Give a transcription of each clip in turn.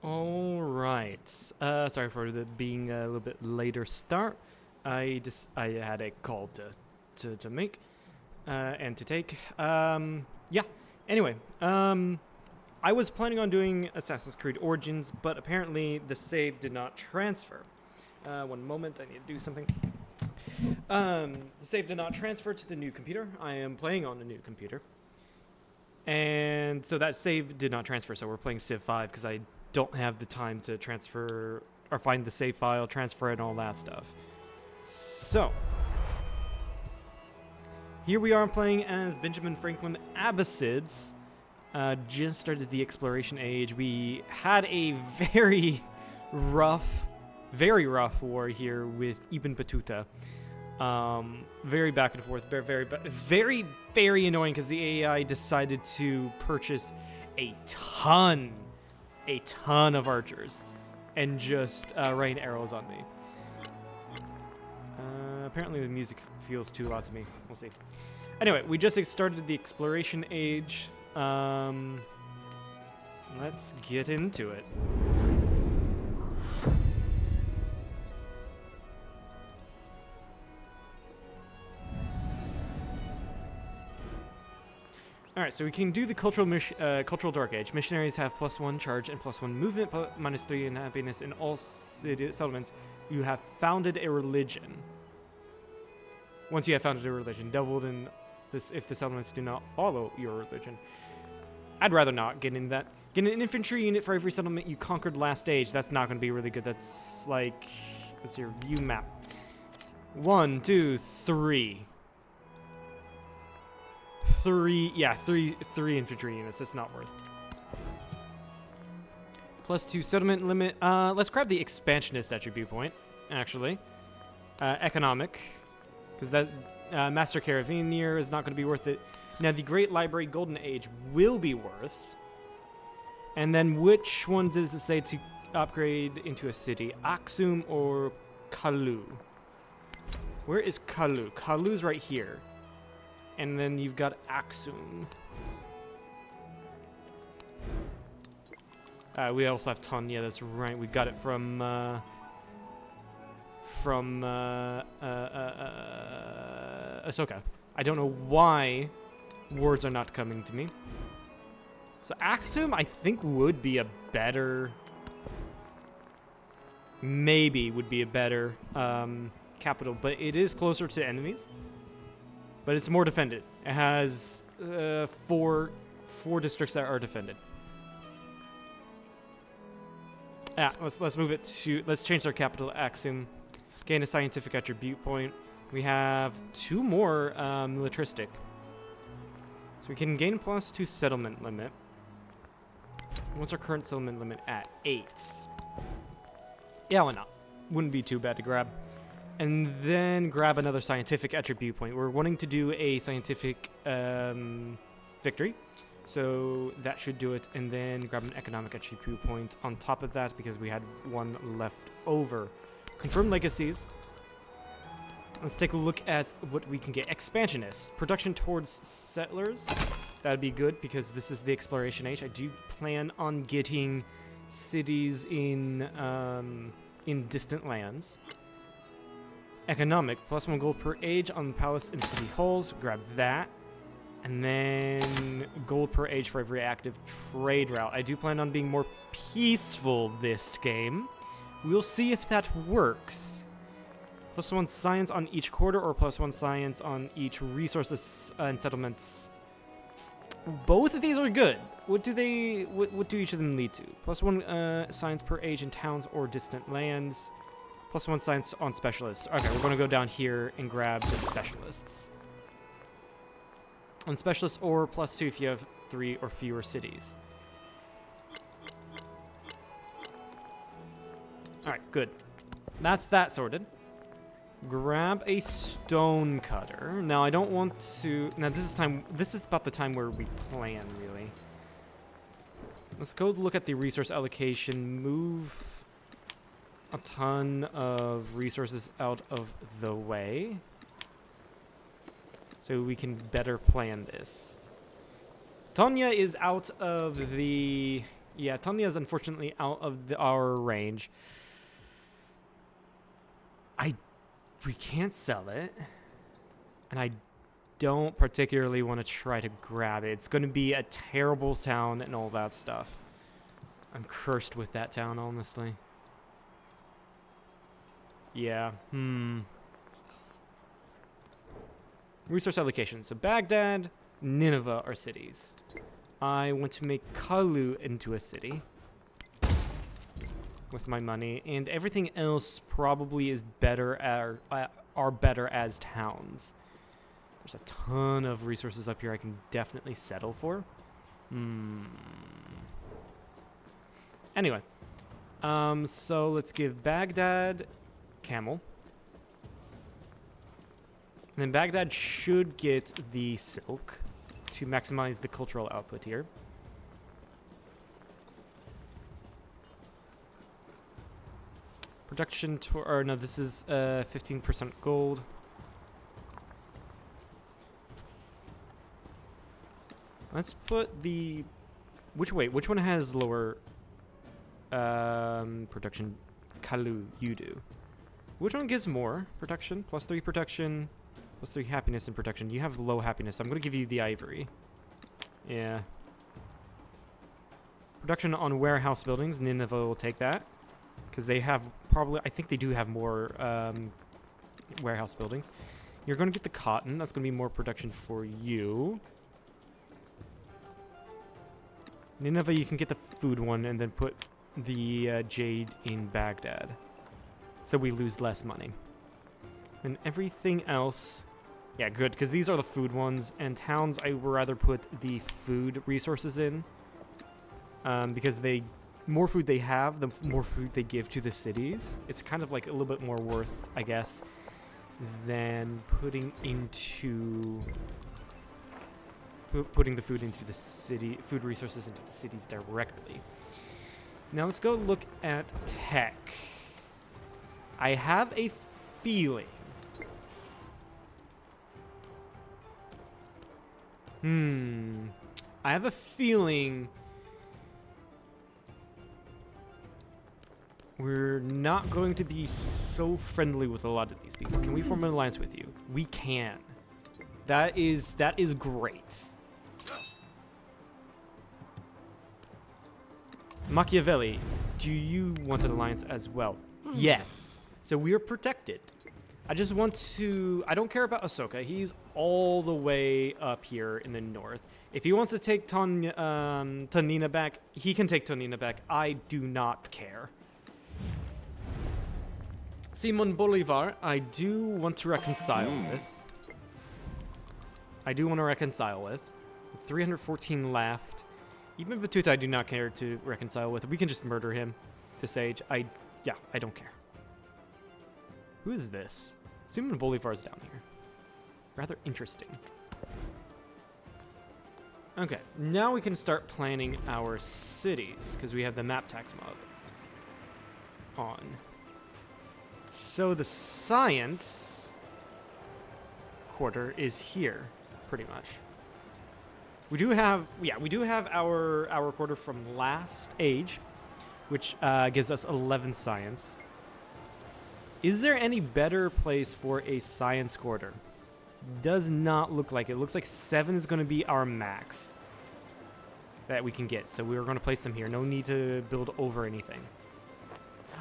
All right. Sorry for the being a little bit later start. I had a call to make and to take. Yeah. Anyway, I was planning on doing Assassin's Creed Origins, but apparently the save did not transfer. One moment, I need to do something. The save did not transfer to the new computer. I am playing on a new computer. And so that save did not transfer, so we're playing Civ 5 because I don't have the time to transfer or find the save file, transfer it, and all that stuff. So, here we are playing as Benjamin Franklin Abbasids. Just started the exploration age. We had a very rough war here with Ibn Battuta. Very back and forth, very annoying because the AI decided to purchase a ton of archers and just rain arrows on me. Apparently the music feels too loud to me. We'll see. Anyway, we just started the exploration age. Let's get into it. Alright, so we can do the cultural dark age. Missionaries have +1 charge and +1 movement, but -3 in happiness in all settlements. You have founded a religion. Once you have founded a religion, doubled in this if the settlements do not follow your religion. I'd rather not get in that. Get an infantry unit for every settlement you conquered last age. That's not going to be really good. That's like, let's see, view map. 1, 2, 3. Three infantry units. That's not worth. +2 settlement limit. Let's grab the expansionist attribute point, actually. Economic, because that Master Carabinier is not going to be worth it. Now, the Great Library Golden Age will be worth. And then which one does it say to upgrade into a city? Aksum or Kalu? Where is Kalu? Kalu's right here. And then you've got Aksum. We also have Ton. Yeah, that's right. We got it from Ahsoka. I don't know why words are not coming to me. So Aksum, I think, would be a better... Maybe would be a better capital, but it is closer to enemies. But it's more defended. It has four districts that are defended. Yeah, let's move it to... Let's change our capital to Aksum. Gain a scientific attribute point. We have 2 more militaristic. So we can gain +2 settlement limit. What's our current settlement limit at? 8. Yeah, why not? Wouldn't be too bad to grab. And then grab another scientific attribute point. We're wanting to do a scientific victory. So that should do it. And then grab an economic attribute point on top of that because we had 1 left over. Confirm legacies. Let's take a look at what we can get. Expansionists. Production towards settlers. That'd be good because this is the exploration age. I do plan on getting cities in distant lands. Economic. +1 gold per age on palace and city halls. Grab that. And then gold per age for every active trade route. I do plan on being more peaceful this game. We'll see if that works. +1 science on each quarter or +1 science on each resources and settlements. Both of these are good. What do each of them lead to? +1 science per age in towns or distant lands. +1 science on specialists. Okay, we're going to go down here and grab the specialists. On specialists or +2 if you have 3 or fewer cities. Alright, good. That's that sorted. Grab a stone cutter. Now I don't want to... Now this is about the time where we plan, really. Let's go look at the resource allocation. Move a ton of resources out of the way. So we can better plan this. Tonya is out of the Yeah, Tanya is unfortunately out of our range. We can't sell it. And I don't particularly want to try to grab it. It's going to be a terrible town and all that stuff. I'm cursed with that town, honestly. Yeah, Resource allocation. So Baghdad, Nineveh are cities. I want to make Kalu into a city with my money, and everything else probably is better are better as towns. There's a ton of resources up here I can definitely settle for. Anyway, so let's give Baghdad camel. And then Baghdad should get the silk to maximize the cultural output here. Production, or no, this is 15% gold. Let's put the, which one has lower production? Kalu, you do. Which one gives more production? +3 production, +3 happiness and production. You have low happiness. I'm going to give you the ivory. Yeah. Production on warehouse buildings. Nineveh will take that. Because they have probably, I think they do have more warehouse buildings. You're going to get the cotton. That's going to be more production for you. Nineveh, you can get the food one and then put the jade in Baghdad. So we lose less money. And everything else, yeah, good, because these are the food ones. And towns, I would rather put the food resources in. Because the more food they have, the more food they give to the cities. It's kind of like a little bit more worth, I guess, than putting the food into the city, food resources into the cities directly. Now let's go look at tech. I have a feeling. I have a feeling we're not going to be so friendly with a lot of these people. Can we form an alliance with you? We can. That is great. Machiavelli, do you want an alliance as well? Yes. So we are protected. I just want to... I don't care about Ahsoka. He's all the way up here in the north. If he wants to take Tanina back, he can take Tanina back. I do not care. Simon Bolivar, I do want to reconcile with. 314 left. Even Batuta I do not care to reconcile with. We can just murder him this age. I don't care. Who is this? Simon Bolivar's down here. Rather interesting. Okay, now we can start planning our cities, because we have the map tax mob on. So the science quarter is here, pretty much. We do have our quarter from last age, which gives us 11 science. Is there any better place for a science quarter? Does not look like it. Looks like 7 is going to be our max that we can get. So we're going to place them here. No need to build over anything.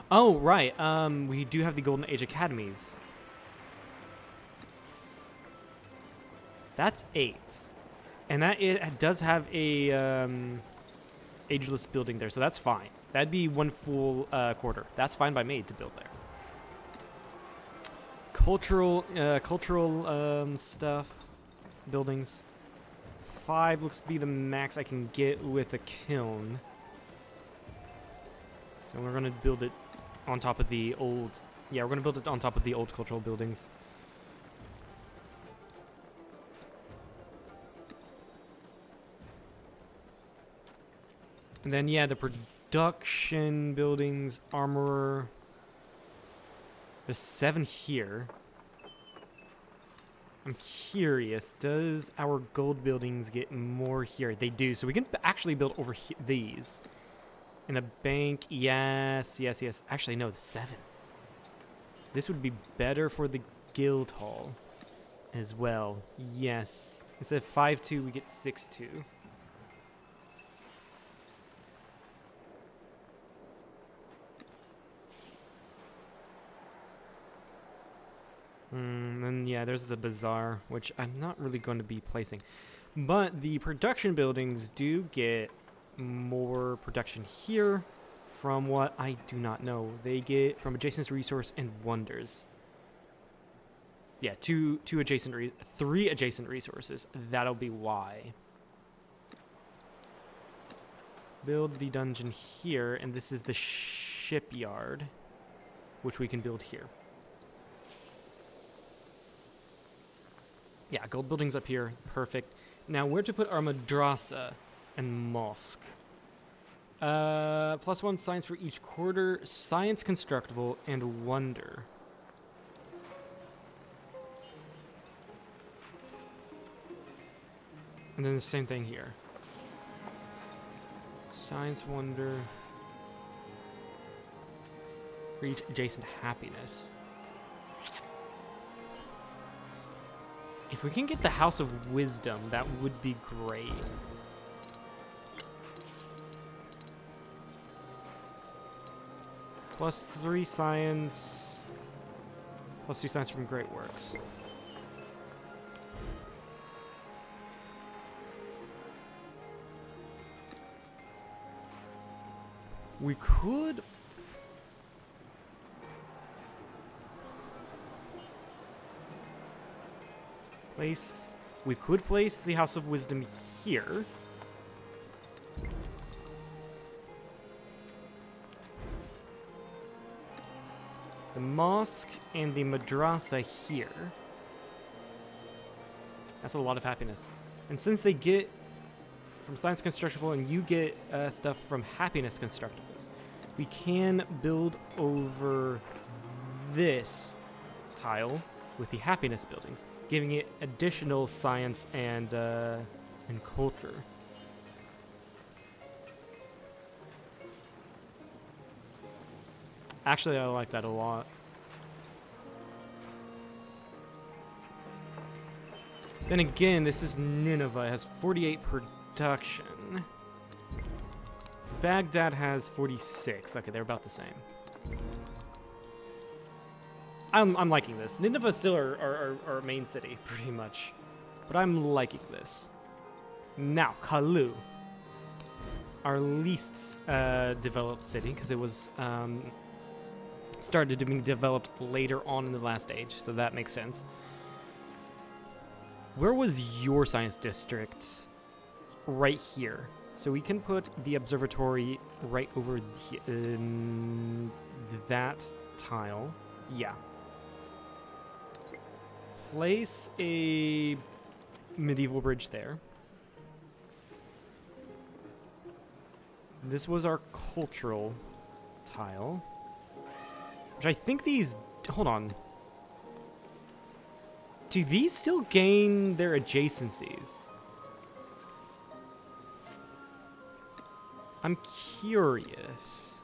Oh, right. We do have the Golden Age Academies. That's 8. And that it does have a ageless building there, so that's fine. That'd be 1 full quarter. That's fine by me to build there. Cultural stuff, buildings. 5 looks to be the max I can get with a kiln. So we're gonna build it on top of the old. Yeah, we're gonna build it on top of the old cultural buildings. And then, yeah, the production buildings, armorer. There's 7 here. I'm curious, does our gold buildings get more here? They do, so we can actually build over these. And a bank, yes. Actually, no, 7. This would be better for the guild hall as well. Yes. Instead of 5-2, we get 6-2. And yeah, there's the bazaar, which I'm not really going to be placing. But the production buildings do get more production here from what I do not know. They get from adjacent resource and wonders. Yeah, three adjacent resources. That'll be why. Build the dungeon here, and this is the shipyard, which we can build here. Yeah, gold buildings up here. Perfect. Now, where to put our madrasa and mosque? +1 science for each quarter, science constructible, and wonder. And then the same thing here. Science, wonder, for each adjacent happiness. If we can get the House of Wisdom, that would be great. +3 science. +2 science from Great Works. We could... We could place the House of Wisdom here. The mosque and the madrasa here. That's a lot of happiness. And since they get from science constructible and you get stuff from happiness constructibles, we can build over this tile with the happiness buildings, giving it additional science and culture. Actually, I like that a lot. Then again, this is Nineveh. It has 48 production. Baghdad has 46. Okay, they're about the same. I'm liking this. Nineveh is still our main city, pretty much. But I'm liking this. Now, Kalu. Our least developed city, because it was started to be developed later on in the last age, so that makes sense. Where was your science district? Right here. So we can put the observatory right over that tile. Yeah. Place a medieval bridge there. This was our cultural tile. Which I think these... Hold on. Do these still gain their adjacencies? I'm curious.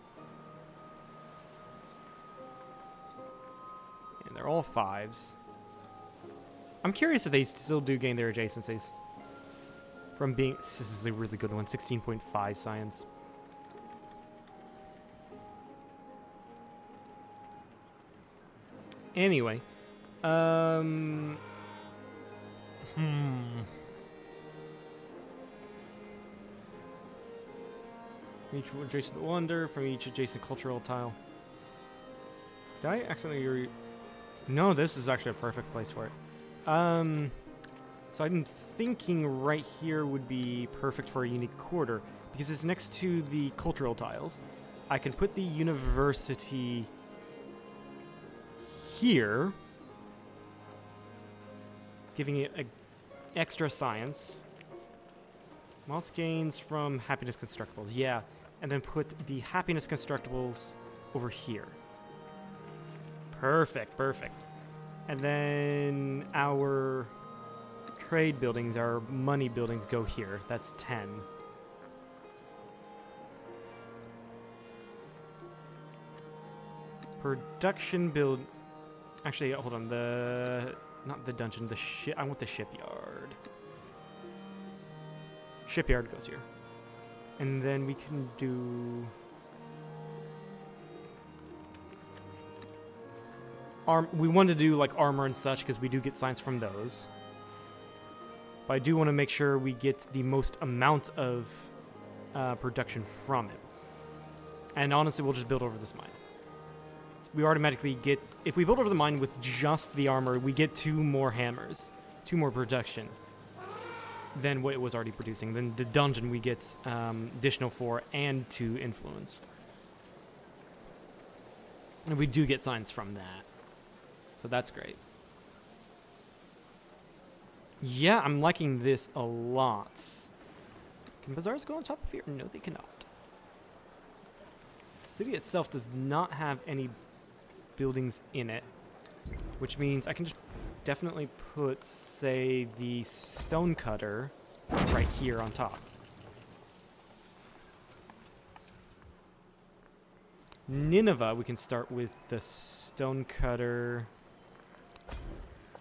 And they're all 5s. I'm curious if they still do gain their adjacencies. From being... This is a really good one. 16.5 science. Anyway. Each adjacent wonder from each adjacent cultural tile. Did I accidentally... No, this is actually a perfect place for it. So I'm thinking right here would be perfect for a unique quarter because it's next to the cultural tiles. I can put the university here, giving it extra science. Moss gains from happiness constructibles, yeah. And then put the happiness constructibles over here. Perfect, perfect. And then our trade buildings, our money buildings go here. That's 10. Production build. Actually, hold on. Not the dungeon. The ship. I want the shipyard. Shipyard goes here, and then we can do. We want to do like armor and such because we do get science from those. But I do want to make sure we get the most amount of production from it. And honestly, we'll just build over this mine. We automatically get, if we build over the mine with just the armor, we get 2 more hammers, 2 more production than what it was already producing. Then the dungeon we get additional 4 and 2 influence. And we do get science from that. So that's great. Yeah, I'm liking this a lot. Can bazaars go on top of here? No, they cannot. The city itself does not have any buildings in it, which means I can just definitely put, say, the stone cutter right here on top. Nineveh, we can start with the stone cutter.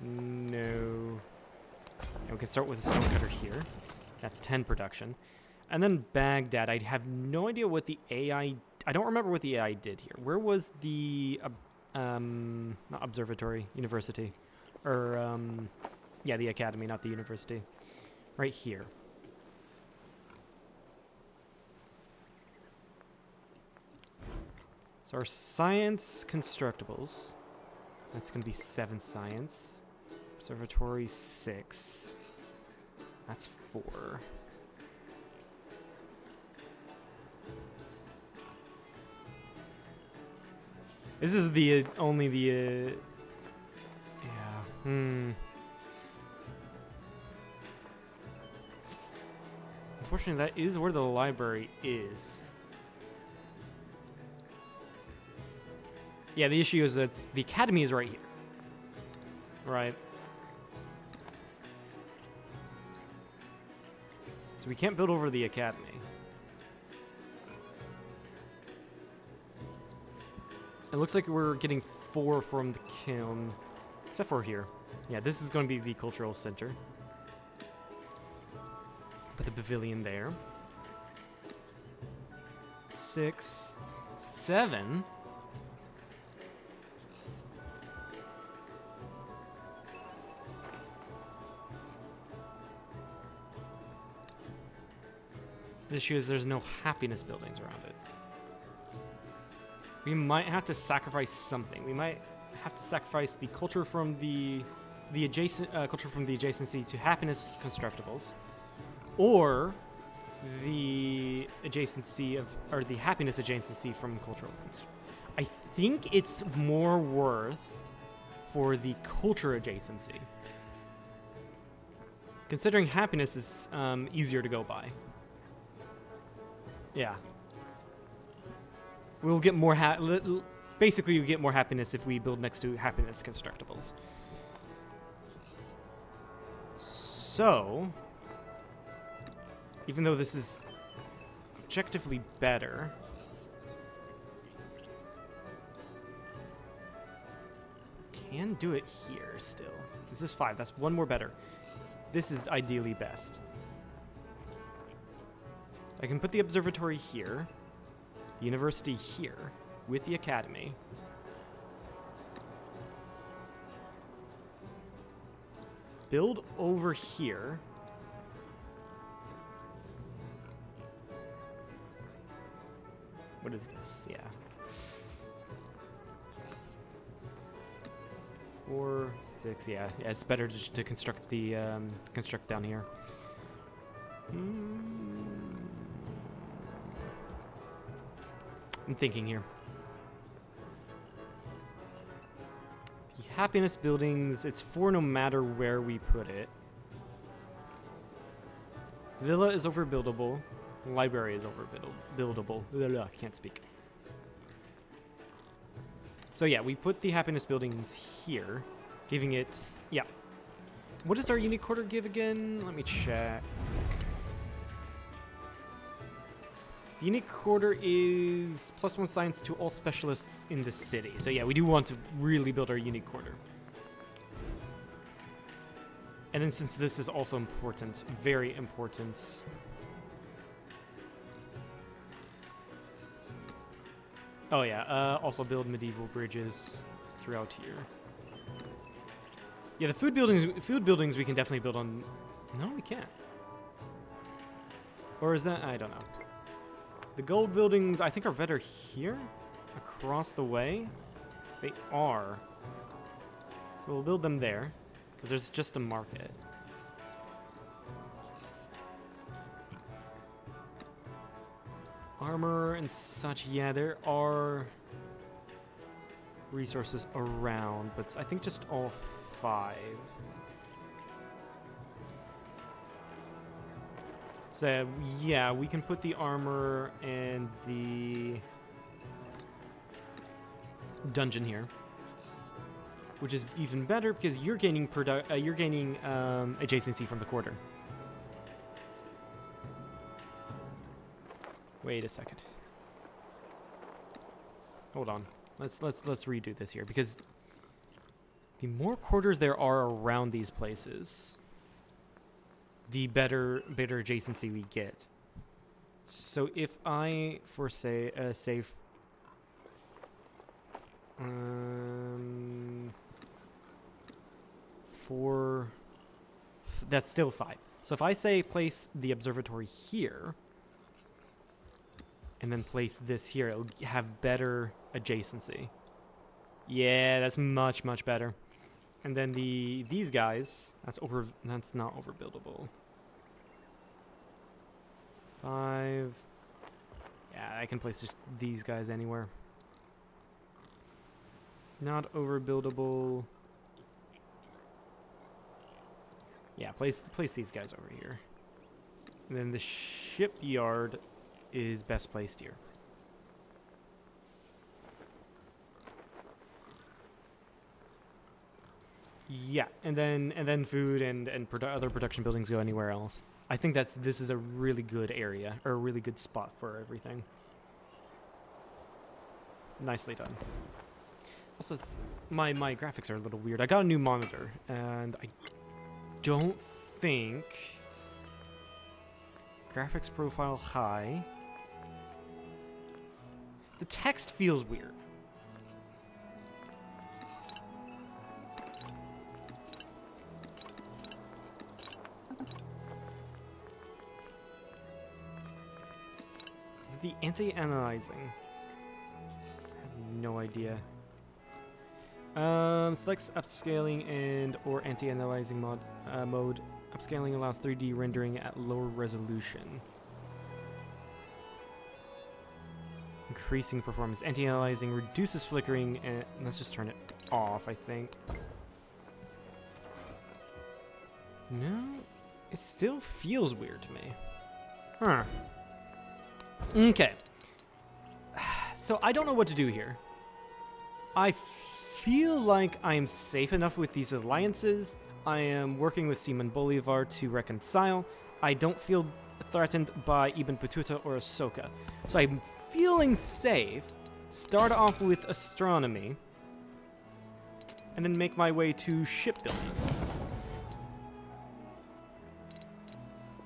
No. And we can start with a stone cutter here. That's 10 production. And then Baghdad, I have no idea what the AI... I don't remember what the AI did here. Where was the... not observatory, university. Or, yeah, the academy, not the university. Right here. So our science constructibles. That's going to be 7 science. Observatory 6. That's 4. This is the only the yeah. Unfortunately, that is where the library is. Yeah, the issue is that the academy is right here. Right. So we can't build over the academy. It looks like we're getting 4 from the kiln. Except for here. Yeah, this is going to be the cultural center. Put the pavilion there. 6, 7. The issue is there's no happiness buildings around it. We might have to sacrifice something. We might have to sacrifice the culture from the adjacent culture from the adjacency to happiness constructibles, or the adjacency of or the happiness adjacency from cultural. I think it's more worth for the culture adjacency, considering happiness is easier to go by. Yeah. We'll get more basically we get more happiness if we build next to happiness constructibles. So, even though this is objectively better, can do it here still. This is 5. That's 1 more better. This is ideally best. I can put the observatory here, the university here, with the academy. Build over here. What is this? Yeah. 4, 6, yeah. Yeah, it's better just to construct the, construct down here. I'm thinking here. The happiness buildings, it's 4 no matter where we put it. Villa is overbuildable. Library is overbuildable. Can't speak. So yeah, we put the happiness buildings here, giving it, yeah. What does our unique quarter give again? Let me check. The unique quarter is +1 science to all specialists in the city. So yeah, we do want to really build our unique quarter. And then since this is also important, very important. Oh yeah, also build medieval bridges throughout here. Yeah, the food buildings we can definitely build on. No, we can't. Or is that? I don't know. The gold buildings, I think, are better here, across the way. They are. So we'll build them there, because there's just a market. Armor and such, yeah, there are resources around, but I think just all 5. So, yeah, we can put the armor and the dungeon here, which is even better because you're gaining adjacency from the quarter. Wait a second. Hold on. Let's redo this here because the more quarters there are around these places, the better adjacency we get. So if I say that's still 5. So if I say place the observatory here and then place this here, it'll have better adjacency. Yeah, that's much better. And then these guys, that's not overbuildable. 5. Yeah, I can place just these guys anywhere. Not overbuildable. Yeah, place these guys over here. And then the shipyard is best placed here. Yeah, and then food and other production buildings go anywhere else. I think this is a really good area, or a really good spot for everything. Nicely done. Also, my graphics are a little weird. I got a new monitor, and I don't think graphics profile high. The text feels weird. Is it the anti-analyzing? I have no idea. Selects upscaling and or anti-analyzing mode. Upscaling allows 3D rendering at lower resolution. Increasing performance. Anti-analyzing reduces flickering, and let's just turn it off, I think. No, it still feels weird to me. Huh. Okay. So I don't know what to do here. I feel like I am safe enough with these alliances. I am working with Simon Bolivar to reconcile. I don't feel threatened by Ibn Battuta or Ahsoka. So I'm feeling safe. Start off with astronomy. And then make my way to shipbuilding.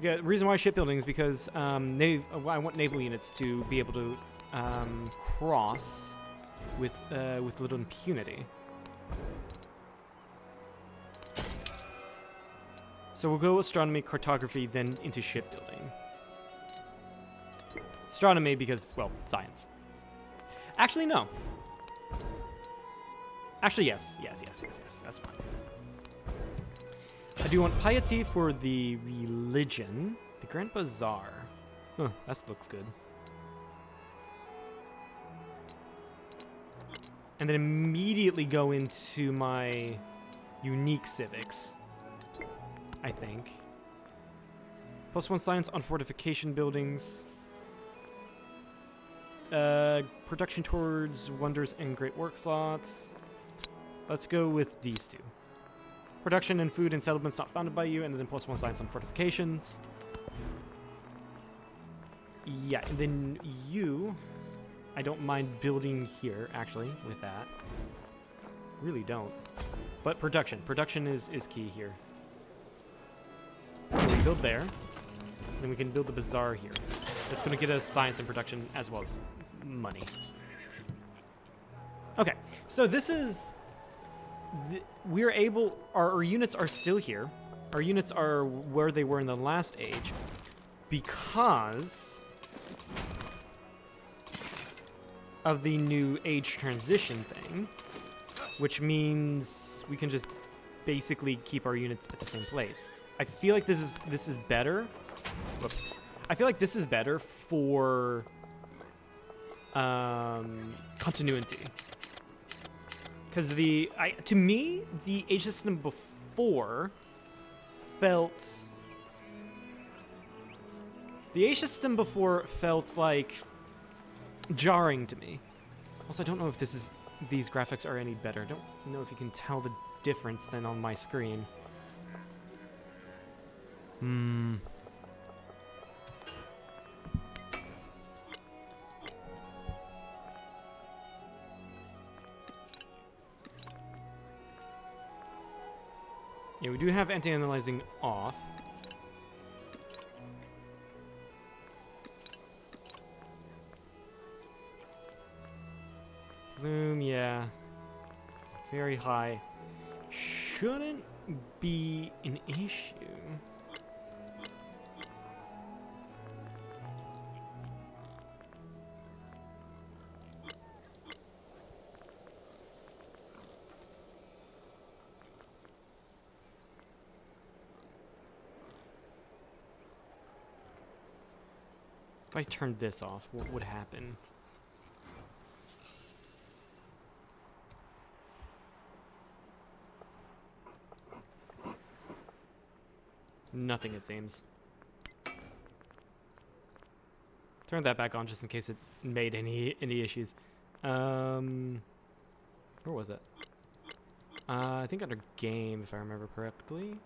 Yeah, the reason why shipbuilding is because I want naval units to be able to cross with little impunity. So we'll go astronomy, cartography, then into shipbuilding. Astronomy because, well, science. Actually, no. Actually, yes. That's fine. I do want piety for the religion. The Grand Bazaar. Huh, that looks good. And then immediately go into my unique civics, I think. +1 science on fortification buildings. Production towards wonders and great work slots. Let's go with these two. Production and food and settlements not founded by you, and then +1 science on fortifications. Yeah, and then you, I don't mind building here, actually, with that. Really don't. But production. Production is key here. So we build there. Then we can build the bazaar here. That's going to get us science and production as well as money. Okay, so this is... we're able... Our units are still here. Our units are where they were in the last age because of the new age transition thing, which means we can just basically keep our units at the same place. I feel like this is better. Whoops. I feel like this is better for continuity. Because to me, the age system before felt... The age system before felt like jarring to me. Also, I don't know if these graphics are any better. I don't know if you can tell the difference than on my screen. Yeah, we do have anti-analyzing off. Bloom, yeah. Very high. Shouldn't be an issue. If I turned this off, what would happen? Nothing, it seems. Turn that back on just in case it made any issues. Where was it? I think under game, if I remember correctly.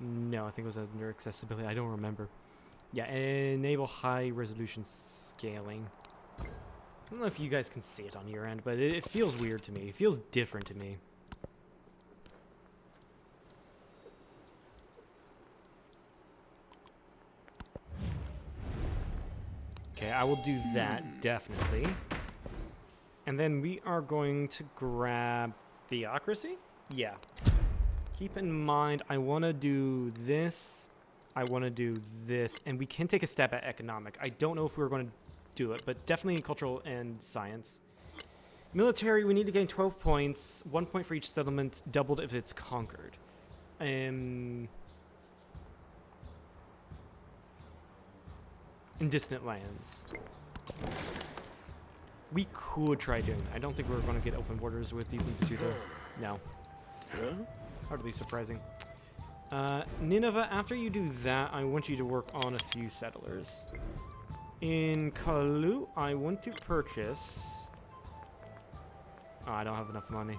No, I think it was under accessibility. I don't remember. Yeah, enable high resolution scaling. I don't know if you guys can see it on your end, but it feels weird to me. It feels different to me. Okay, I will do that, definitely. And then we are going to grab Theocracy? Yeah. Keep in mind, I want to do this, I want to do this, and we can take a stab at economic. I don't know if we're going to do it, but definitely cultural and science. Military, we need to gain 12 points, 1 point for each settlement, doubled if it's conquered. In distant lands. We could try doing that. I don't think we're going to get open borders with even Batuta. No. Hardly surprising. Nineveh, after you do that, I want you to work on a few settlers. In Kalu, I want to purchase... Oh, I don't have enough money.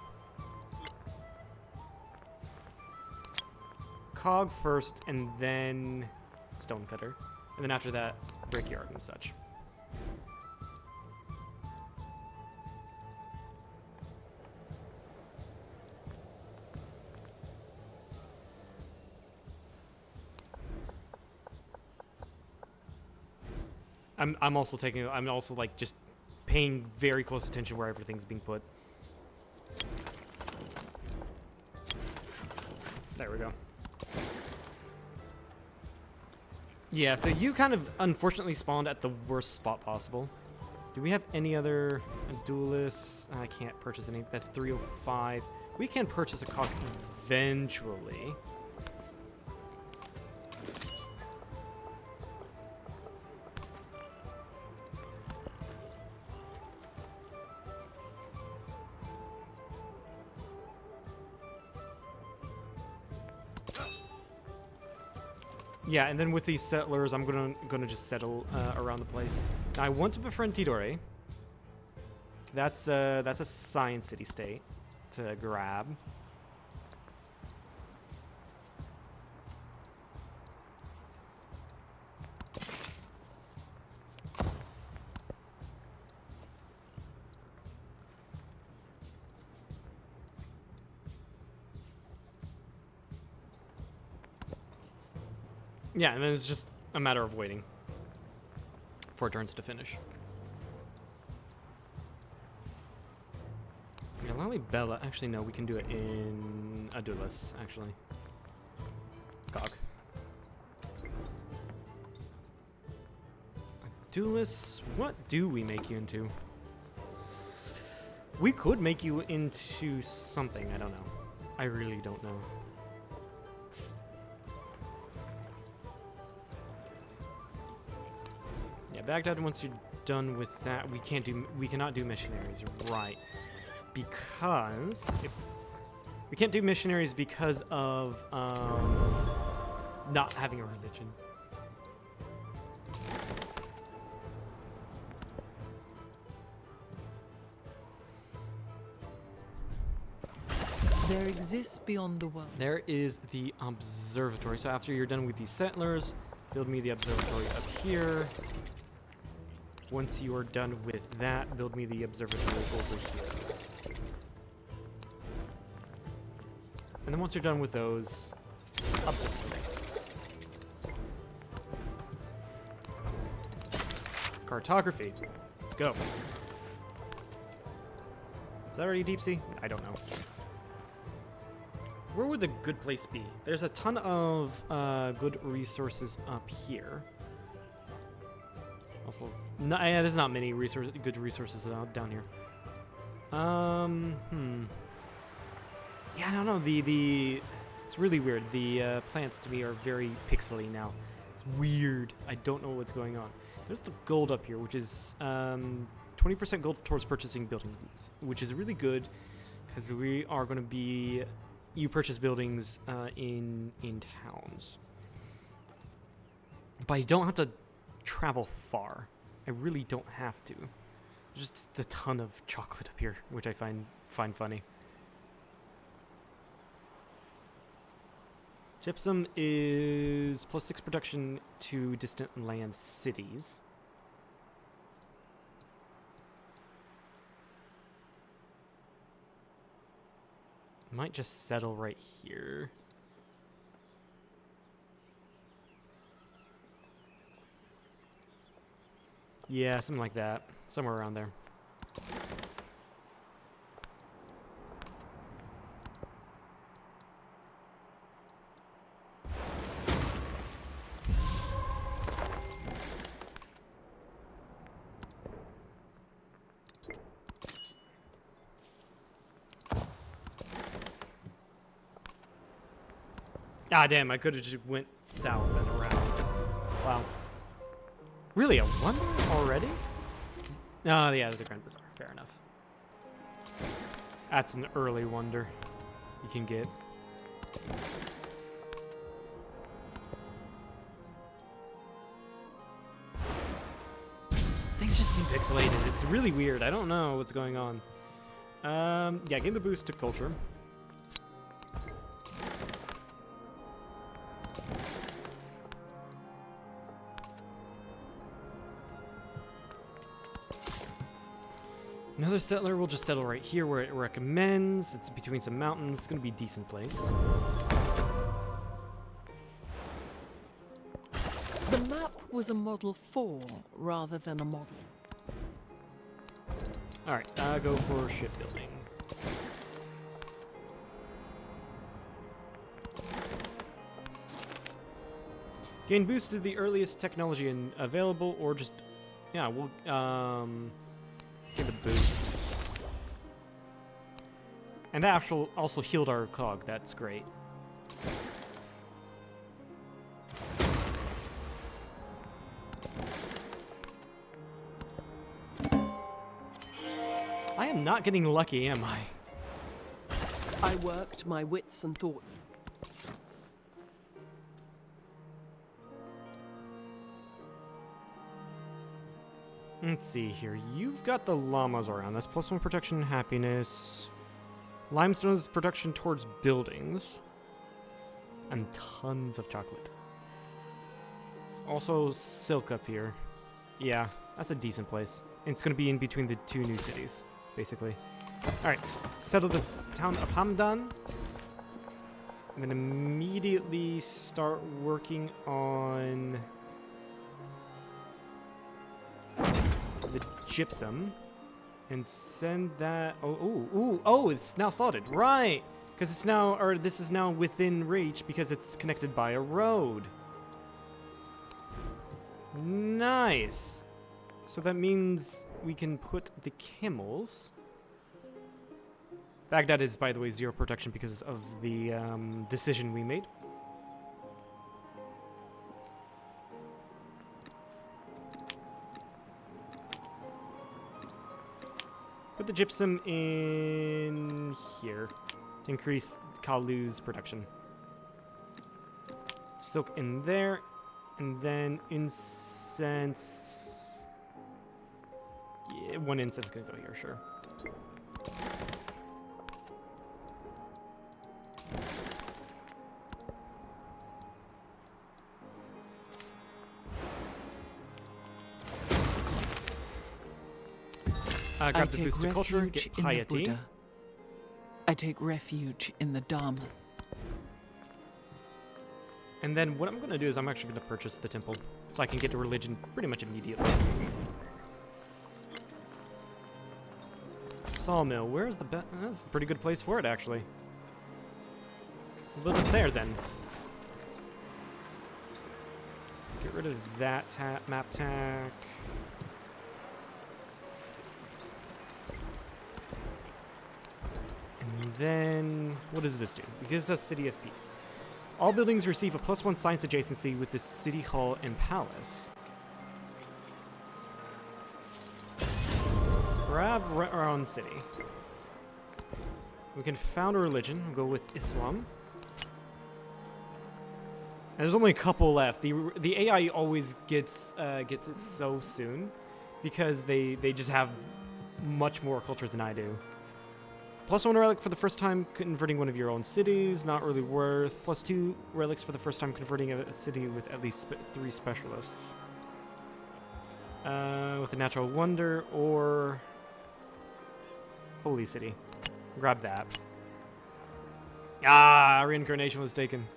Cog first, and then Stonecutter. And then after that, Brickyard and such. I'm also like just paying very close attention where everything's being put. There we go. Yeah, so you kind of unfortunately spawned at the worst spot possible. Do we have any other duelists? I can't purchase any. That's 305. We can purchase a cock eventually. Yeah, and then with these settlers, I'm gonna just settle around the place. Now, I want to befriend Tidore. That's a science city state to grab. Yeah, and then it's just a matter of waiting for turns to finish. Yeah, Lalibela. Actually, no, we can do it in Adulis, actually. Cog. Adulis, what do we make you into? We could make you into something, I don't know. I really don't know. Yeah, Baghdad, once you're done with that, we cannot do missionaries, right? Because if we can't do missionaries because of not having a religion. There exists beyond the world. There is the observatory. So after you're done with these settlers, build me the observatory up here. Once you are done with that, build me the observatory over here. And then once you're done with those, observatory. Cartography. Let's go. Is that already deep sea? I don't know. Where would the good place be? There's a ton of good resources up here. Also, yeah, there's not many good resources down here. Yeah, I don't know. It's really weird. The plants to me are very pixely now. It's weird. I don't know what's going on. There's the gold up here, which is 20% gold towards purchasing buildings, which is really good because we are going to be. You purchase buildings in towns, but I don't have to travel far. I really don't have to. There's just a ton of chocolate up here, which I find funny. Gypsum is +6 production to distant land cities. Might just settle right here. Yeah, something like that. Somewhere around there. Ah, damn, I could have just went south and around. Wow. Really, a wonder already? Oh, yeah, the Grand Bazaar. Fair enough. That's an early wonder you can get. Things just seem pixelated. It's really weird. I don't know what's going on. Yeah, give the boost to culture. Another settler will just settle right here where it recommends. It's between some mountains. It's going to be a decent place. The map was a model for rather than a model. Alright, go for shipbuilding. Gain boost to the earliest technology available, or just... Yeah, we'll... Give a boost. And that also healed our cog. That's great. I am not getting lucky, am I? I worked my wits and thought. Let's see here. You've got the llamas around. That's +1 protection and happiness. Limestone is production towards buildings. And tons of chocolate. Also silk up here. Yeah, that's a decent place. It's going to be in between the two new cities, basically. Alright, settle this town of Hamdan. And then immediately start working on the gypsum. And send that. Oh, it's now slotted. Right. Because it's now, or this is now within reach because it's connected by a road. Nice. So that means we can put the camels. Baghdad is, by the way, 0 protection because of the decision we made. Put the gypsum in here to increase Kalu's production. Silk in there, and then incense. Yeah, 1 incense can go here, sure. Grab the boost to culture, get piety. I take refuge in the Dharma. And then what I'm going to do is I'm actually going to purchase the temple so I can get to religion pretty much immediately. Sawmill, where's the best? That's a pretty good place for it, actually. We'll build it there, then. Get rid of that map tack. And then, what does this do? It gives us City of Peace. All buildings receive a +1 science adjacency with the City Hall and Palace. Grab our own city. We can found a religion. We'll go with Islam. And there's only a couple left. The AI always gets it so soon because they just have much more culture than I do. +1 relic for the first time converting one of your own cities, not really worth. +2 relics for the first time converting a city with at least 3 specialists. With a natural wonder or holy city. Grab that. Ah, reincarnation was taken.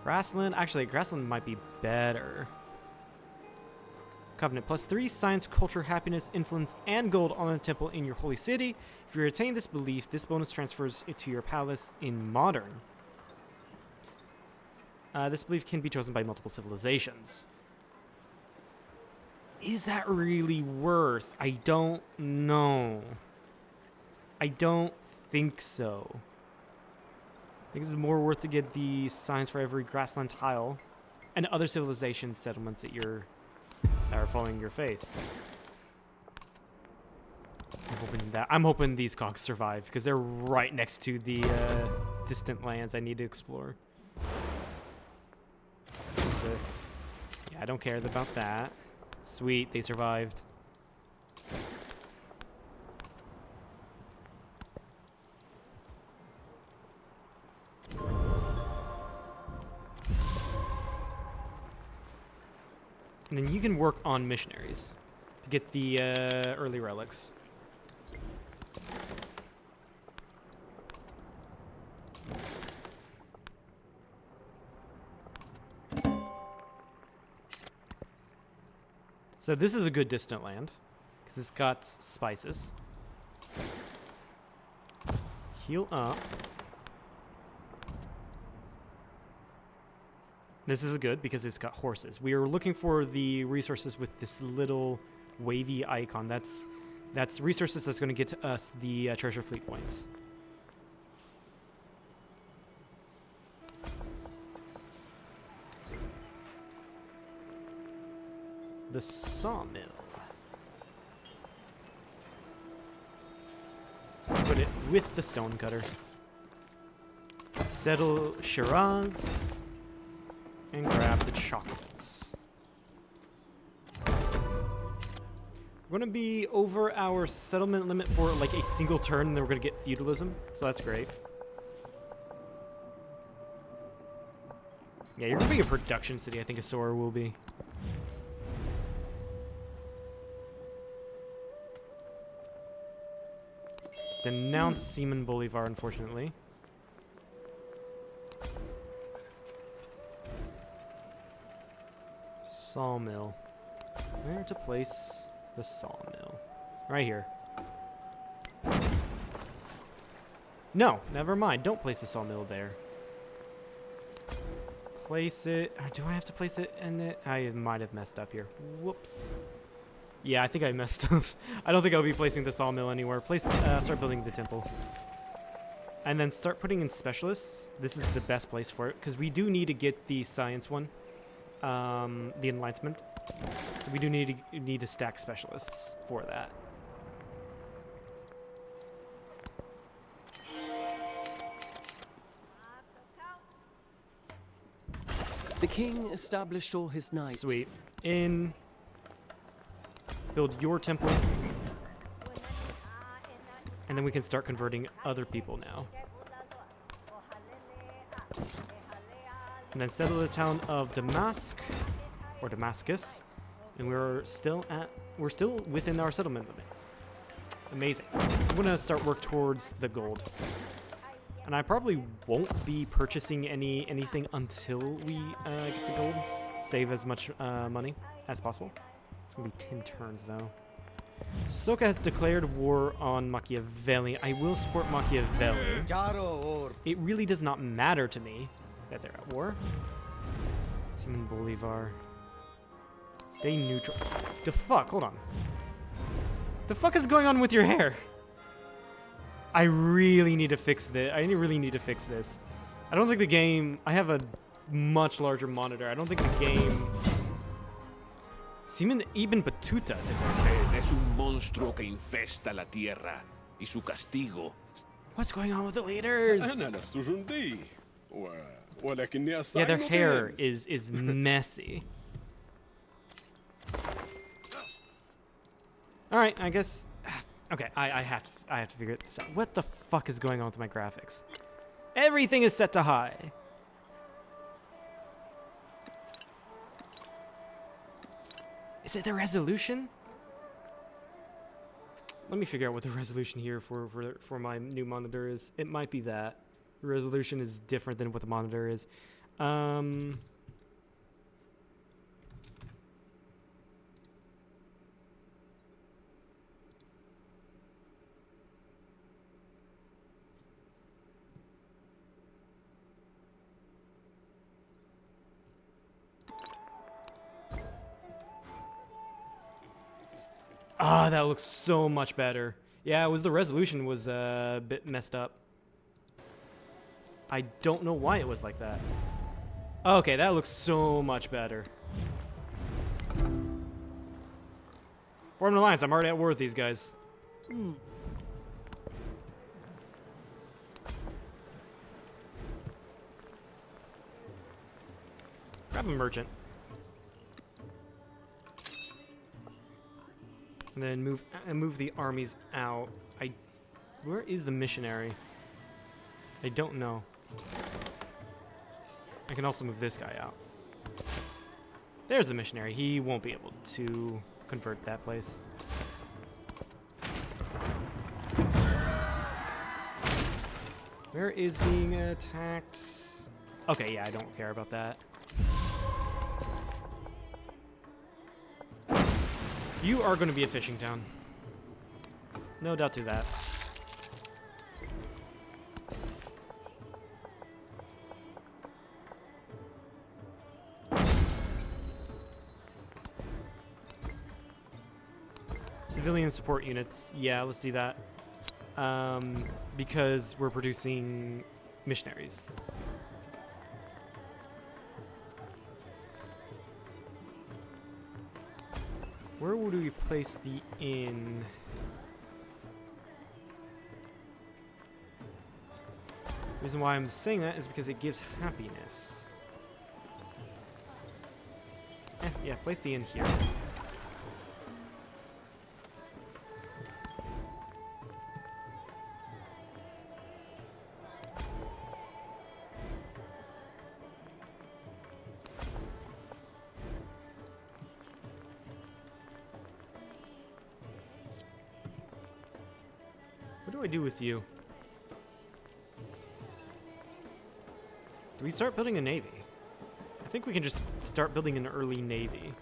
Grassland, actually, Grassland might be better. Covenant +3, science, culture, happiness, influence, and gold on a temple in your holy city. If you retain this belief, this bonus transfers it to your palace in modern. This belief can be chosen by multiple civilizations. Is that really worth? I don't know. I don't think so. I think it's more worth to get the science for every grassland tile and other civilization settlements that are following your faith. I'm hoping these cogs survive because they're right next to the distant lands I need to explore. What is this? Yeah, I don't care about that. Sweet, they survived. And then you can work on missionaries to get the early relics. So this is a good distant land because it's got spices. Heal up. This is good because it's got horses. We are looking for the resources with this little wavy icon. That's resources that's going to get us the treasure fleet points. The sawmill. Put it with the stone cutter. Settle Shiraz. And grab the chocolates. We're going to be over our settlement limit for like a single turn, and then we're going to get feudalism. So that's great. Yeah, you're going to be a production city, I think Asura will be. Denounce Seaman Bolivar, unfortunately. Sawmill. Where to place the sawmill? Right here. No, never mind. Don't place the sawmill there. Place it. Do I have to place it in it? I might have messed up here. Whoops. Yeah, I think I messed up. I don't think I'll be placing the sawmill anywhere. Start building the temple. And then start putting in specialists. This is the best place for it, because we do need to get the science one. The enlightenment. So we do need to stack specialists for that. The king established all his knights. Sweet. Build your temple. And then we can start converting other people now. And then settle the town of Damask, or Damascus. And we're still within our settlement limit. Amazing. I'm gonna start work towards the gold. And I probably won't be purchasing anything until we get the gold. Save as much money as possible. It's gonna be 10 turns though. Soka has declared war on Machiavelli. I will support Machiavelli. It really does not matter to me that they're at war. Simon Bolivar. Stay neutral. The fuck? Hold on. The fuck is going on with your hair? I really need to fix this. I really need to fix this. I don't think the game... I have a much larger monitor. I don't think the game... Simon Ibn Battuta. Es un monstruo que infesta la tierra y su castigo. What's going on with the leaders? Yeah, their hair is messy. All right, I guess. Okay, I have to figure this out. What the fuck is going on with my graphics? Everything is set to high. Is it the resolution? Let me figure out what the resolution here for my new monitor is. It might be that. The resolution is different than what the monitor is. Ah, that looks so much better. Yeah, the resolution was a bit messed up. I don't know why it was like that. Okay, that looks so much better. Form an alliance. I'm already at war with these guys. Grab a merchant. And then move the armies out. Where is the missionary? I don't know. I can also move this guy out. There's the missionary. He won't be able to convert that place. Where is being attacked? Okay, yeah, I don't care about that. You are going to be a fishing town. No doubt to that. Civilian support units. Yeah, let's do that. Because we're producing missionaries. Where would we place the inn? The reason why I'm saying that is because it gives happiness. Yeah, place the inn here. What do I do with you? Do we start building a navy? I think we can just start building an early navy.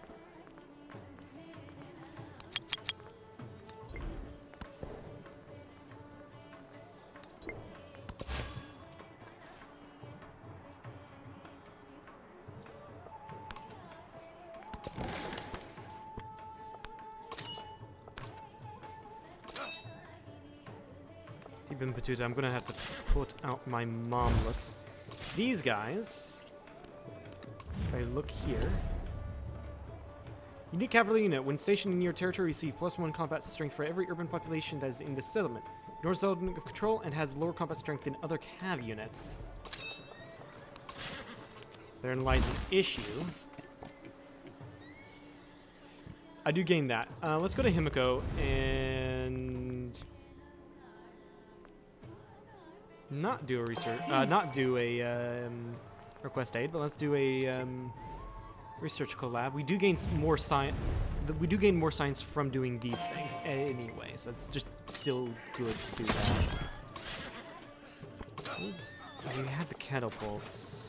I'm gonna have to put out my Mamluks. These guys, if I look here, unique cavalry unit. When stationed in your territory, receive +1 combat strength for every urban population that is in the settlement. Ignores settlement of control and has lower combat strength than other cav units. Therein lies an issue. I do gain that. Let's go to Himiko and not do a request aid, but let's do a research collab. We do gain more science. We do gain more science from doing these things anyway, so it's just still good to do that. We had the catapults.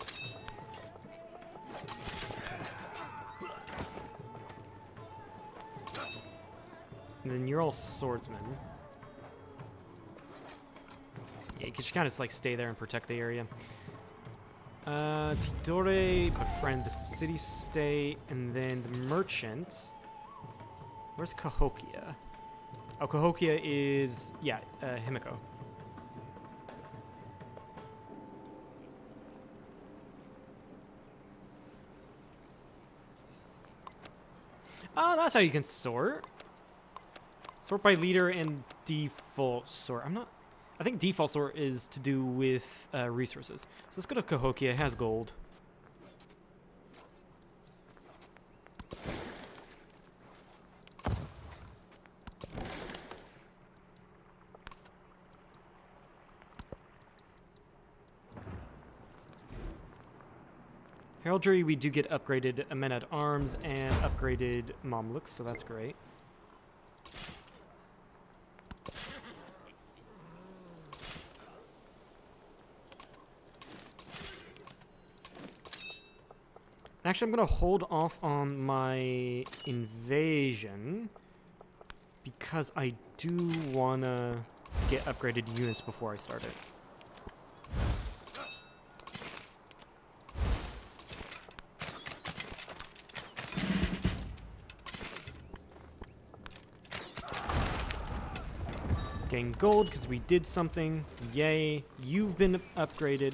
And then you're all swordsmen. Yeah, you can just kind of like stay there and protect the area. Tidore, befriend the city-state, and then the merchant. Where's Cahokia? Oh, Cahokia is, yeah, Himiko. Oh, that's how you can sort. Sort by leader and default sort. I think default sort is to do with resources. So let's go to Cahokia. It has gold. Heraldry, we do get upgraded men at arms and upgraded Mamluks, so that's great. Actually, I'm going to hold off on my invasion because I do want to get upgraded units before I start it. Gain gold because we did something. Yay. You've been upgraded.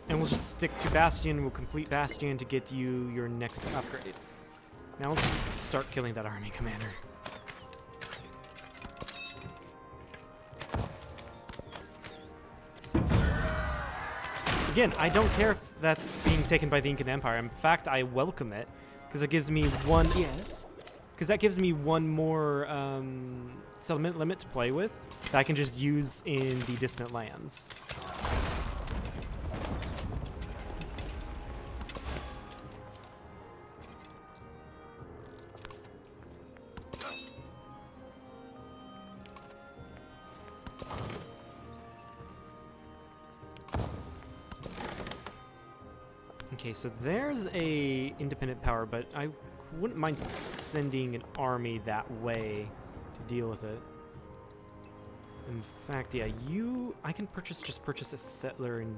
And we'll just stick to Bastion. We'll complete Bastion to get you your next upgrade. Now let's just start killing that army commander. Again, I don't care if that's being taken by the Incan Empire. In fact, I welcome it because it gives me one. Yes. Because that gives me one more settlement limit to play with that I can just use in the distant lands. Okay, so there's a independent power, but I wouldn't mind sending an army that way to deal with it. In fact, yeah, I can just purchase a settler in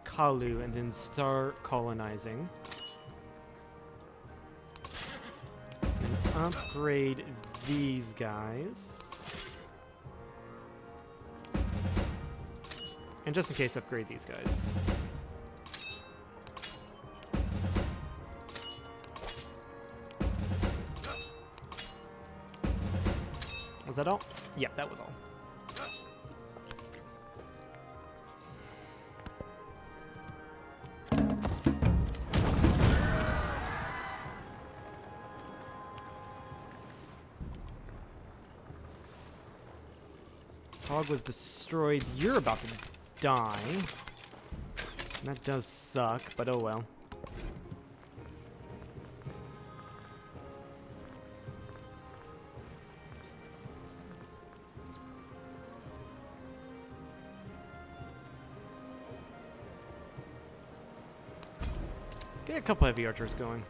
Kalu and then start colonizing. And upgrade these guys. And just in case, upgrade these guys. Was that all? Yep, that was all. Hog was destroyed. You're about to die. That does suck, but oh well. Get a couple heavy archers going.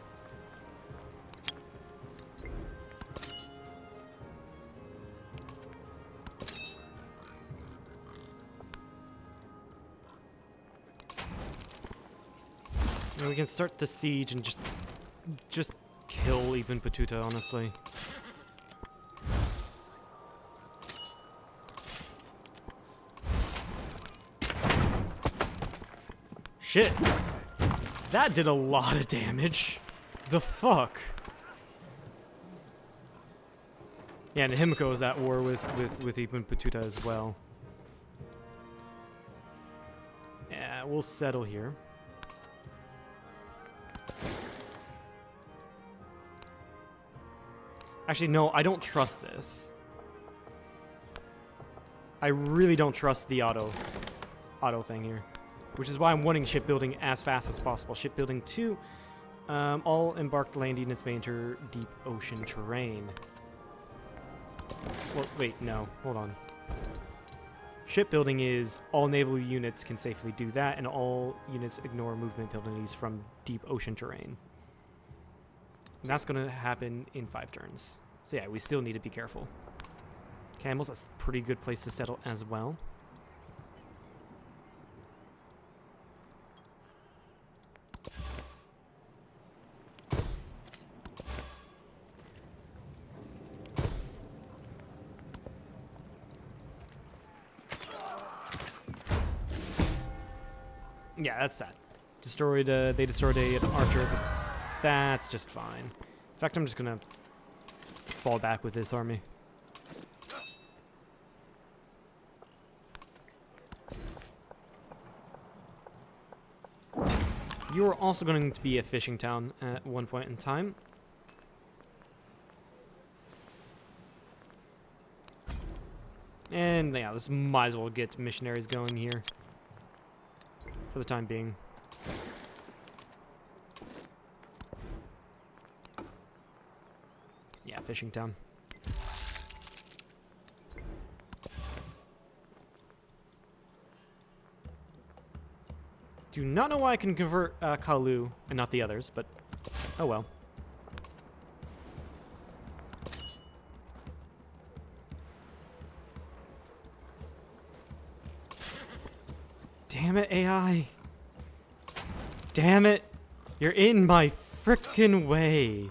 And we can start the siege and just kill Ibn Battuta, honestly. Shit. That did a lot of damage. The fuck? Yeah, and Himiko is at war with Ibn Battuta as well. Yeah, we'll settle here. Actually, no, I don't trust this. I really don't trust the auto thing here. Which is why I'm wanting shipbuilding as fast as possible. Shipbuilding 2, all embarked land units may enter deep ocean terrain. Or, wait, no, hold on. Shipbuilding is all naval units can safely do that, and all units ignore movement penalties from deep ocean terrain. And that's going to happen in 5 turns. So yeah, we still need to be careful. Camels, that's a pretty good place to settle as well. Yeah, that's sad. They destroyed an archer, but that's just fine. In fact, I'm just gonna fall back with this army. You are also going to be a fishing town at one point in time. And yeah, this might as well get missionaries going here. For the time being. Yeah, fishing town. Do not know why I can convert Kalu and not the others, but oh well. Damn it, AI. Damn it. You're in my frickin' way.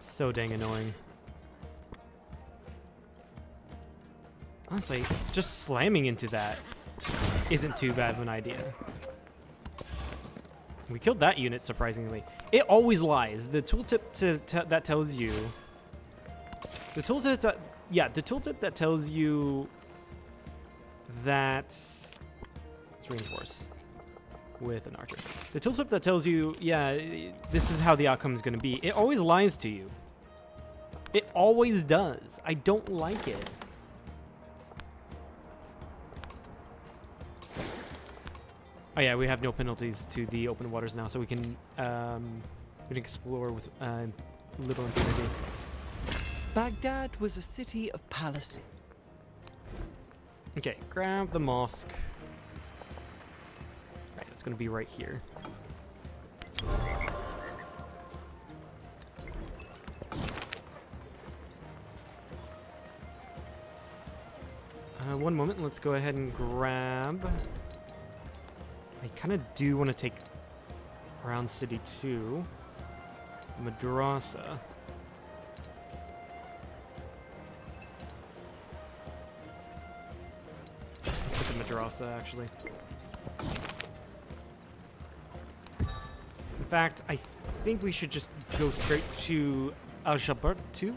So dang annoying. Honestly, just slamming into that isn't too bad of an idea. We killed that unit, surprisingly. It always lies. The tooltip that tells you... The tooltip that... Yeah, the tooltip that tells you that... Let's reinforce with an archer. The tooltip that tells you, yeah, this is how the outcome is going to be. It always lies to you. It always does. I don't like it. Oh yeah, we have no penalties to the open waters now, so we can explore with little impunity. Baghdad was a city of palaces. Okay, grab the mosque. Right, it's gonna be right here. One moment, let's go ahead and grab... I kind of do want to take around City 2. Madrasa. Let's get the Madrasa, actually. In fact, I think we should just go straight to Al-Shabar 2.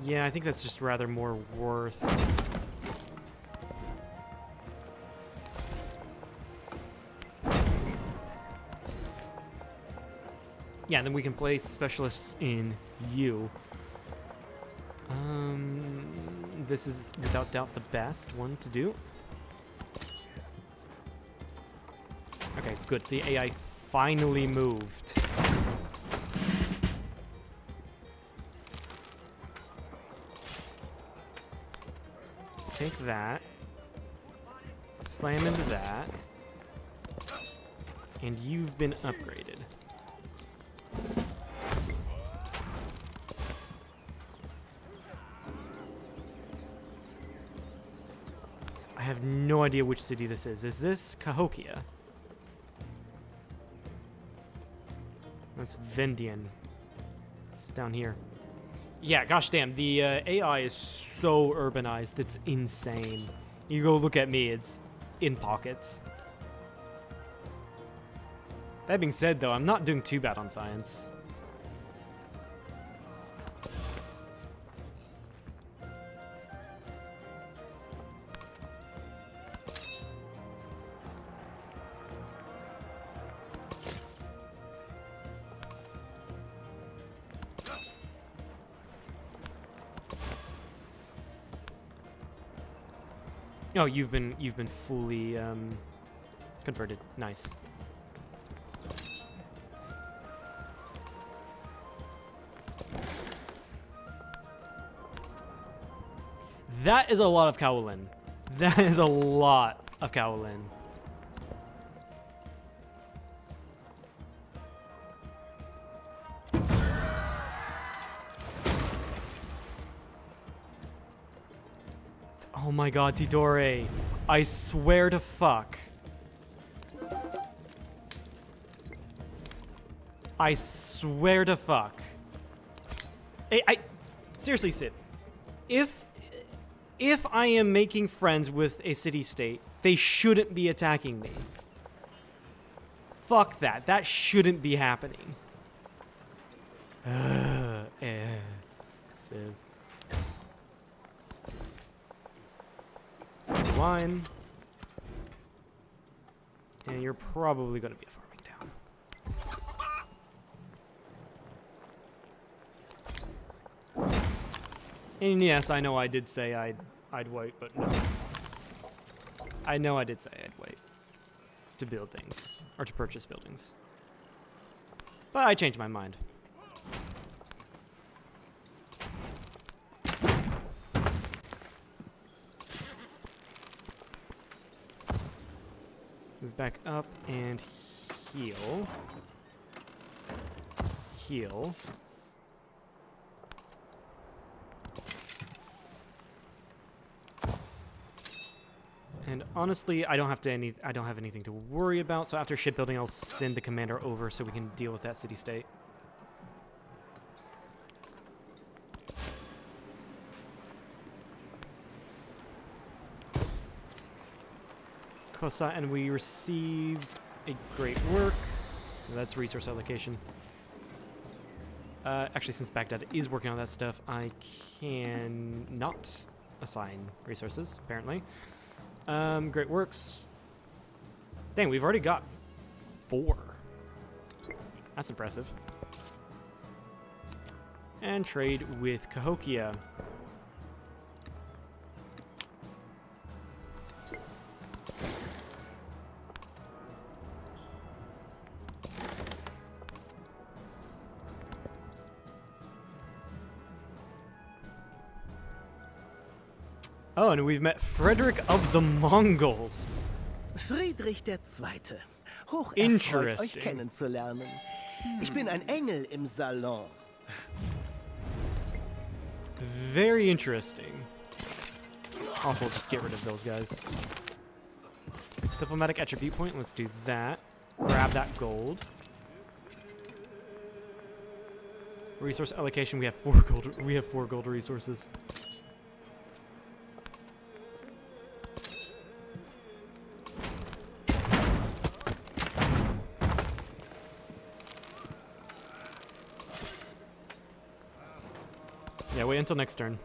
Yeah, I think that's just rather more worth... Yeah, then we can place specialists in you. This is without doubt the best one to do. Okay, good. The AI finally moved. Take that. Slam into that. And you've been upgraded. I have no idea which city this is. Is this Cahokia? That's Vendian. It's down here. Yeah, gosh damn, the AI is so urbanized, it's insane. You go look at me, it's in pockets. That being said, though, I'm not doing too bad on science. Oh, you've been fully converted. Nice. That is a lot of Kowlin. That is a lot of Kowlin. Oh my god, Tidore. I swear to fuck. I swear to fuck. I seriously, Sid. If I am making friends with a city-state, they shouldn't be attacking me. Fuck that. That shouldn't be happening. Civ. Wine. And you're probably going to be a farming town. And yes, I know I did say I'd wait, but no. I know I did say I'd wait to build things, or to purchase buildings. But I changed my mind. Move back up and heal. Heal. And honestly, I don't have anything to worry about. So after shipbuilding, I'll send the commander over so we can deal with that city-state. Kosa, and we received a great work. That's resource allocation. Actually, since Baghdad is working on that stuff, I can not assign resources, apparently. Great works. Dang, we've already got 4. That's impressive. And trade with Cahokia. Oh, and we've met Frederick of the Mongols. Friedrich II. Hoch erfreut, Interesting. euch kennenzulernen. Ich bin ein Engel im Salon. Very interesting. Also, just get rid of those guys. Diplomatic attribute point. Let's do that. Grab that gold. Resource allocation. We have 4 gold. We have 4 gold resources. Yeah, wait until next turn.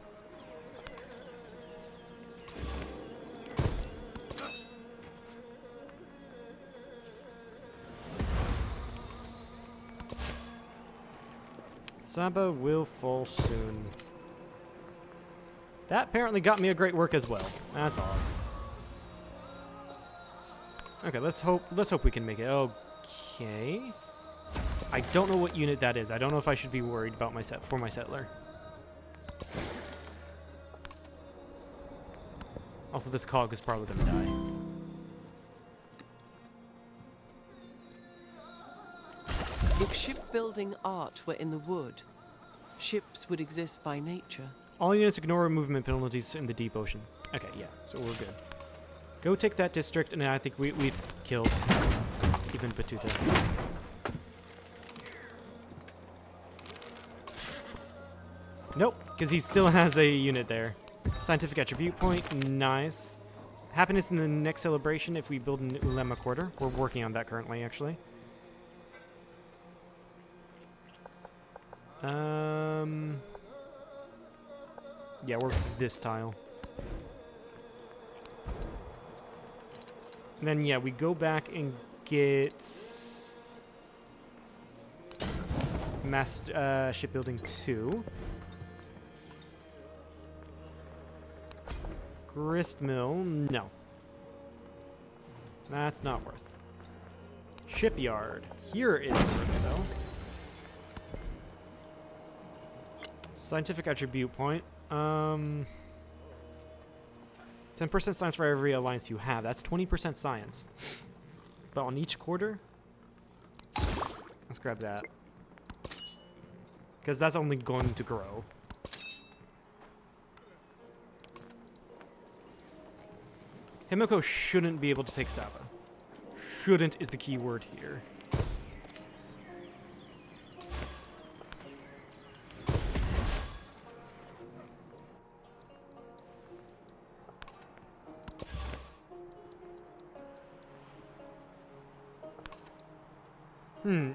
Saba will fall soon. That apparently got me a great work as well. That's odd. Okay, let's hope we can make it. Okay. I don't know what unit that is. I don't know if I should be worried about my settler. Also, this cog is probably gonna die. If shipbuilding art were in the wood, ships would exist by nature. All units ignore movement penalties in the deep ocean. Okay, yeah, so we're good. Go take that district, and I think we've killed even Batuta. Nope, because he still has a unit there. Scientific attribute point, nice. Happiness in the next celebration if we build an Ulema quarter. We're working on that currently, actually. Yeah, we're this tile. And then, yeah, we go back and get mass shipbuilding 2. Grist mill, no. That's not worth. Shipyard, here is worth, though. Scientific attribute point. 10% science for every alliance you have. That's 20% science. But on each quarter? Let's grab that. Because that's only going to grow. Himiko shouldn't be able to take Saba. Shouldn't is the key word here.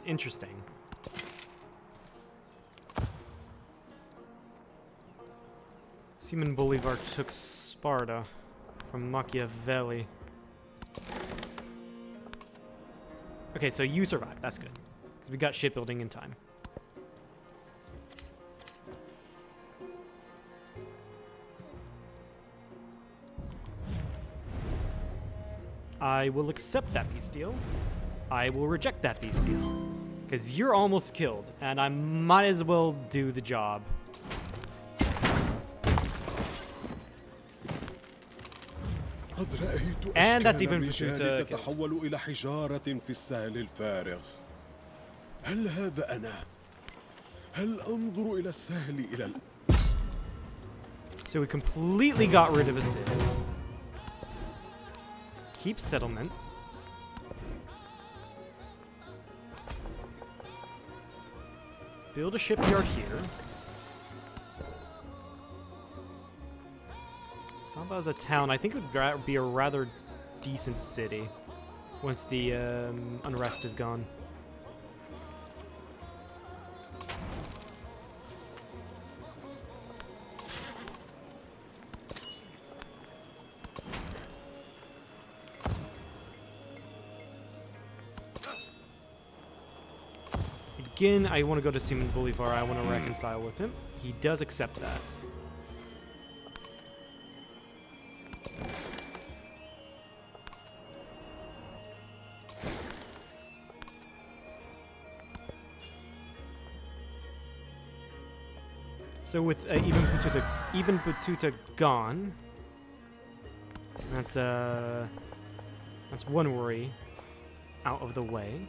Interesting. Simon Bolivar took Sparta from Machiavelli. Okay, so you survived. That's good. Because we got shipbuilding in time. I will accept that peace deal. I will reject that peace deal. Because you're almost killed, and I might as well do the job. And that's even Batuta. تتحول إلى حجارة في السهل الفارغ. هل هذا أنا؟ هل أنظر إلى السهل إلى So we completely got rid of Abbasid. Keep settlement. Build a shipyard here. Saba is a town. I think it would be a rather decent city once the unrest is gone. Again, I want to go to Simon Bolivar. I want to reconcile with him. He does accept that. So with even Batuta gone, that's one worry out of the way.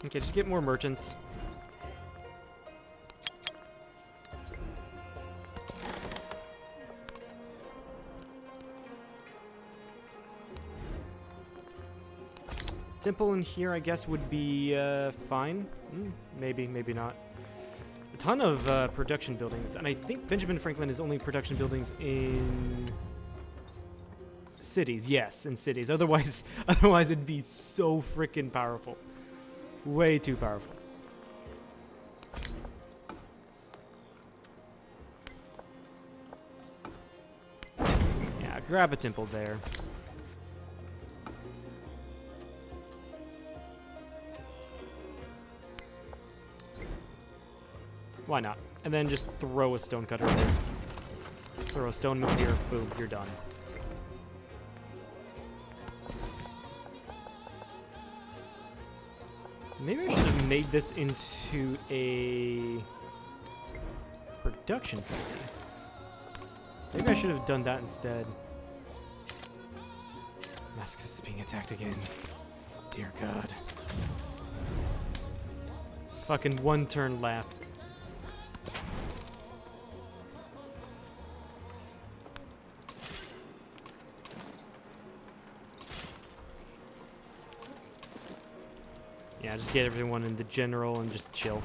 Okay, just get more merchants. Temple in here, I guess, would be fine. Maybe, maybe not. A ton of production buildings, and I think Benjamin Franklin is only production buildings in cities. Yes, in cities. Otherwise it'd be so freaking powerful. Way too powerful. Yeah, grab a temple there. Why not? And then just throw a stone cutter there. Throw a stone mill here. Boom, you're done. Maybe I should have made this into a production city. Maybe I should have done that instead. Damascus is being attacked again. Dear God. Fucking one turn left. Yeah, just get everyone in the general and just chill.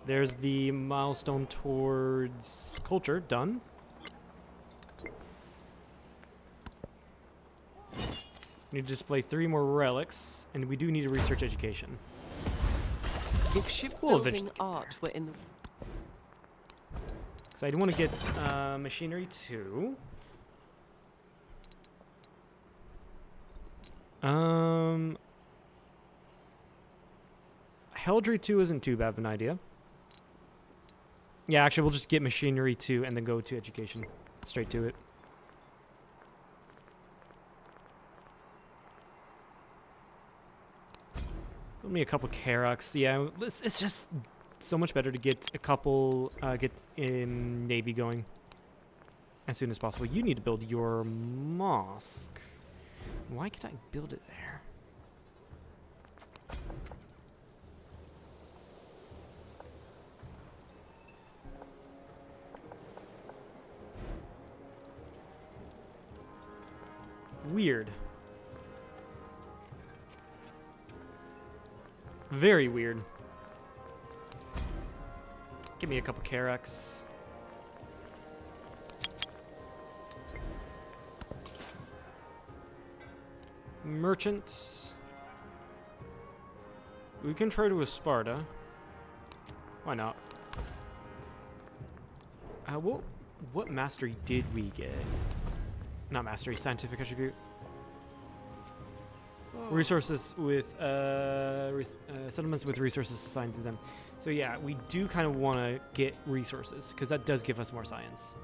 There's the milestone towards culture, done. Need to display 3 more relics, and we do need to research education. If We'll shipbuilding eventually art were in the So I do want to get machinery 2. Heldry 2 isn't too bad of an idea. Yeah, actually, we'll just get machinery 2 and then go to education. Straight to it. Build me a couple Karoks. Yeah, it's just so much better to get a couple, get in Navy going as soon as possible. You need to build your mosque. Why can't I build it there? Weird. Very weird. Give me a couple Karoks. Merchants. We can trade with Sparta. Why not? What mastery did we get? Not mastery, scientific attribute. Resources with settlements with resources assigned to them. So yeah, we do kind of want to get resources because that does give us more science.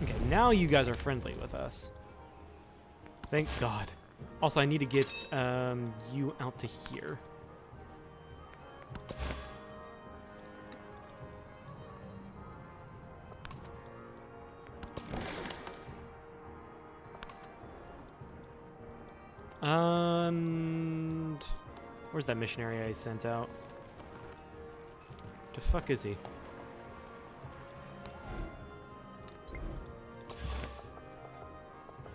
Okay, now you guys are friendly with us. Thank God. Also, I need to get you out to here. And where's that missionary I sent out? The fuck is he?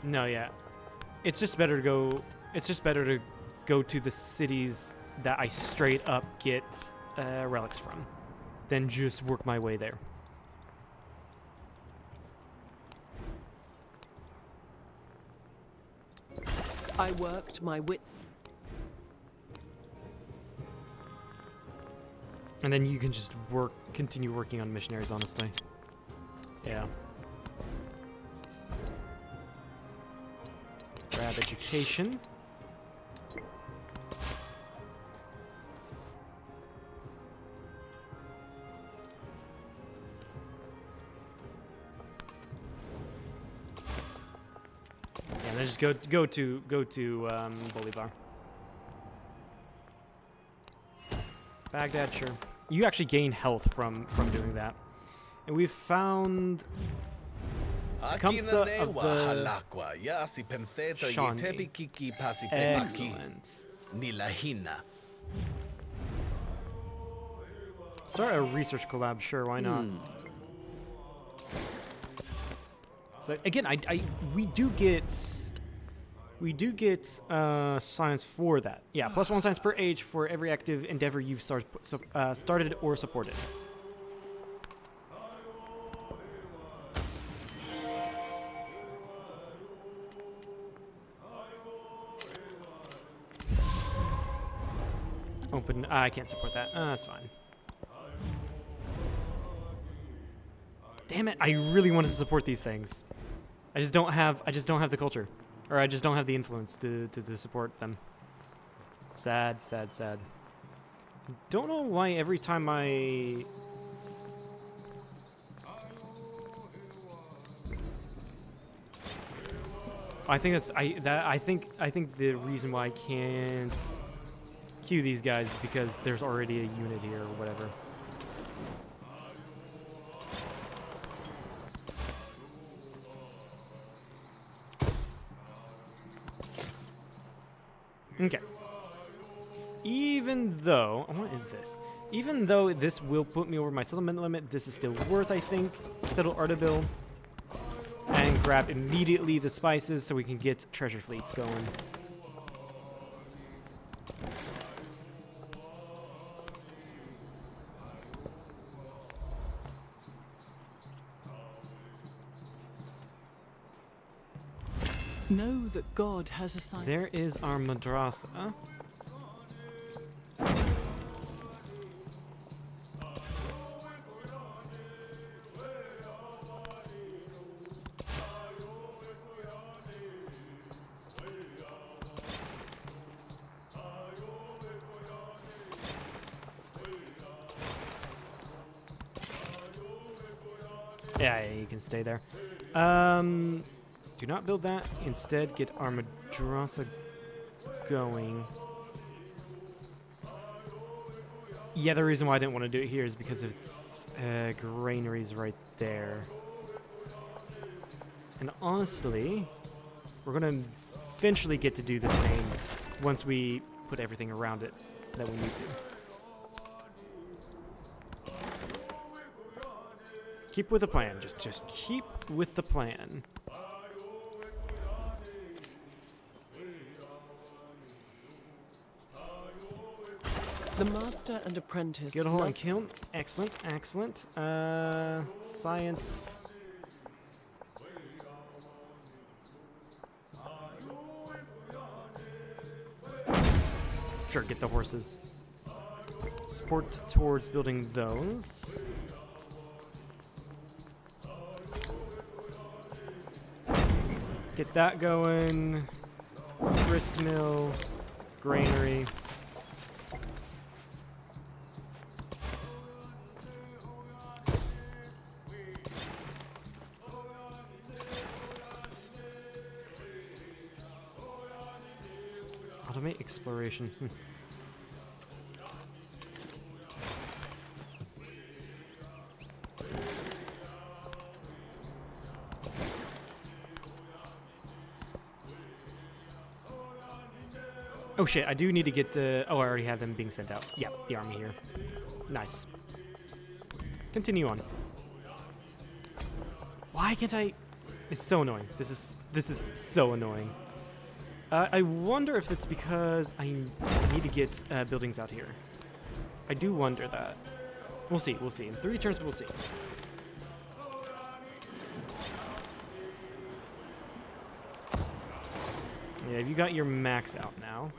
No, yeah. It's just better to go. It's just better to go to the cities that I straight up get relics from, than just work my way there. I worked my wits. And then you can just continue working on missionaries, honestly. Yeah. Grab education. Yeah, then just go to Bolivar. Baghdad, sure. You actually gain health from doing that, and we've found Tecumseh of the Shawnee. Excellent. Start a research collab, sure, why not? So again, we do get science for that. Yeah, +1 science per age for every active endeavor you've started or supported. Open. I can't support that. That's fine. Damn it! I really wanted to support these things. I just don't have the culture. Or I just don't have the influence to support them. Sad, sad, sad. Don't know why every time I... I think that's I think the reason why I can't queue these guys is because there's already a unit here or whatever. Okay. Even though, what is this? Even though this will put me over my settlement limit, this is still worth, I think. Settle Ardabil and grab immediately the spices so we can get treasure fleets going. Know that God has assigned. There is our madrasa. Yeah, you can stay there. Do not build that. Instead, get our madrasa going. Yeah, the reason why I didn't want to do it here is because it's granaries right there. And honestly, we're going to eventually get to do the same once we put everything around it that we need to. Keep with the plan. Just keep with the plan. The master and apprentice. Guildhall and kiln. Excellent, excellent. Science. Sure, get the horses. Support towards building those. Get that going. Grist mill, granary. Automate exploration. Oh shit, I do need to get the... Oh, I already have them being sent out. Yeah, the army here. Nice. Continue on. Why can't I... It's so annoying. This is so annoying. I wonder if it's because I need to get buildings out here. I do wonder that. We'll see, we'll see. In 3 turns, we'll see. Yeah, you got your max out now.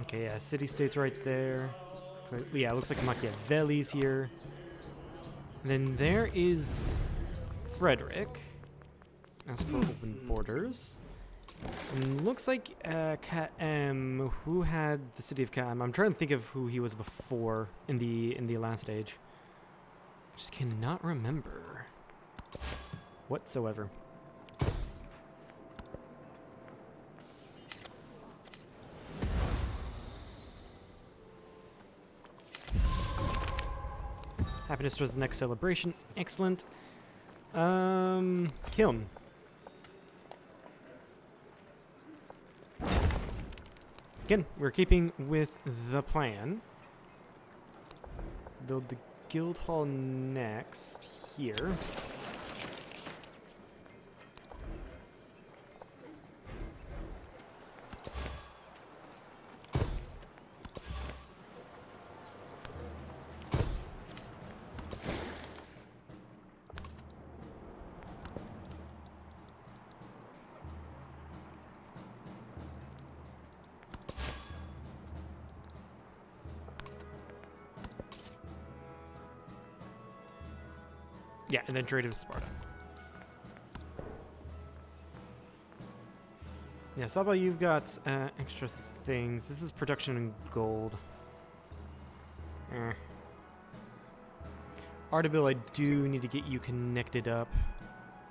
Okay, yeah, city-state's right there. Yeah, it looks like Machiavelli's here. And then there is Frederick. As for open borders. And looks like KM, who had the city of KM. I'm trying to think of who he was before in the last age. I just cannot remember whatsoever. Happiness towards the next celebration. Excellent. Kiln. Again, we're keeping with the plan. Build the guild hall next here. Yeah, and then trade with Sparta. Yeah, Saba, you've got extra things. This is production in gold. Artabil, I do need to get you connected up.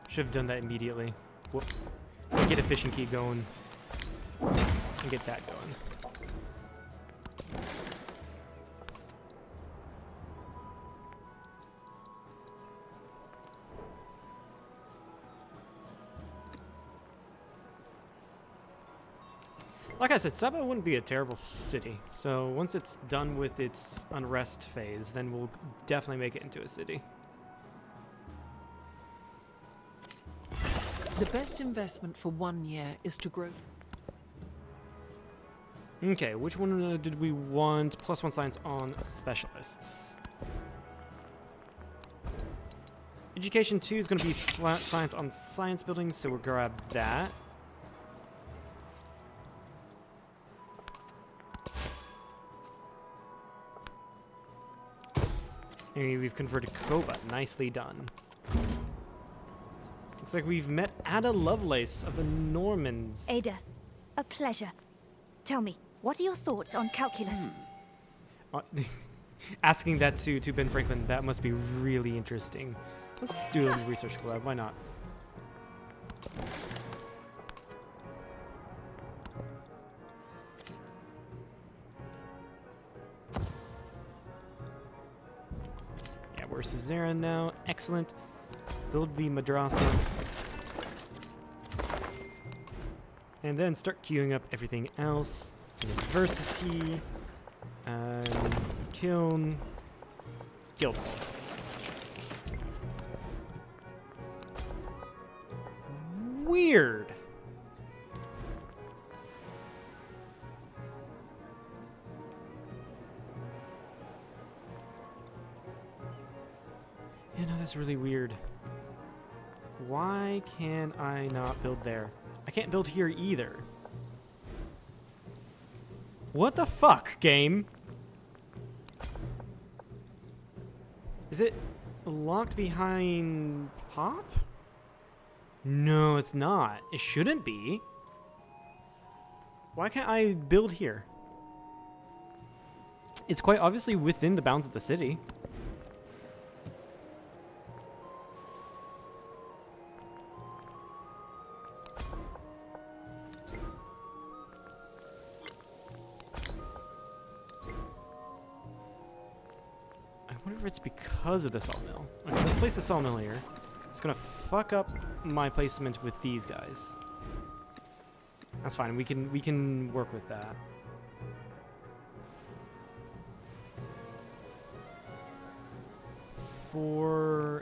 Should have done that immediately. Whoops. Get a fishing key going. And get that going. Like I said, Saba wouldn't be a terrible city. So once it's done with its unrest phase, then we'll definitely make it into a city. The best investment for 1 year is to grow. Okay, which one did we want? +1 science on specialists. Education 2 is going to be science on science buildings, so we'll grab that. And we've converted Koba. Nicely done. Looks like we've met Ada Lovelace of the Normans. Ada, a pleasure. Tell me, what are your thoughts on calculus? Asking that to Ben Franklin, that must be really interesting. Let's do a research collab, why not? Yeah, we're Suzerain now, excellent. Build the madrasa. And then start queuing up everything else. University, kiln, guild. Weird. Yeah, no, that's really weird. Why can I not build there? I can't build here either. What the fuck, game? Is it locked behind Pop? No, it's not. It shouldn't be. Why can't I build here? It's quite obviously within the bounds of the city. I wonder if it's because of the sawmill. Okay, let's place the sawmill here. It's gonna fuck up my placement with these guys. That's fine. We can work with that.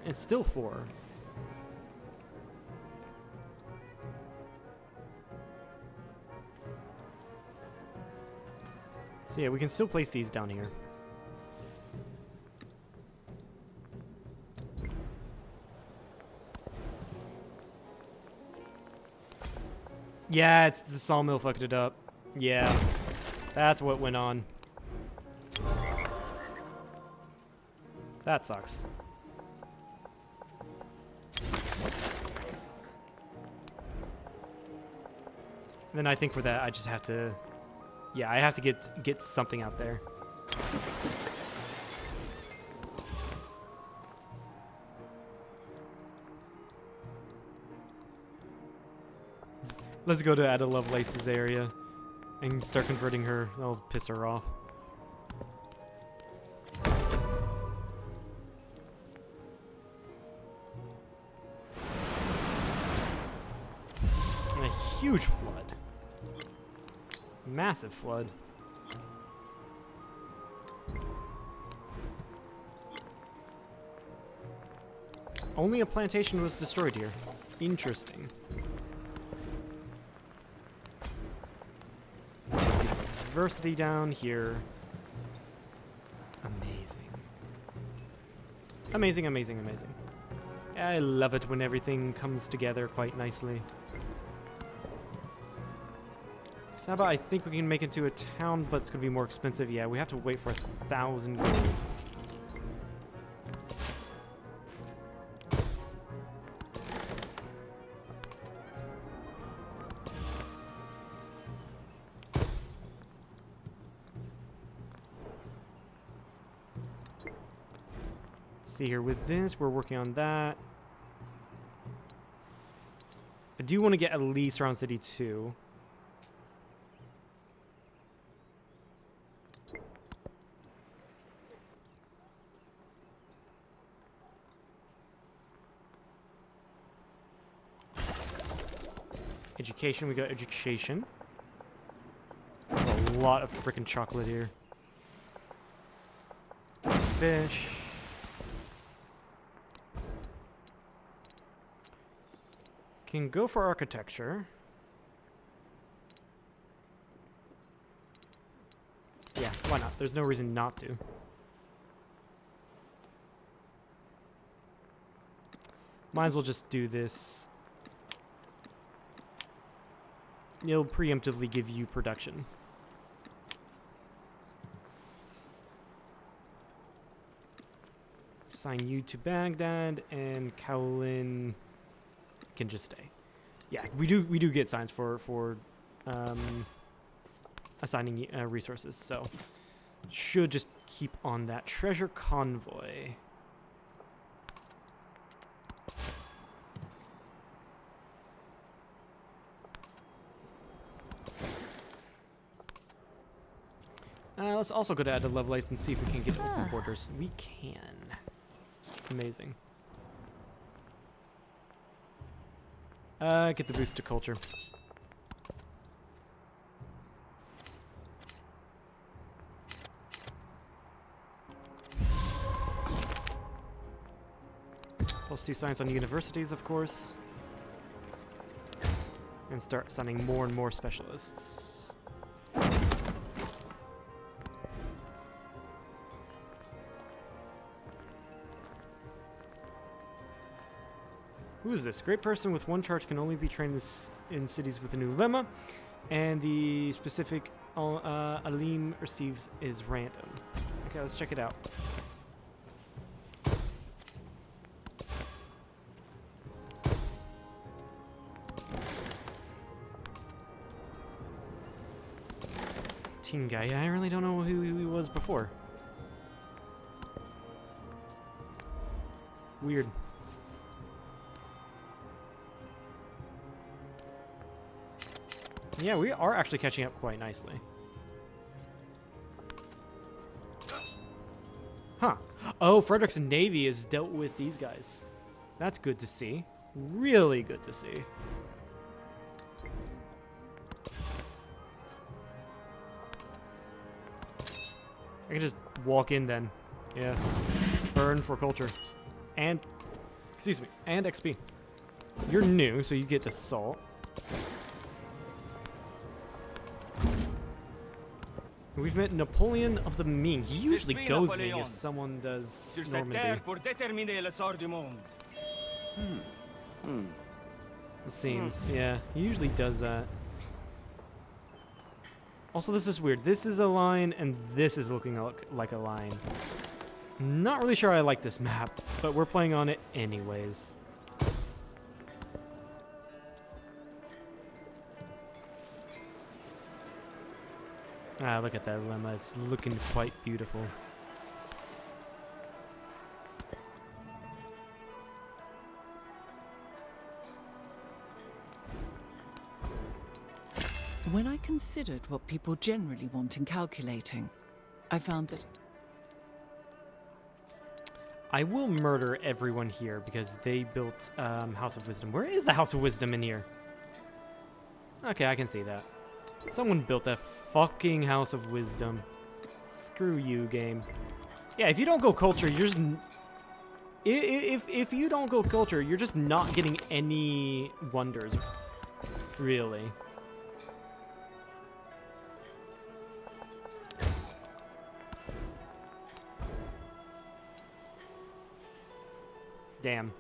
It's still 4. So yeah, we can still place these down here. Yeah, it's the sawmill fucked it up. Yeah, that's what went on. That sucks. Then I think for that I just have to, yeah, I have to get something out there. Let's go to Ada Lovelace's area and start converting her. That'll piss her off. And a huge flood. Massive flood. Only a plantation was destroyed here. Interesting. Diversity down here. Amazing. Amazing, amazing, amazing. I love it when everything comes together quite nicely. Saba, I think we can make it into a town, but it's going to be more expensive. Yeah, we have to wait for 1,000 gold. see here with this, we're working on that. I do want to get at least around City 2. Education, we got education. There's a lot of freaking chocolate here. Fish. Can go for architecture. Yeah, why not? There's no reason not to. Might as well just do this. It'll preemptively give you production. Assign you to Baghdad, and Kowlin can just stay. Yeah, we do get signs for assigning resources, so should just keep on that. Treasure convoy. Let's also go to add a Lovelace and see if we can get open borders. We can. Amazing. Get the boost to culture. +2 science on universities, of course. And start sending more and more specialists. Who is this? Great person with 1 charge can only be trained in cities with a new lemma, and the specific Alim receives is random. Okay, let's check it out. Team guy. Yeah, I really don't know who he was before. Weird. Yeah, we are actually catching up quite nicely. Huh. Oh, Frederick's Navy has dealt with these guys. That's good to see. Really good to see. I can just walk in then. Yeah. Burn for culture. And, excuse me, and XP. You're new, so you get assault. We've met Napoleon of the Ming. He usually goes Ming if someone does Normandy. It seems, yeah. He usually does that. Also, this is weird. This is a line, and this is looking like a line. Not really sure I like this map, but we're playing on it anyways. Ah, look at that lemma. It's looking quite beautiful. When I considered what people generally want in calculating, I found that I will murder everyone here because they built House of Wisdom. Where is the House of Wisdom in here? Okay, I can see that. Someone built that fucking House of Wisdom. Screw you, game. Yeah, if you don't go culture, you're just... If you don't go culture, you're just not getting any wonders. Really. Damn.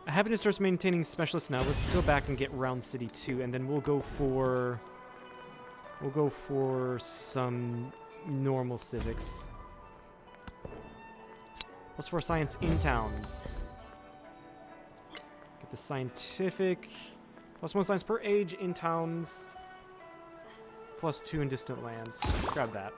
Happiness starts maintaining specialists now. Let's go back and get Round City 2, and then we'll go for some normal civics. +4 science in towns. Get the scientific. +1 science per age in towns. +2 in distant lands. Grab that.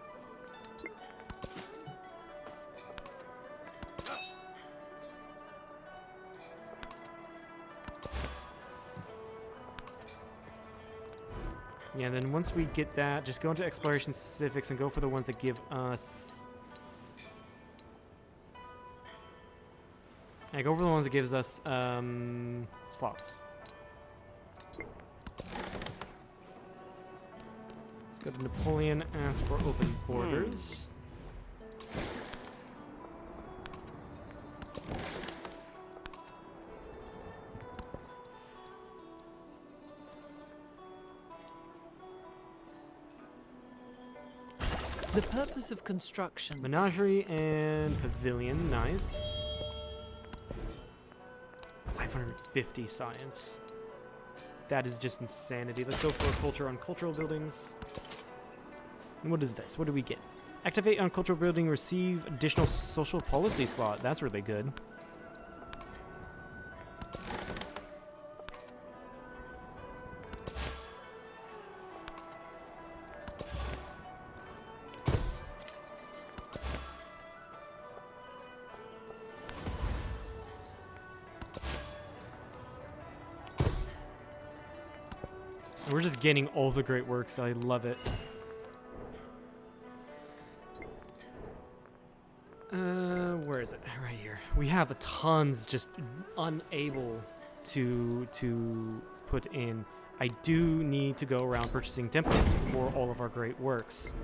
Yeah, then once we get that, just go into exploration civics and go for the ones that give us... Yeah, go for the ones that gives us slots. Let's go to Napoleon, ask for open borders. The purpose of construction. Menagerie and pavilion, nice. 550 science. That is just insanity. Let's go for culture on cultural buildings. And what is this? What do we get? Activate on cultural building, receive additional social policy slot. That's really good. We're just getting all the great works. I love it. Where is it? Right here. We have tons just unable to put in. I do need to go around purchasing temples for all of our great works.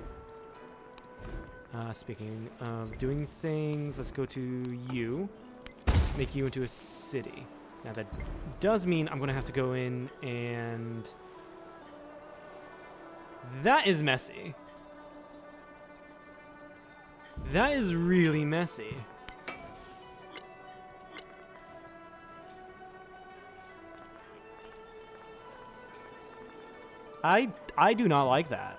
Speaking of doing things, let's go to you. Make you into a city. Now that does mean I'm going to have to go in and... That is messy. That is really messy. I do not like that.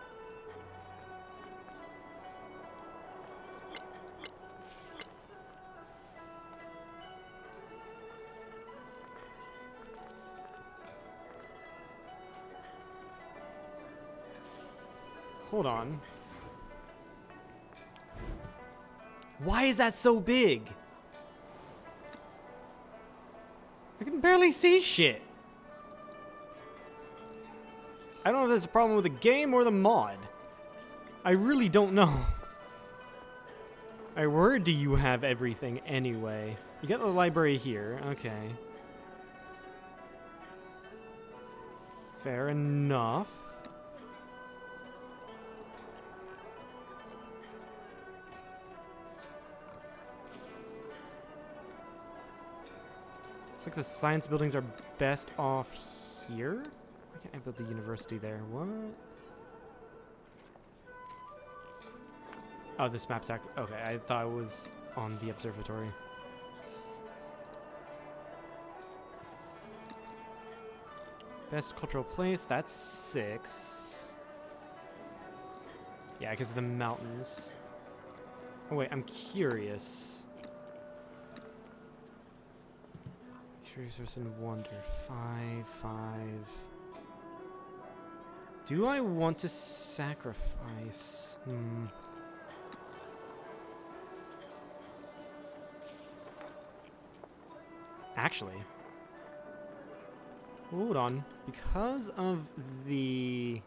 Hold on. Why is that so big? I can barely see shit. I don't know if that's a problem with the game or the mod. I really don't know. Alright, where do you have everything anyway? You got the library here, okay. Fair enough. Looks like the science buildings are best off here. Why can't I build the university there? What? Oh, this map tech. Okay, I thought it was on the observatory. Best cultural place, that's 6. Yeah, because of the mountains. Oh wait, I'm curious. Resource and wonder. 5. Do I want to sacrifice? Actually, hold on. Because of the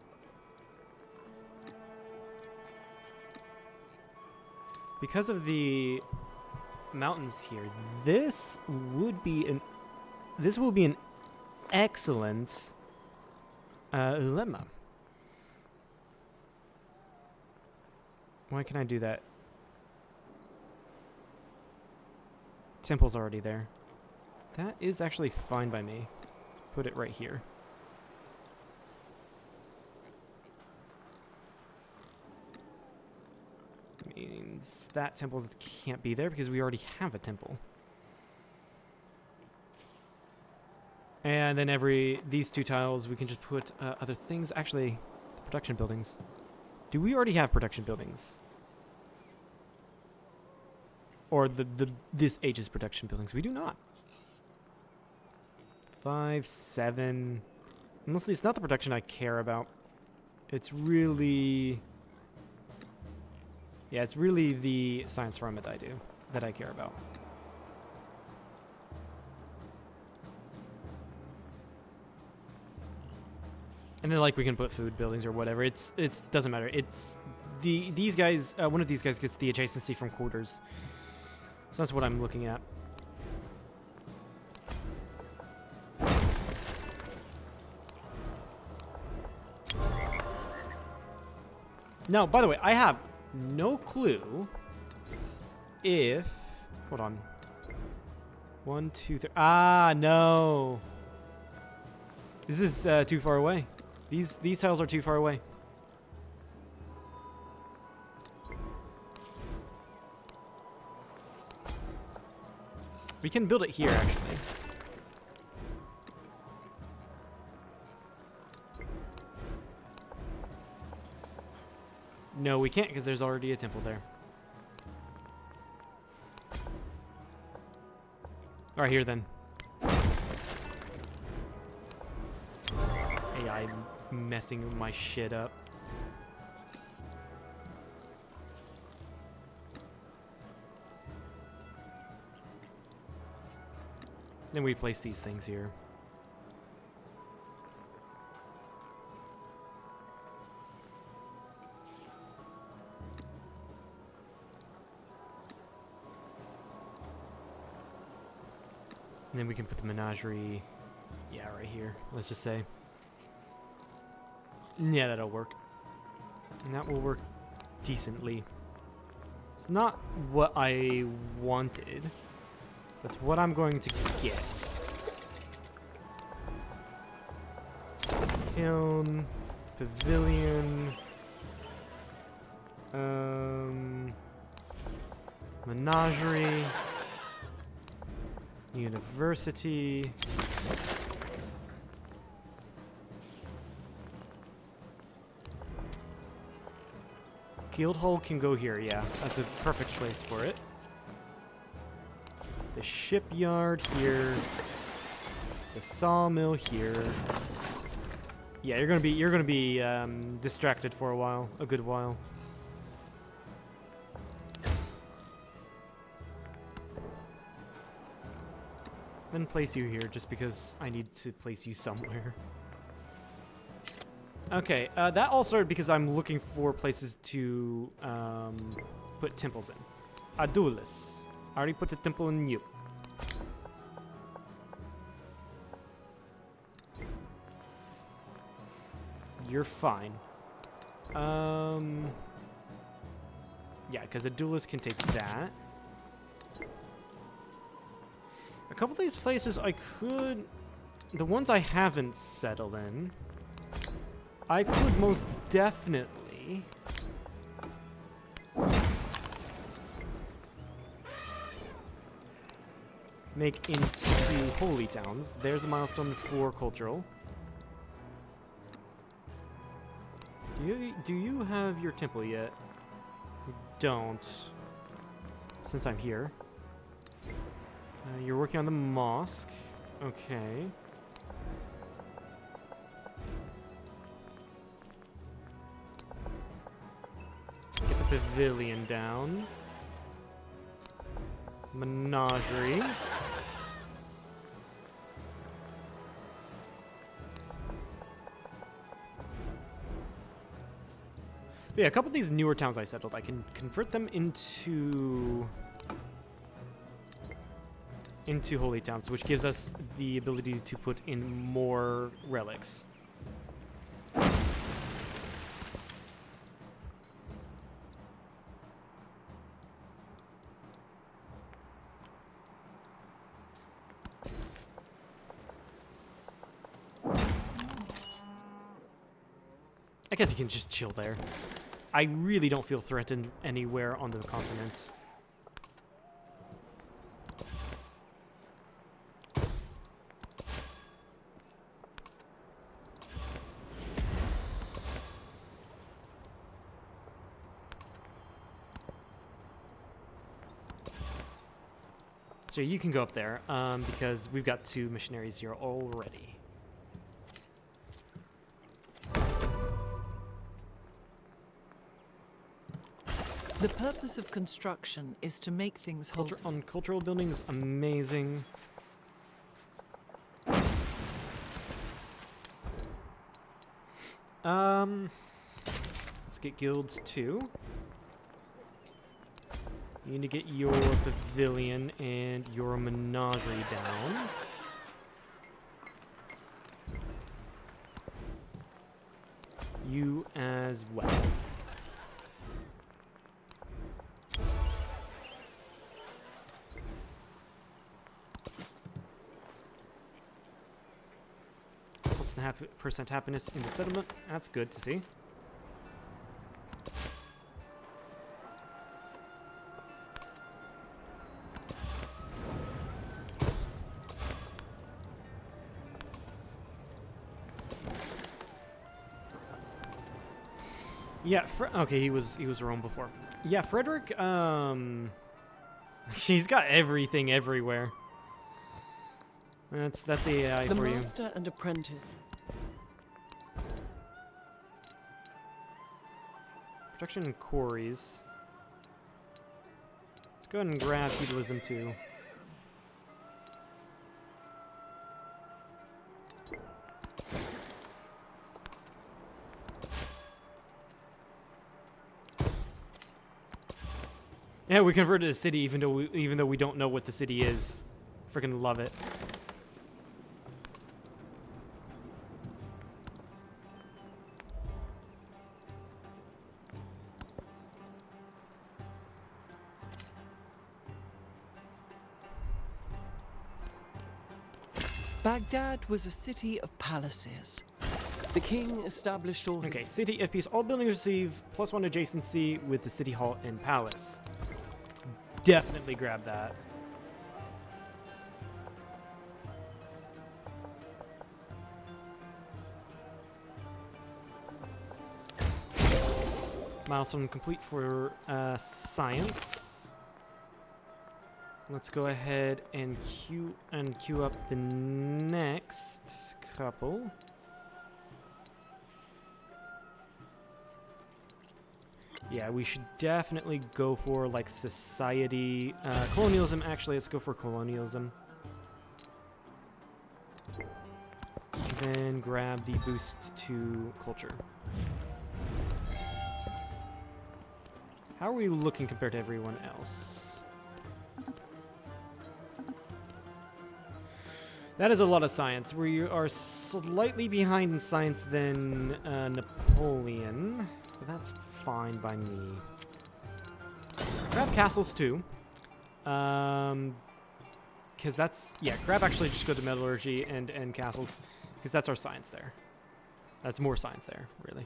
mountains here, this will be an excellent lemma. Why can I do that? Temple's already there. That is actually fine by me. Put it right here. Means that temple can't be there because we already have a temple. And then these 2 tiles, we can just put other things. Actually, the production buildings. Do we already have production buildings? Or this age's production buildings? We do not. 5, 7. Honestly, it's not the production I care about. It's really... Yeah, it's really the science farm that I care about. And then like we can put food buildings or whatever. It's doesn't matter. It's these guys. One of these guys gets the adjacency from quarters. So that's what I'm looking at. Now, by the way, I have no clue if... Hold on. 1, 2, 3... Ah, no. This is too far away. These tiles are too far away. We can build it here, actually. No, we can't because there's already a temple there. Alright, here then. AI messing my shit up. Then we place these things here. And then we can put the menagerie, yeah, right here, let's just say. Yeah, that'll work. And that will work decently. It's not what I wanted. That's what I'm going to get. Kiln, pavilion, menagerie, university. Guildhall can go here, yeah. That's a perfect place for it. The shipyard here. The sawmill here. Yeah, you're gonna be distracted for a while, a good while. Then place you here, just because I need to place you somewhere. Okay, that all started because I'm looking for places to put temples in. Adulis. I already put the temple in you. You're fine. Yeah, because Adulis can take that. A couple of these places I could... The ones I haven't settled in, I could most definitely... make into holy towns. There's a milestone for cultural. Do you have your temple yet? You don't. Since I'm here. You're working on the mosque. Okay. Get the pavilion down. Menagerie. But yeah, a couple of these newer towns I settled, I can convert them into holy towns, which gives us the ability to put in more relics. I guess you can just chill there. I really don't feel threatened anywhere on the continent. So you can go up there, because we've got 2 missionaries here already. The purpose of construction is to make things hold. On cultural buildings, amazing. Let's get guilds too. You need to get your pavilion and your menagerie down. You as well. Percent happiness in the settlement. That's good to see. Yeah, okay, he was Rome before. Yeah, Frederick, he's got everything everywhere. That's the AI The for you. master and apprentice. Production and quarries. Let's go ahead and grab feudalism too. Yeah, we converted a city even though we don't know what the city is. Freaking love it. Baghdad was a city of palaces. The king established all Okay, his... city FPS. All buildings receive +1 adjacency with the city hall and palace. Definitely grab that. Milestone complete for science. Let's go ahead and queue up the next couple. Yeah, we should definitely go for like society, colonialism. Actually, let's go for colonialism. Then grab the boost to culture. How are we looking compared to everyone else? That is a lot of science. We are slightly behind in science than Napoleon, but that's fine by me. Grab castles too. Because that's, yeah, grab actually just go to metallurgy and castles, because that's our science there. That's more science there, really.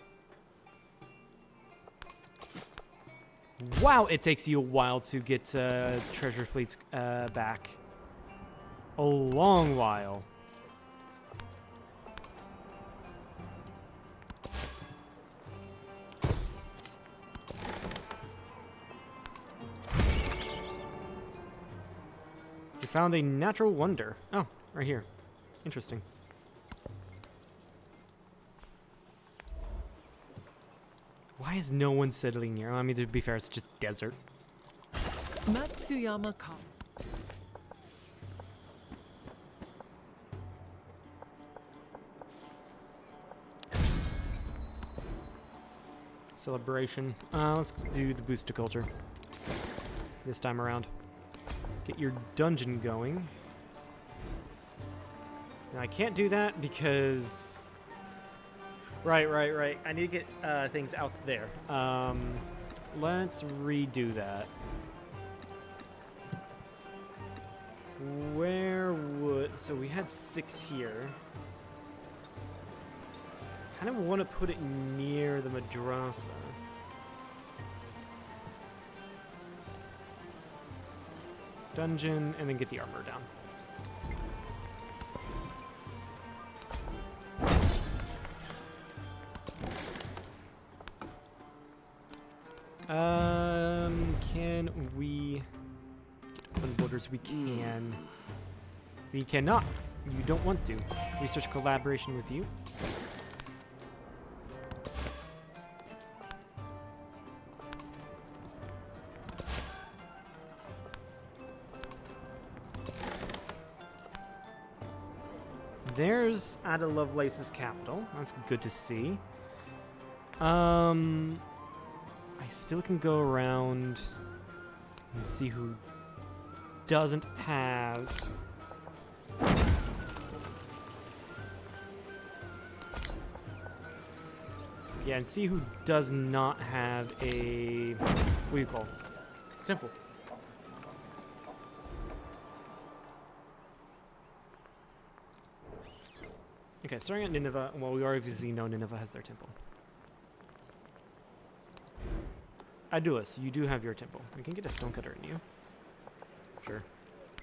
Wow, it takes you a while to get treasure fleets back. A long while. You found a natural wonder. Oh, right here. Interesting. Why is no one settling here? I mean, to be fair, it's just desert. Matsuyama Ka. Celebration. Let's do the boost to culture this time around. Get your dungeon going. Now, I can't do that because... Right. I need to get things out there. Let's redo that. Where would... So we had 6 here. Kind of want to put it near the madrasa. Dungeon, and then get the armor down. Can we open borders? We can. We cannot. You don't want to. Research collaboration with you. There's Ada Lovelace's capital. That's good to see. I still can go around and see who doesn't have. Yeah, and see who does not have a, what do you call, temple. Okay, starting at Nineveh. Well, we obviously know Nineveh has their temple. Idulus, you do have your temple. We can get a stonecutter in you. Sure.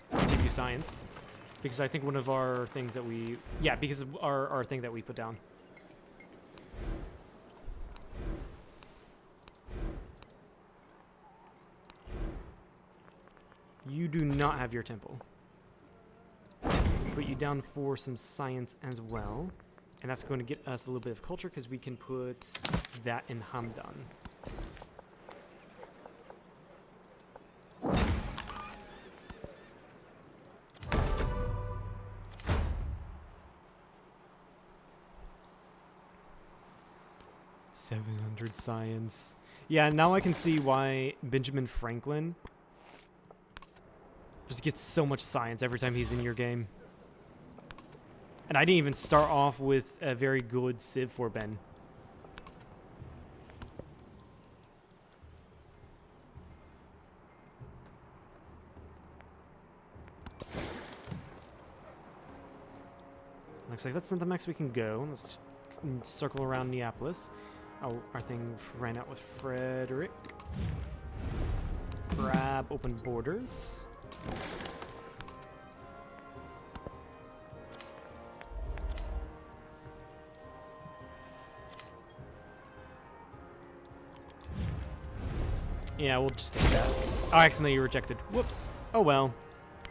It's gonna give you science. Because I think one of our things that we... Yeah, because of our thing that we put down. You do not have your temple. Put you down for some science as well. And that's going to get us a little bit of culture because we can put that in Hamdan. $700 science. Yeah, now I can see why Benjamin Franklin just gets so much science every time he's in your game. And I didn't even start off with a very good Civ for Ben. Looks like that's not the max we can go. Let's just circle around Neapolis. Oh, our thing ran out with Frederick. Grab open borders. Yeah, we'll just take that. Oh, accidentally rejected. Whoops. Oh well.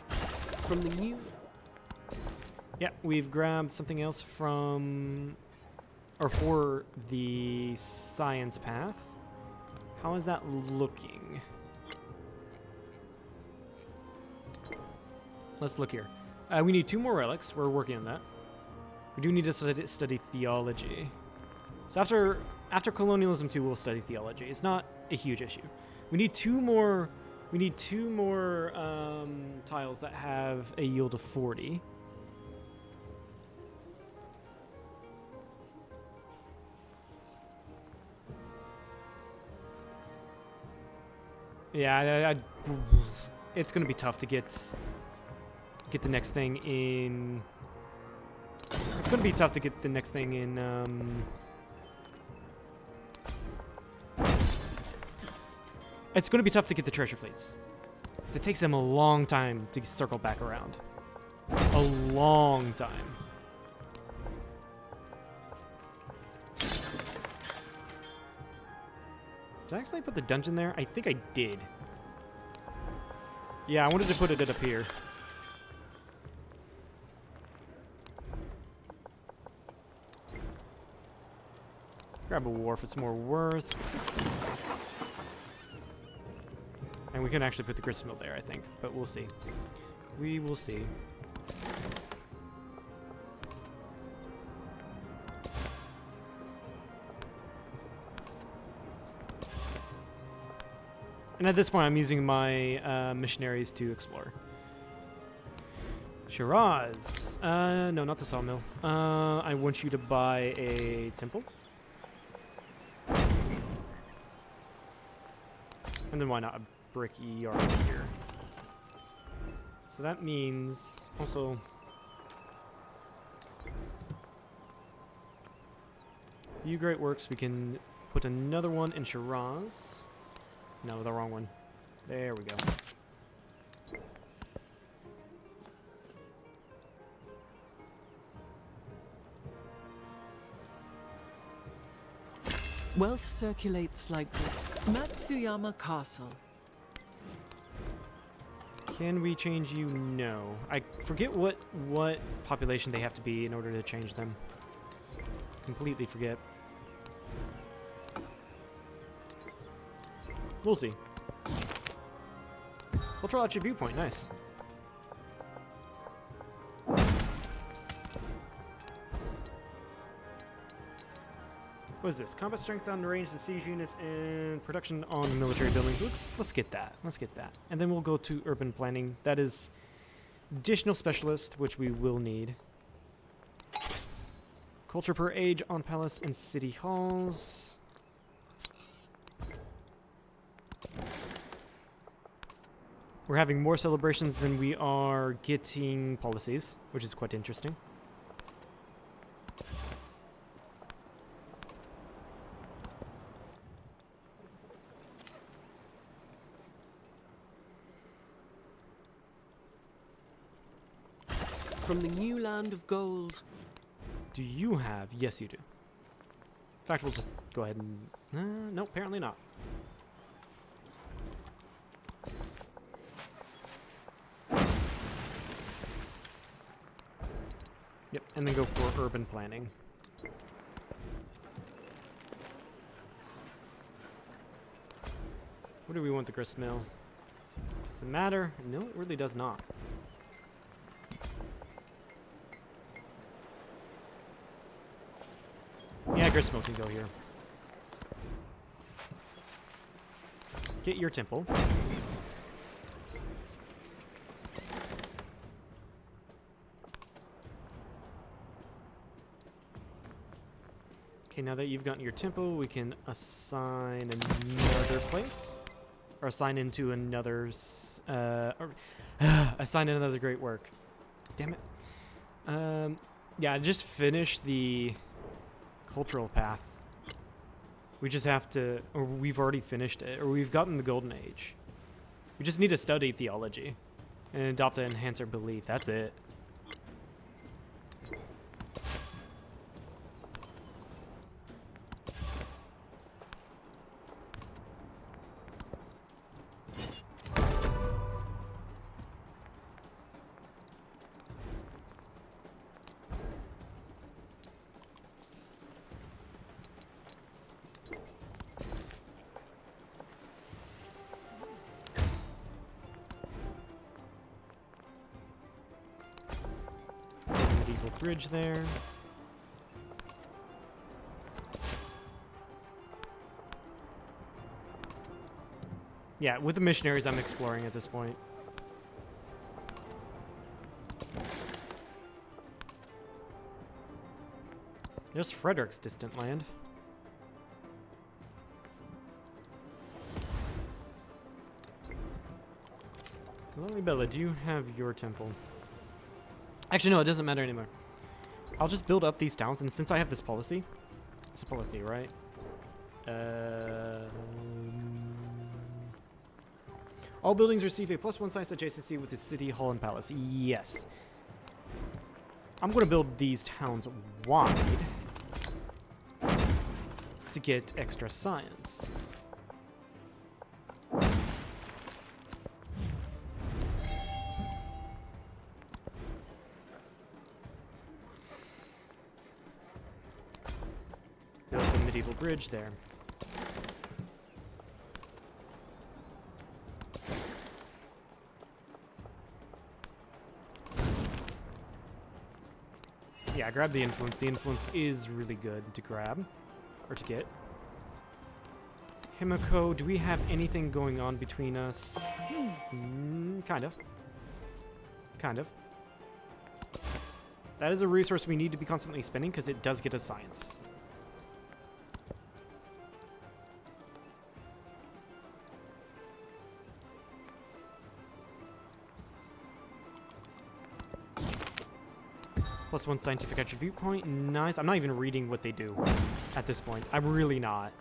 From the new... Yeah, we've grabbed something else from... or for the science path. How is that looking? Let's look here. We need 2 more relics. We're working on that. We do need to study theology. So after colonialism 2, we'll study theology. It's not a huge issue. We need 2 more. We need 2 more tiles that have a yield of 40. Yeah, it's gonna be tough to get the next thing in. It's gonna be tough to get the next thing in. It's gonna be tough to get the treasure fleets. 'Cause it takes them a long time to circle back around. A long time. Did I actually put the dungeon there? I think I did. Yeah, I wanted to put it up here. Grab a wharf, it's more worth. And we can actually put the gristmill there, I think, but we'll see. We will see. And at this point, I'm using my missionaries to explore. Shiraz. No, not the sawmill. I want you to buy a temple. And then why not a brick yard here? So that means also... You Great Works, we can put another one in Shiraz. No, the wrong one. There we go. Wealth circulates like the Matsuyama Castle. Can we change you? No. I forget what population they have to be in order to change them. Completely forget. We'll see. Cultural attribute point, nice. What is this? Combat strength on range and siege units and production on military buildings. Let's get that. Let's get that. And then we'll go to urban planning. That is additional specialist, which we will need. Culture per age on palace and city halls. We're having more celebrations than we are getting policies, which is quite interesting. From the new land of gold. Do you have? Yes, you do. In fact, we'll just go ahead and... no, apparently not. Yep, and then go for urban planning. Where do we want the grist mill? Does it matter? No, it really does not. Yeah, grist mill can go here. Get your temple. Okay, now that you've gotten your temple, we can assign another place. Or assign into another... assign another great work. Damn it. Yeah, just finish the cultural path. We just have to... Or we've already finished it. Or we've gotten the Golden Age. We just need to study theology. And adopt and enhance our belief. That's it. Medieval bridge there. Yeah, with the missionaries I'm exploring at this point. There's Frederick's distant land. Lovely Bella, do you have your temple? Actually, no, it doesn't matter anymore. I'll just build up these towns, and since I have this policy, it's a policy, right? All buildings receive a +1 size adjacency with the city hall and palace. Yes. I'm going to build these towns wide to get extra science. Build the medieval bridge there. Yeah, grab the influence. The influence is really good to grab, or to get. Himiko, do we have anything going on between us? Kind of. Kind of. That is a resource we need to be constantly spending because it does get us science. +1 scientific attribute point. Nice. I'm not even reading what they do at this point. I'm really not.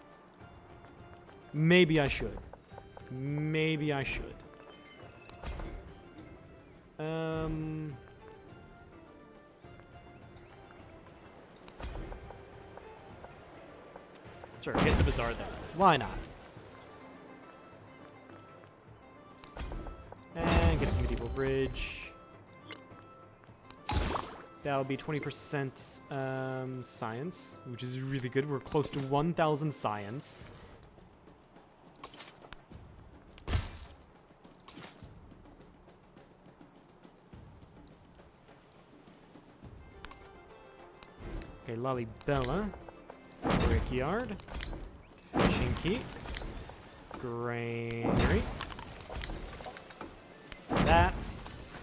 Maybe I should. Maybe I should. Sure, get the bazaar there. Why not? And get the medieval bridge. That'll be 20% science, which is really good. We're close to 1,000 science. Okay, Lalibela. Where Brickyard. Fishing keep. Granary. That's...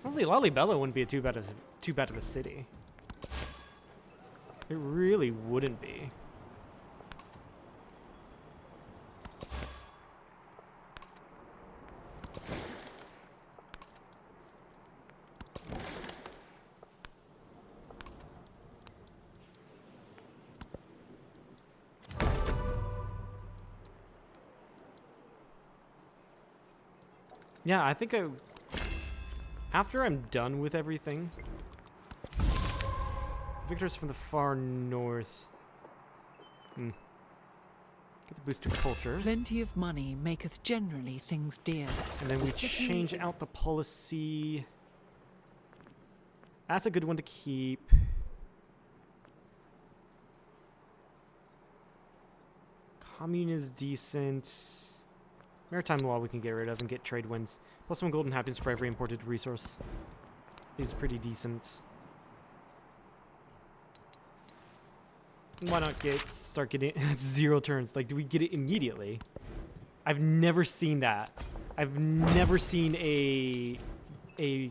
Honestly, Lalibela wouldn't be too bad of a city. It really wouldn't be. Yeah, I think after I'm done with everything, victors from the far north. Get the boost to culture. Plenty of money maketh generally things dear. And then we The city change is- out the policy. That's a good one to keep. Commune is decent. Maritime law we can get rid of and get trade winds. +1 golden happiness for every imported resource is pretty decent. Why not start getting 0 turns? Like, do we get it immediately? I've never seen that. I've never seen a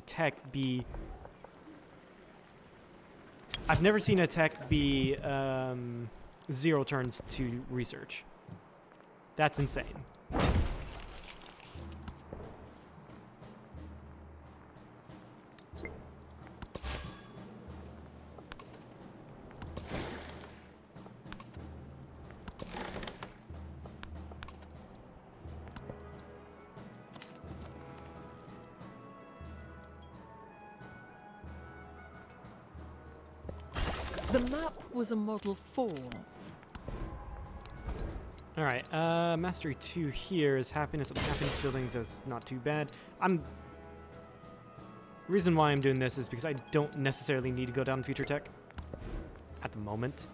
tech be... I've never seen a tech be 0 turns to research. That's insane. The map was a Model 4. All right, mastery 2 here is happiness of happiness buildings. That's not too bad. The reason why I'm doing this is because I don't necessarily need to go down future tech at the moment.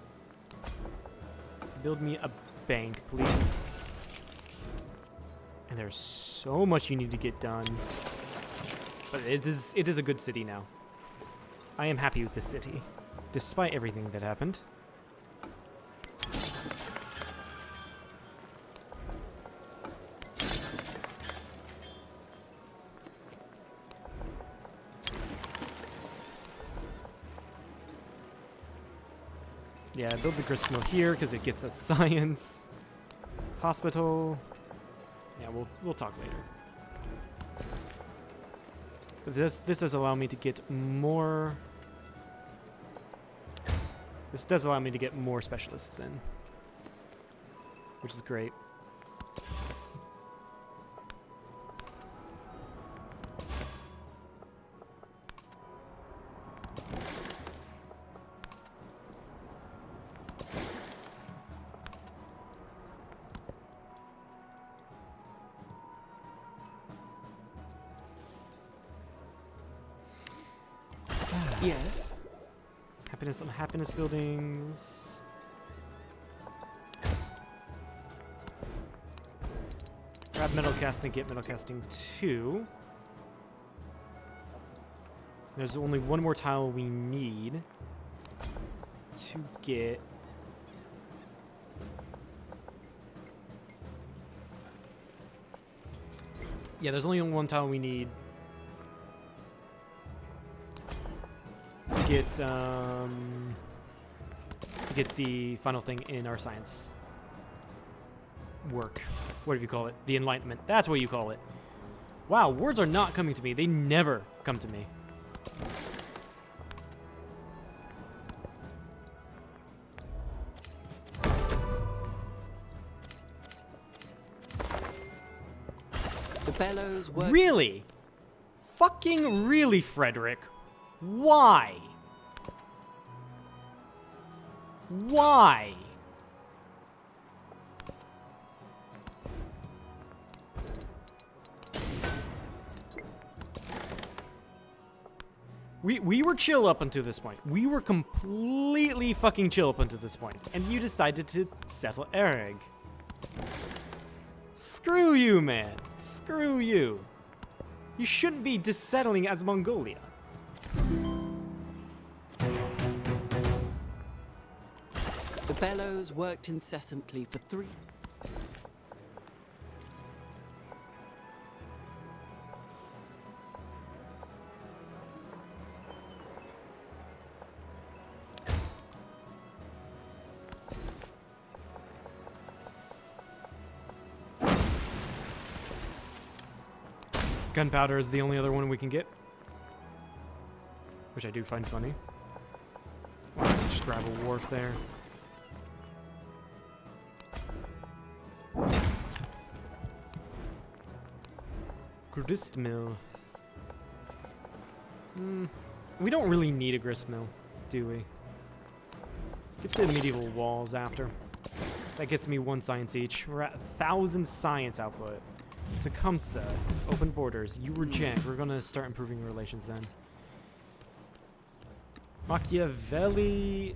Build me a bank, please. And there's so much you need to get done, but it is a good city now. I am happy with this city, despite everything that happened. Yeah, build the gristmill here because it gets us science. Hospital. Yeah, we'll talk later. But this does allow me to get more. This does allow me to get more specialists in, which is great. Yes. Happiness on happiness buildings. Grab metal casting, get metal casting 2. There's only one more tile we need to get. Yeah, there's only one tile we need to get the final thing in our science work. What do you call it? The enlightenment. That's what you call it. Wow, words are not coming to me. They never come to me. The bellows were... Really? Fucking really, Frederick? Why? Why? We were chill up until this point. We were completely fucking chill up until this point. And you decided to settle Ereg. Screw you, man. Screw you. You shouldn't be dissettling as Mongolia. The bellows worked incessantly for 3. Gunpowder is the only other one we can get. Which I do find funny. Why don't we just grab a wharf there? Grist mill. We don't really need a grist mill, do we? Get the medieval walls after. That gets me 1 science each. We're at 1,000 science output. Tecumseh, open borders. You reject. We're gonna start improving relations then. Machiavelli.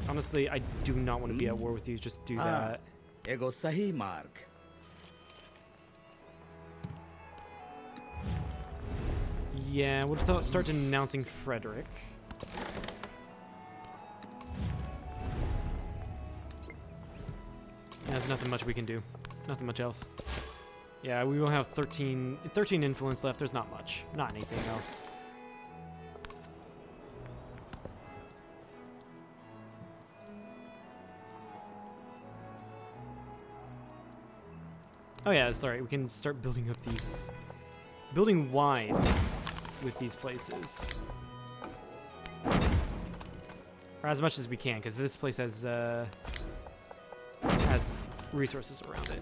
Honestly, I do not want to be at war with you. Just do that. एगो सही मार्ग Yeah, we'll start denouncing Frederick. Yeah, there's nothing much we can do. Nothing much else. Yeah, we will have 13 influence left. There's not much. Not anything else. Oh yeah, sorry. We can start building up these... Building wide with these places. Or as much as we can, because this place has resources around it.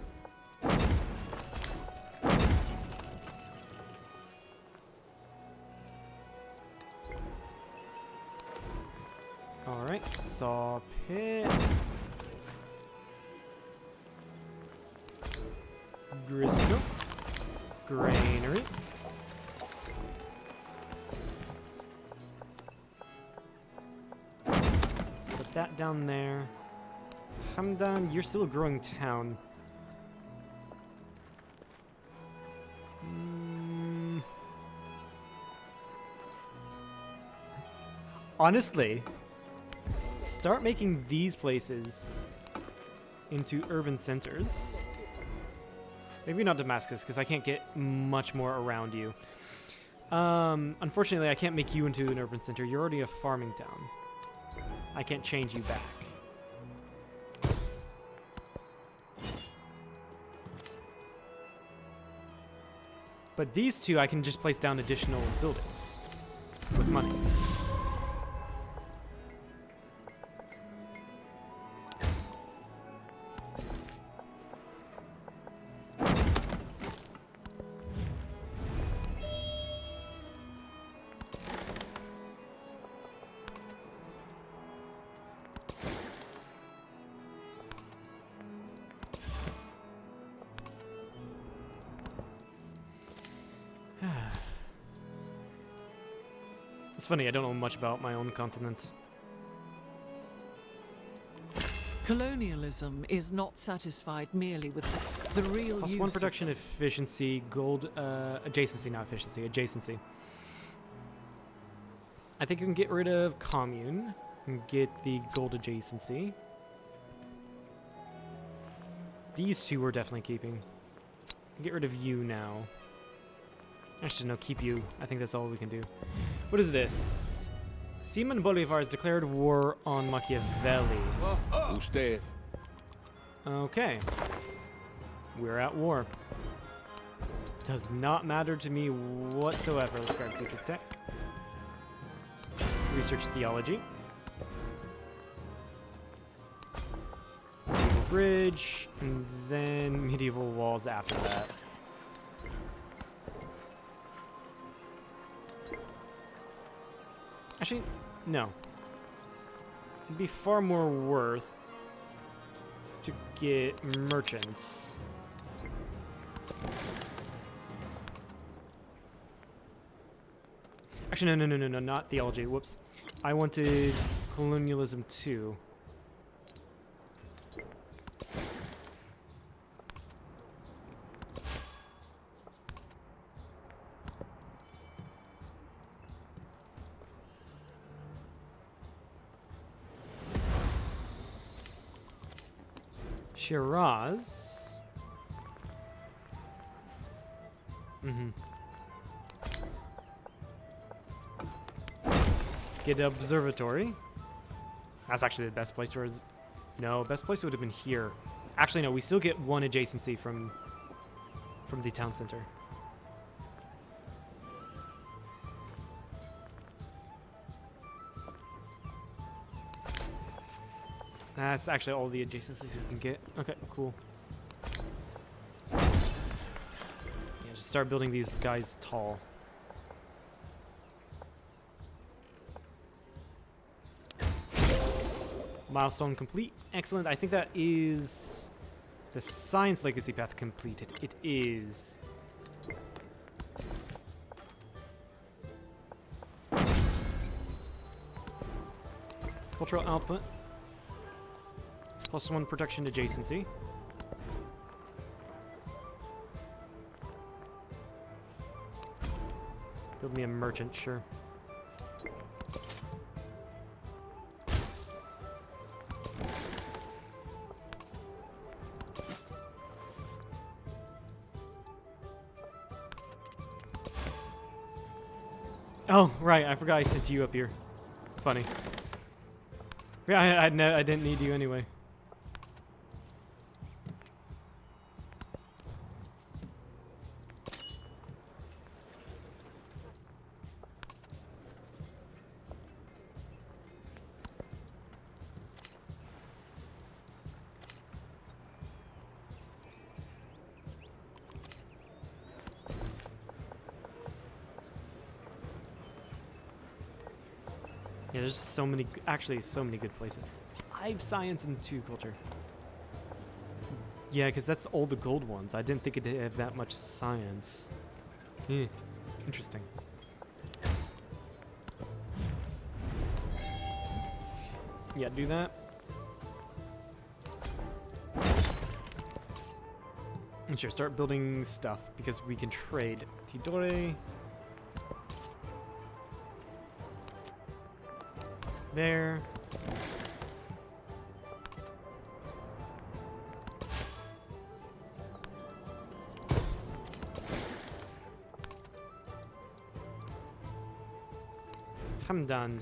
Alright, saw pit. Grist mill. Granary. Put that down there. Hamdan, you're still a growing town. Honestly, start making these places into urban centers. Maybe not Damascus, because I can't get much more around you. Unfortunately, I can't make you into an urban center. You're already a farming town. I can't change you back. But these two, I can just place down additional buildings with money. It's funny, I don't know much about my own continent. Colonialism is not satisfied merely with the real Plus use 1 of production them. efficiency, gold, adjacency, not efficiency, adjacency. I think you can get rid of commune and get the gold adjacency. These two we're definitely keeping. Get rid of you now. Actually, no, keep you. I think that's all we can do. What is this? Simon Bolivar has declared war on Machiavelli. Usted. Okay. We're at war. Does not matter to me whatsoever. Let's grab future tech. Research theology. Medieval bridge, and then medieval walls after that. Actually, no. It'd be far more worth to get merchants. Actually, no, not theology. Whoops. I wanted colonialism too. Shiraz. Get an observatory. That's actually the best place for us. No, best place would have been here. Actually, no, we still get one adjacency from the town center. That's actually all the adjacencies we can get. Okay, cool. Yeah, just start building these guys tall. Milestone complete. Excellent. I think that is the science legacy path completed. It is. Cultural output. +1 protection adjacency. Build me a merchant, sure. Oh, right, I forgot I sent you up here. Funny. Yeah, I didn't need you anyway. Yeah, there's so many, actually so many good places. 5 science and 2 culture. Yeah, because that's all the gold ones. I didn't think it'd have that much science. Interesting. Yeah, do that. And sure, start building stuff because we can trade. Tidore. There. Hamdan.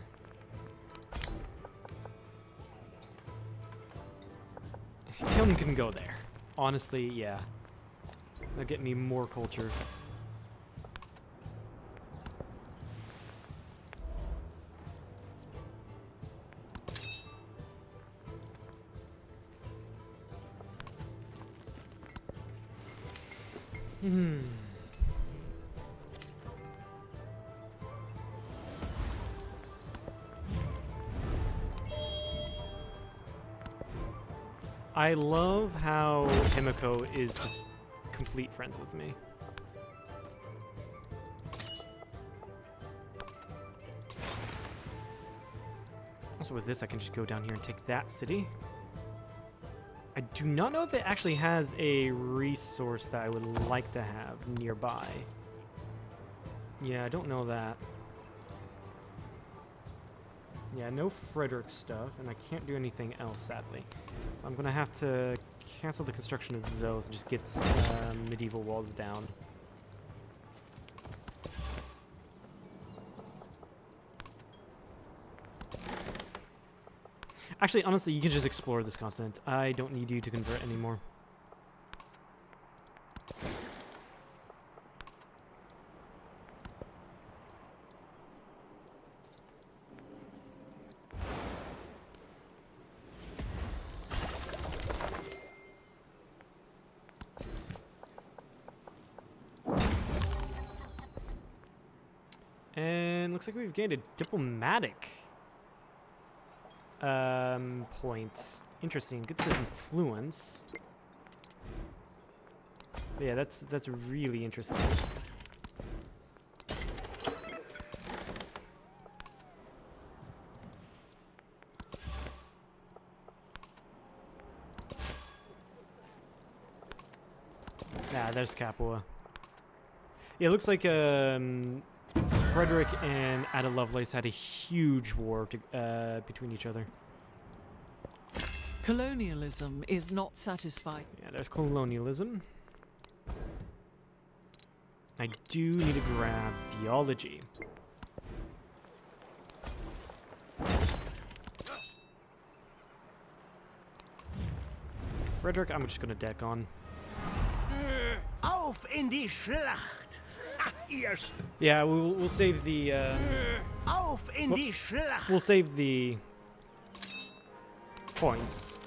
Kiln can go there. Honestly, yeah. That'll get me more culture. I love how Himiko is just complete friends with me. Also with this, I can just go down here and take that city. I do not know if it actually has a resource that I would like to have nearby. Yeah, I don't know that. Yeah, no Frederick stuff, and I can't do anything else, sadly. So I'm gonna have to cancel the construction of those and just get medieval walls down. Actually, honestly, you can just explore this continent. I don't need you to convert anymore. And looks like we've gained a diplomatic point. Interesting. Good for influence. But yeah, that's really interesting. Yeah, there's Capua. Yeah, it looks like Frederick and Ada Lovelace had a huge war between each other. Colonialism is not satisfied. Yeah, there's colonialism. I do need to grab theology. Frederick, I'm just gonna deck on. Auf in die Schlacht! Ha, yes! Yeah, we'll save the Auf in die Schlacht! we'll save the points.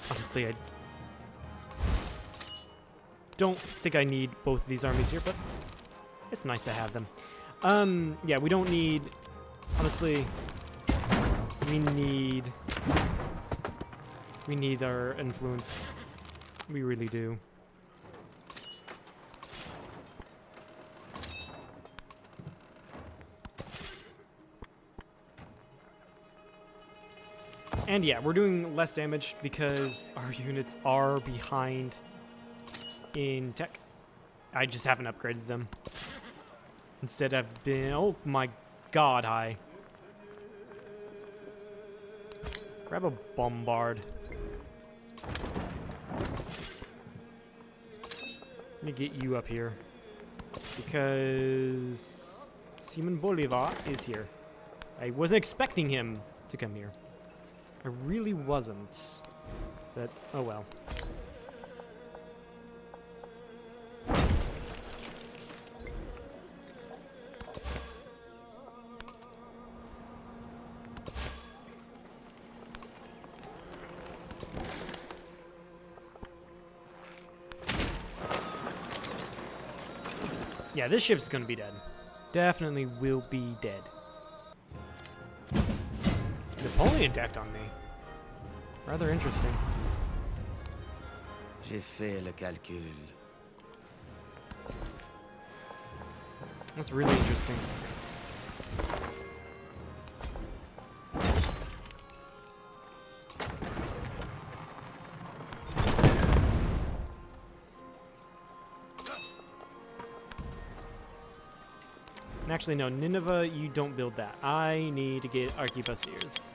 Honestly, I don't think I need both of these armies here, but it's nice to have them. Yeah, we don't need. Honestly, we need our influence. We really do. And yeah, we're doing less damage because our units are behind in tech. I just haven't upgraded them. Instead, I've been... Oh my god, hi. Grab a bombard. Let me get you up here. Because Simon Bolivar is here. I wasn't expecting him to come here. I really wasn't. But, oh well. Yeah, this ship's gonna be dead. Definitely will be dead. Napoleon decked on me. Rather interesting. J'ai fait le calcul. That's really interesting. And actually, no, Nineveh, you don't build that. I need to get arquebusiers.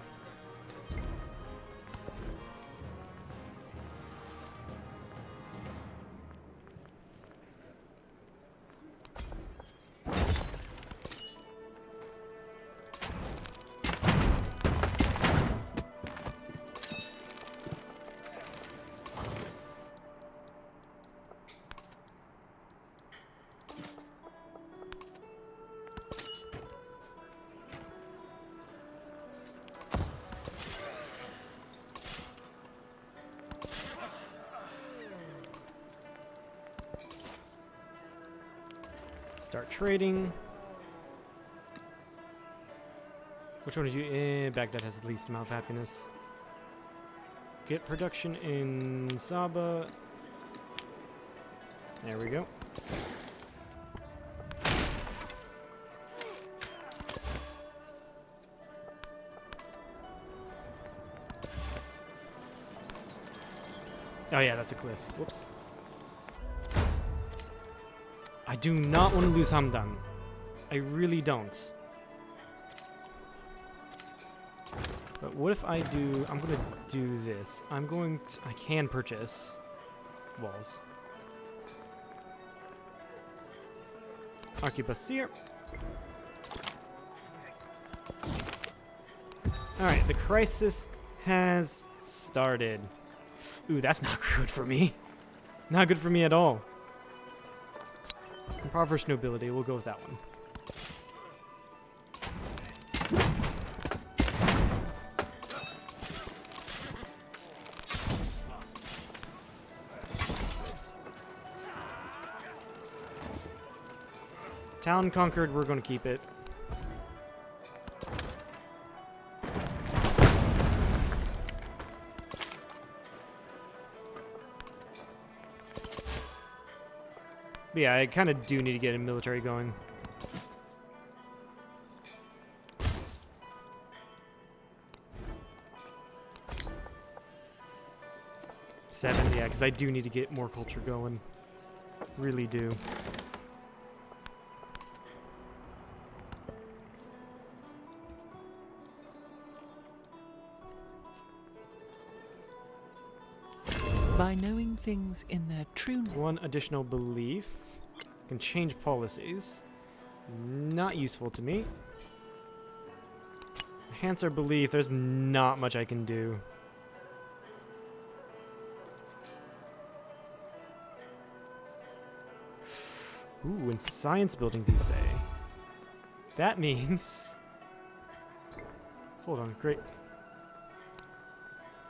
Start trading. Which one did you? Baghdad has the least amount of happiness. Get production in Saba. There we go. Oh yeah, that's a cliff. Whoops. I do not want to lose Hamdan. I really don't. But what if I do... I'm going to do this. I'm going to... I can purchase walls. Arquebusier. Alright, the crisis has started. Ooh, that's not good for me. Not good for me at all. Impoverished nobility, we'll go with that one. Town conquered, we're going to keep it. But yeah, I kind of do need to get a military going. Seven, yeah, because I do need to get more culture going. Really do. By knowing things in their true One additional belief. Can change policies. Not useful to me. Enhance our belief. There's not much I can do. Ooh, in science buildings, you say? That means... Hold on, great.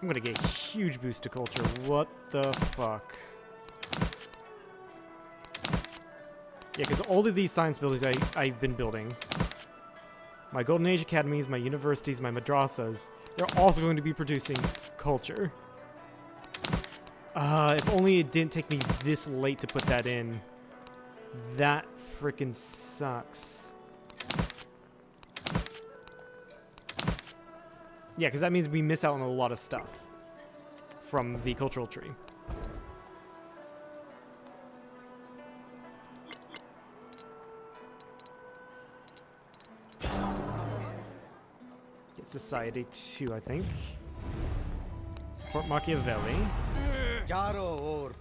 I'm gonna get a huge boost to culture. What the fuck? Yeah, because all of these science buildings I've been building, my Golden Age academies, my universities, my madrasas, they're also going to be producing culture. If only it didn't take me this late to put that in. That frickin' sucks. Yeah, because that means we miss out on a lot of stuff from the cultural tree. Get society too, I think. Support Machiavelli. चारों ओर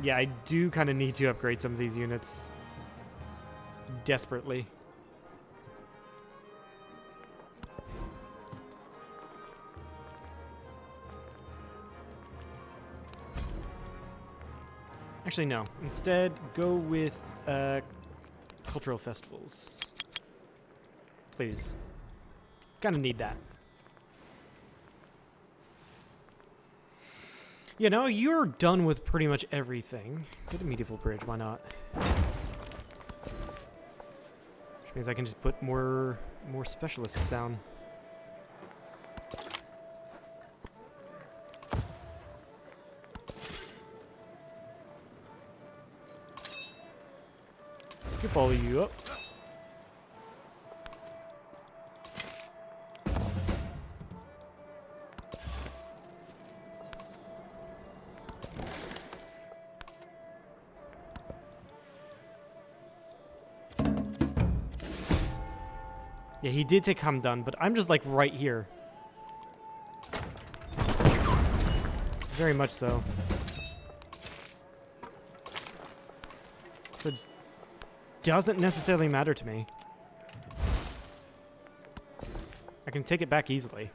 Yeah, I do kind of need to upgrade some of these units. Desperately. Actually, no. Instead, go with cultural festivals. Please. Kind of need that. You know, you're done with pretty much everything. Get a medieval bridge, why not? Which means I can just put more specialists down. Scoop all of you up. Yeah, he did take Hamdan, but I'm just like right here. Very much so. So it doesn't necessarily matter to me. I can take it back easily.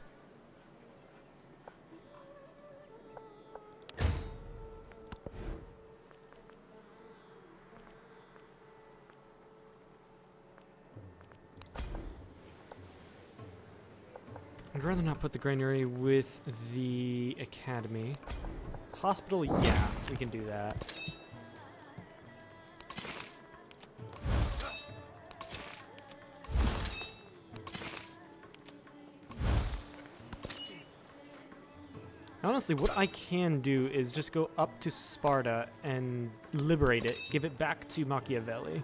I'd rather not put the granary with the academy. Hospital, yeah, we can do that. Honestly, what I can do is just go up to Sparta and liberate it, give it back to Machiavelli.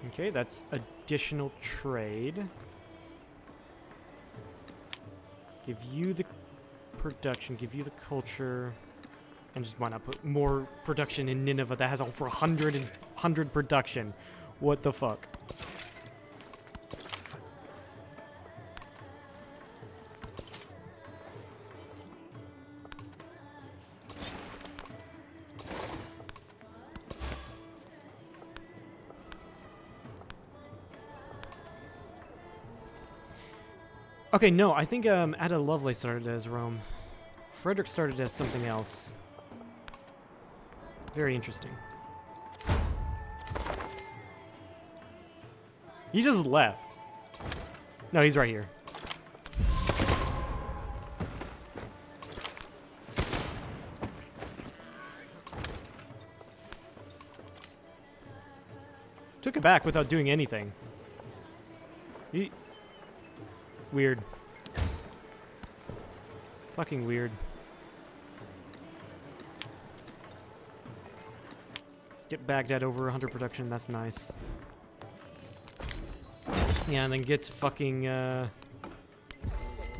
Okay, that's additional trade. Give you the production, give you the culture, and just why not put more production in Nineveh that has over 100 production. What the fuck? Okay, no, I think Ada Lovelace started as Rome. Frederick started as something else. Very interesting. He just left. No, he's right here. Took it back without doing anything. Weird. Fucking weird. Get Baghdad over 100 production, that's nice. Yeah, and then get fucking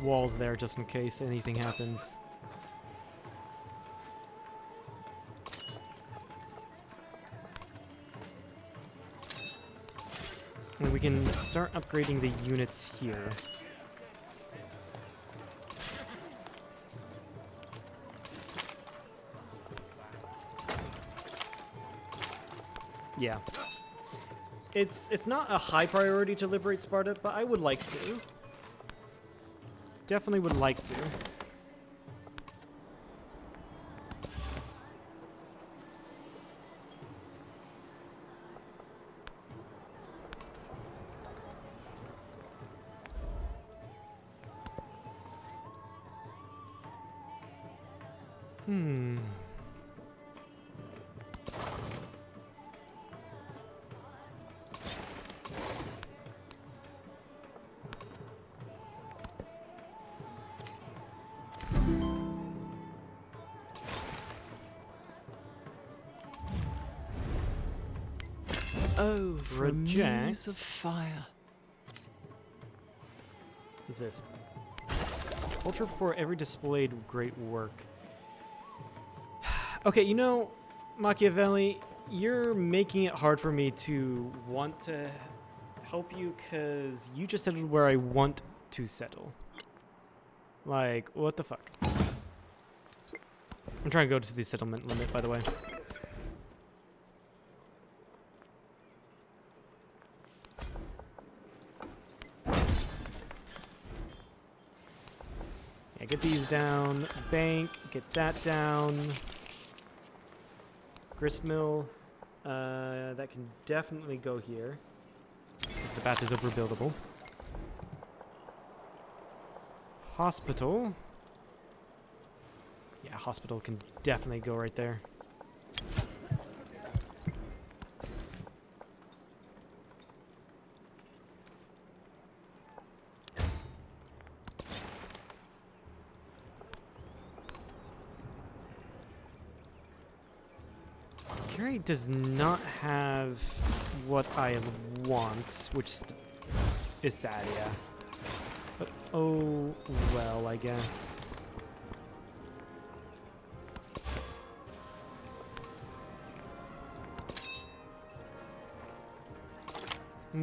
walls there just in case anything happens. And we can start upgrading the units here. Yeah. It's not a high priority to liberate Sparta, but I would like to. Definitely would like to. Oh, for a Reject. muse of fire. What's this? Culture for every displayed great work. Okay, you know, Machiavelli, you're making it hard for me to want to help you because you just settled where I want to settle. Like, what the fuck? I'm trying to go to the settlement limit, by the way. Yeah, get these down. Bank, get that down. Gristmill, that can definitely go here. Because the bath is overbuildable. Hospital. Yeah, hospital can definitely go right there. Gary does not have what I want, which is sad, yeah. But oh well, I guess.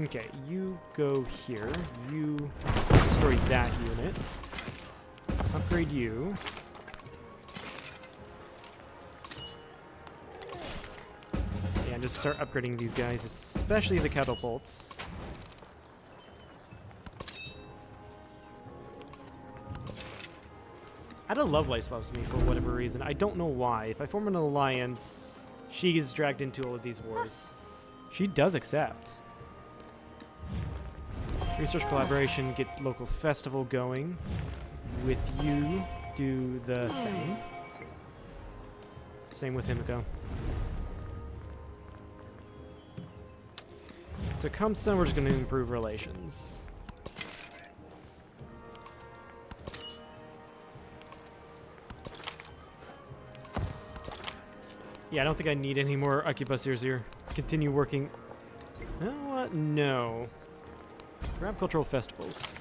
Okay, you go here. You destroy that unit. Upgrade you. And just start upgrading these guys, especially the catapults. Ada Lovelace loves me for whatever reason. I don't know why. If I form an alliance, she is dragged into all of these wars. She does accept. Research collaboration, get local festival going. With you, do the same. Same with Himiko. Tecumseh, we're just going to improve relations. Yeah, I don't think I need any more arquebusiers here. Continue working. You know what? No. Grab cultural festivals.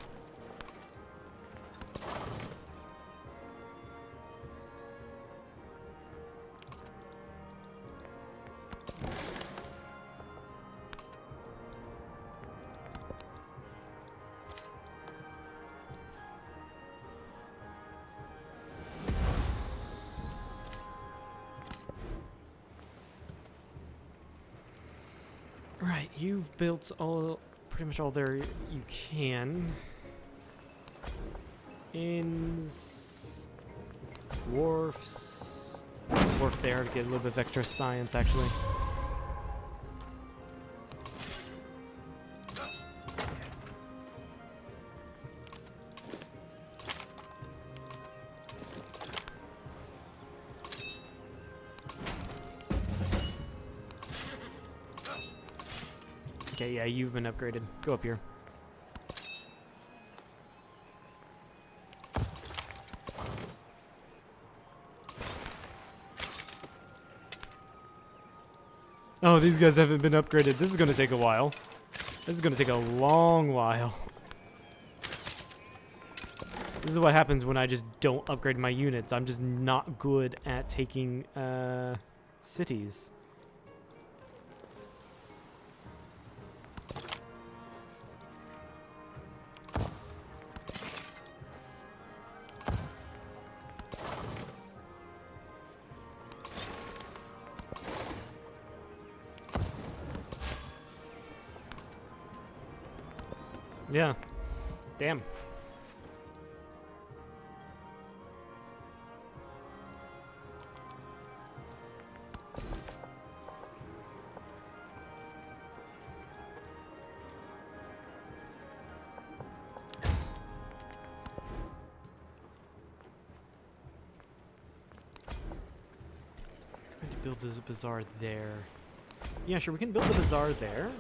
Right, you've built pretty much all there you can. Inns, wharfs, wharf there to get a little bit of extra science actually. Okay, yeah, you've been upgraded. Go up here. Oh, these guys haven't been upgraded. This is going to take a while. This is gonna take a long while. This is what happens when I just don't upgrade my units. I'm just not good at taking cities. Yeah. Damn. Trying to build this bazaar there. Yeah, sure, we can build the bazaar there.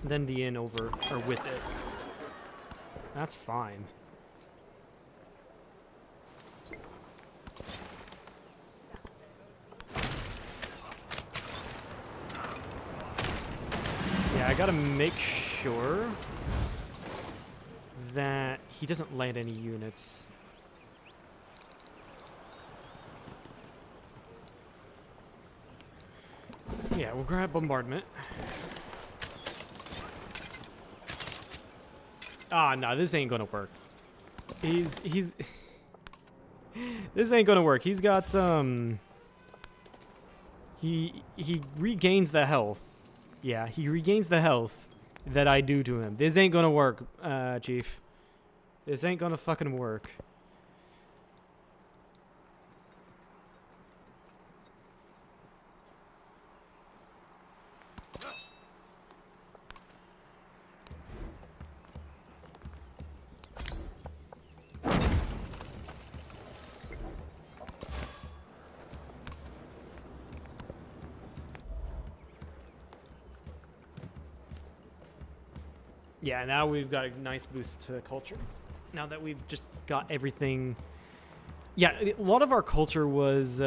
Then the inn over, or with it. That's fine. Yeah, I gotta make sure that he doesn't land any units. Yeah, we'll grab bombardment. Ah, no, this ain't gonna work. He's this ain't gonna work. He's got he regains the health. Yeah, he regains the health that I do to him. This ain't gonna work, Chief. This ain't gonna fucking work. Yeah, now we've got a nice boost to culture. Now that we've just got everything. Yeah, a lot of our culture was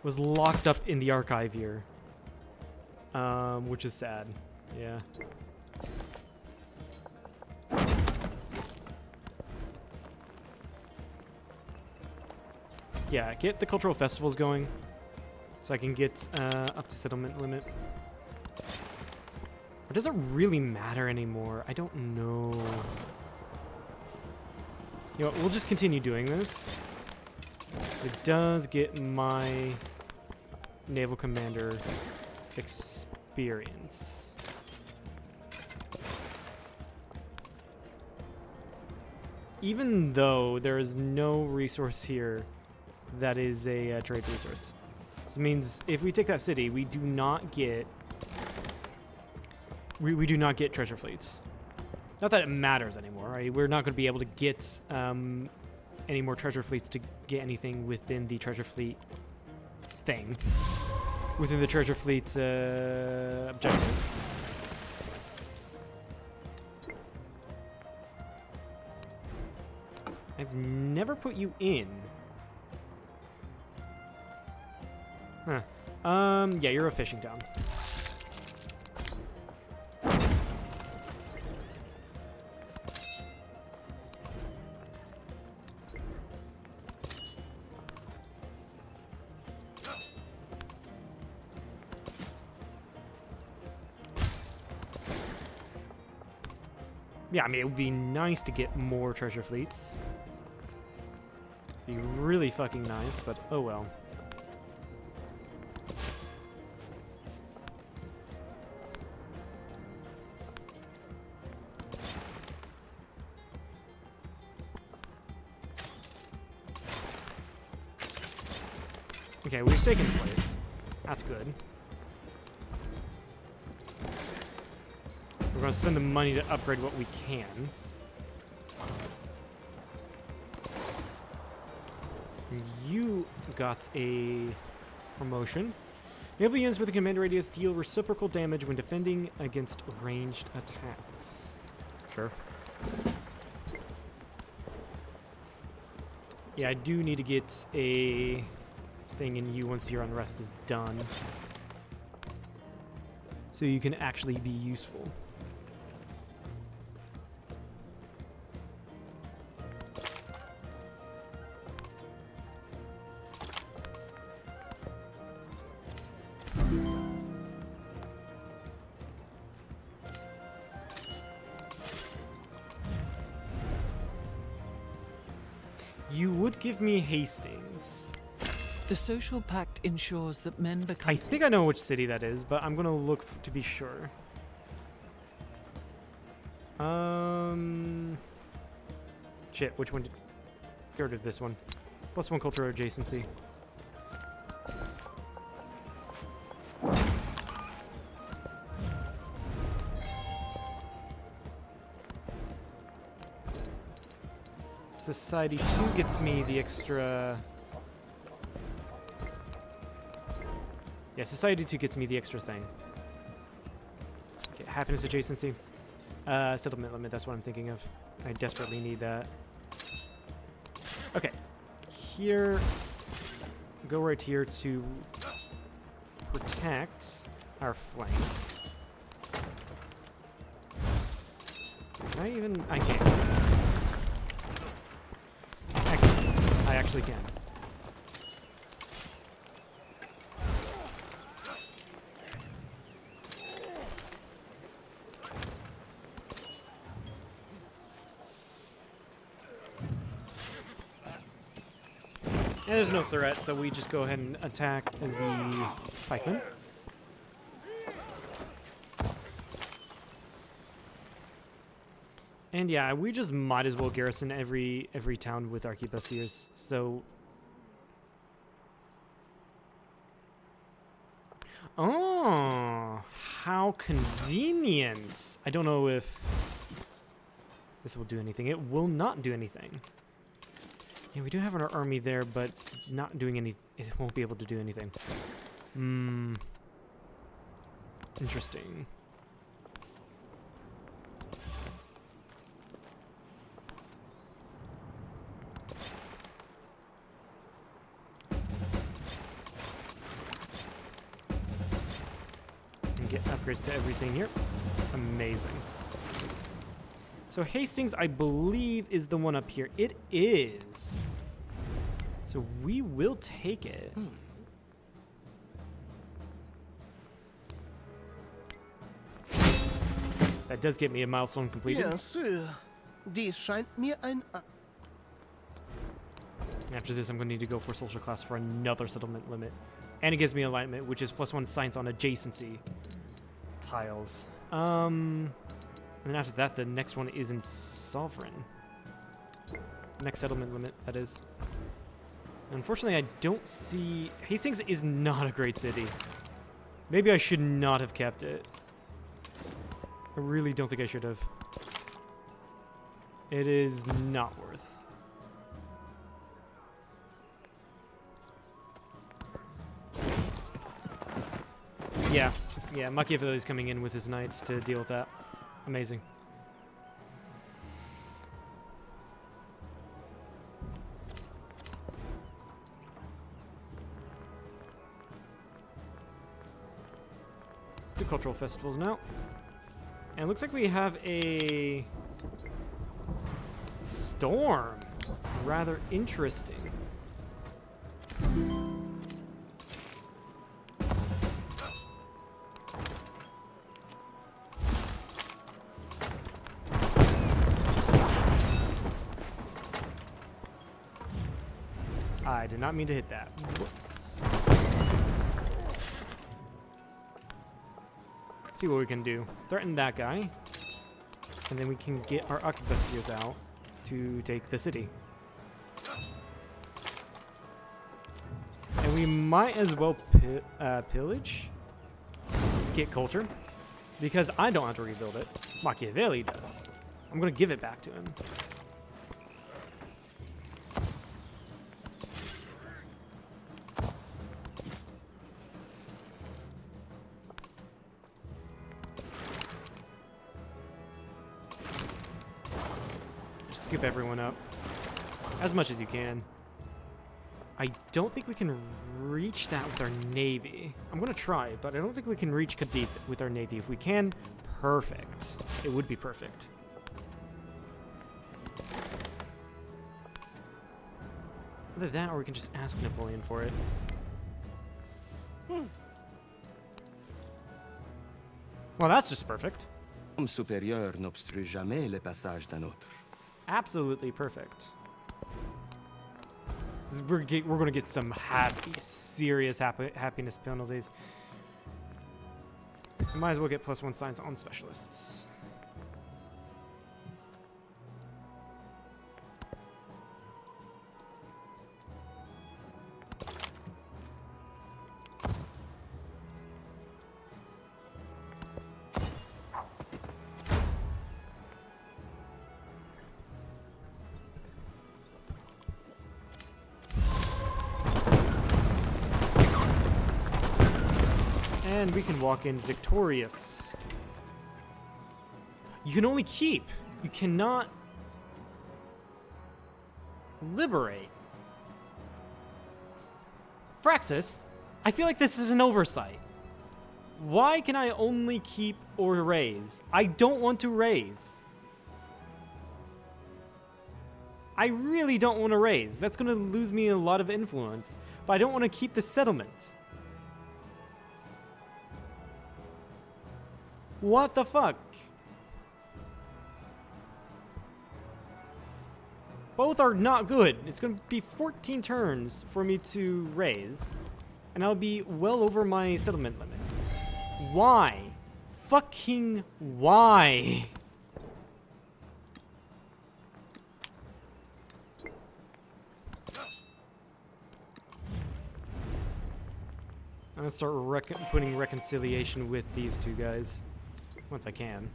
locked up in the archive here, which is sad. Yeah. Yeah, get the cultural festivals going, so I can get up to settlement limit. Or does it really matter anymore? I don't know. You know what, we'll just continue doing this. 'Cause it does get my naval commander experience. Even though there is no resource here that is a trade resource. So it means if we take that city, we do not get we do not get treasure fleets. Not that it matters anymore, right? We're not going to be able to get any more treasure fleets to get anything within the treasure fleet thing. Within the treasure fleet's objective. I've never put you in. Huh. Yeah, you're a fishing town. Yeah, I mean, it would be nice to get more treasure fleets. Be really fucking nice, but oh well. Okay, we've taken place. That's good. We're going to spend the money to upgrade what we can. You got a promotion. Naval units with a command radius deal reciprocal damage when defending against ranged attacks. Sure. Yeah, I do need to get a thing in you once your unrest is done. so you can actually be useful. You would give me Hastings. The social pact ensures that men become. I think I know which city that is, but I'm gonna look to be sure. Shit, which one did... Get rid of this one. +1 cultural adjacency. Society 2 gets me the extra... Yeah, Society 2 gets me the extra thing. Okay, happiness adjacency. Settlement limit, that's what I'm thinking of. I desperately need that. Okay. Here... Go right here to protect our flank. Can I even... I can't. Excellent. I actually can. And there's no threat, so we just go ahead and attack the pikemen. And yeah, we just might as well garrison every town with arquebusiers. So, oh, how convenient! I don't know if this will do anything. It will not do anything. Yeah, we do have our army there, but it's not doing any. It won't be able to do anything. Interesting. And get upgrades to everything here. Amazing. So Hastings, I believe, is the one up here. It is. So we will take it. That does get me a milestone completed. Ja, Sir. Dies scheint mir ein... After this, I'm going to need to go for social class for another settlement limit. And it gives me alignment, which is +1 science on adjacency tiles. And then after that, the next one is in Sovereign. Next settlement limit, that is. Unfortunately, I don't see... Hastings is not a great city. Maybe I should not have kept it. I really don't think I should have. It is not worth. Yeah, Machiavelli's coming in with his knights to deal with that. Amazing. The cultural festivals now. And it looks like we have a storm. Rather interesting. I did not mean to hit that. Whoops. Let's see what we can do. Threaten that guy. And then we can get our arquebusiers out to take the city. And we might as well pillage. Get culture. Because I don't have to rebuild it. Machiavelli does. I'm going to give it back to him. Scoop everyone up as much as you can. I don't think we can reach that with our navy. I'm gonna try, but I don't think we can reach Kadiv with our navy. If we can, perfect. It would be perfect. Either that, or we can just ask Napoleon for it. Well, that's just perfect. L'homme supérieur n'obstrue jamais le passage d'un autre. Absolutely perfect. We're going to get some serious happiness penalties. We might as well get +1 signs on specialists. And we can walk in victorious. You can only keep. You cannot liberate. Praxis, I feel like this is an oversight. Why can I only keep or raise? I don't want to raise. I really don't want to raise. That's going to lose me a lot of influence. But I don't want to keep the settlement. What the fuck? Both are not good. It's going to be 14 turns for me to raise. And I'll be well over my settlement limit. Why? Fucking why? I'm going to start putting reconciliation with these two guys. Once I can.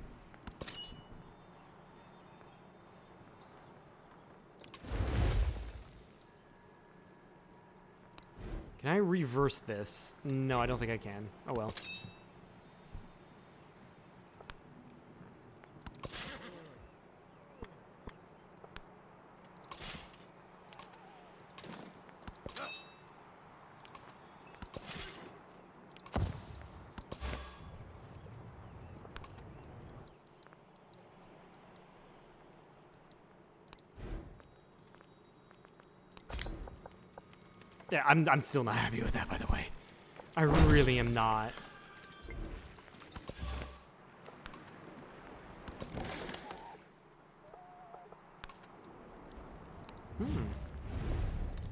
Can I reverse this? No, I don't think I can. Oh well. Yeah, I'm still not happy with that, by the way. I really am not.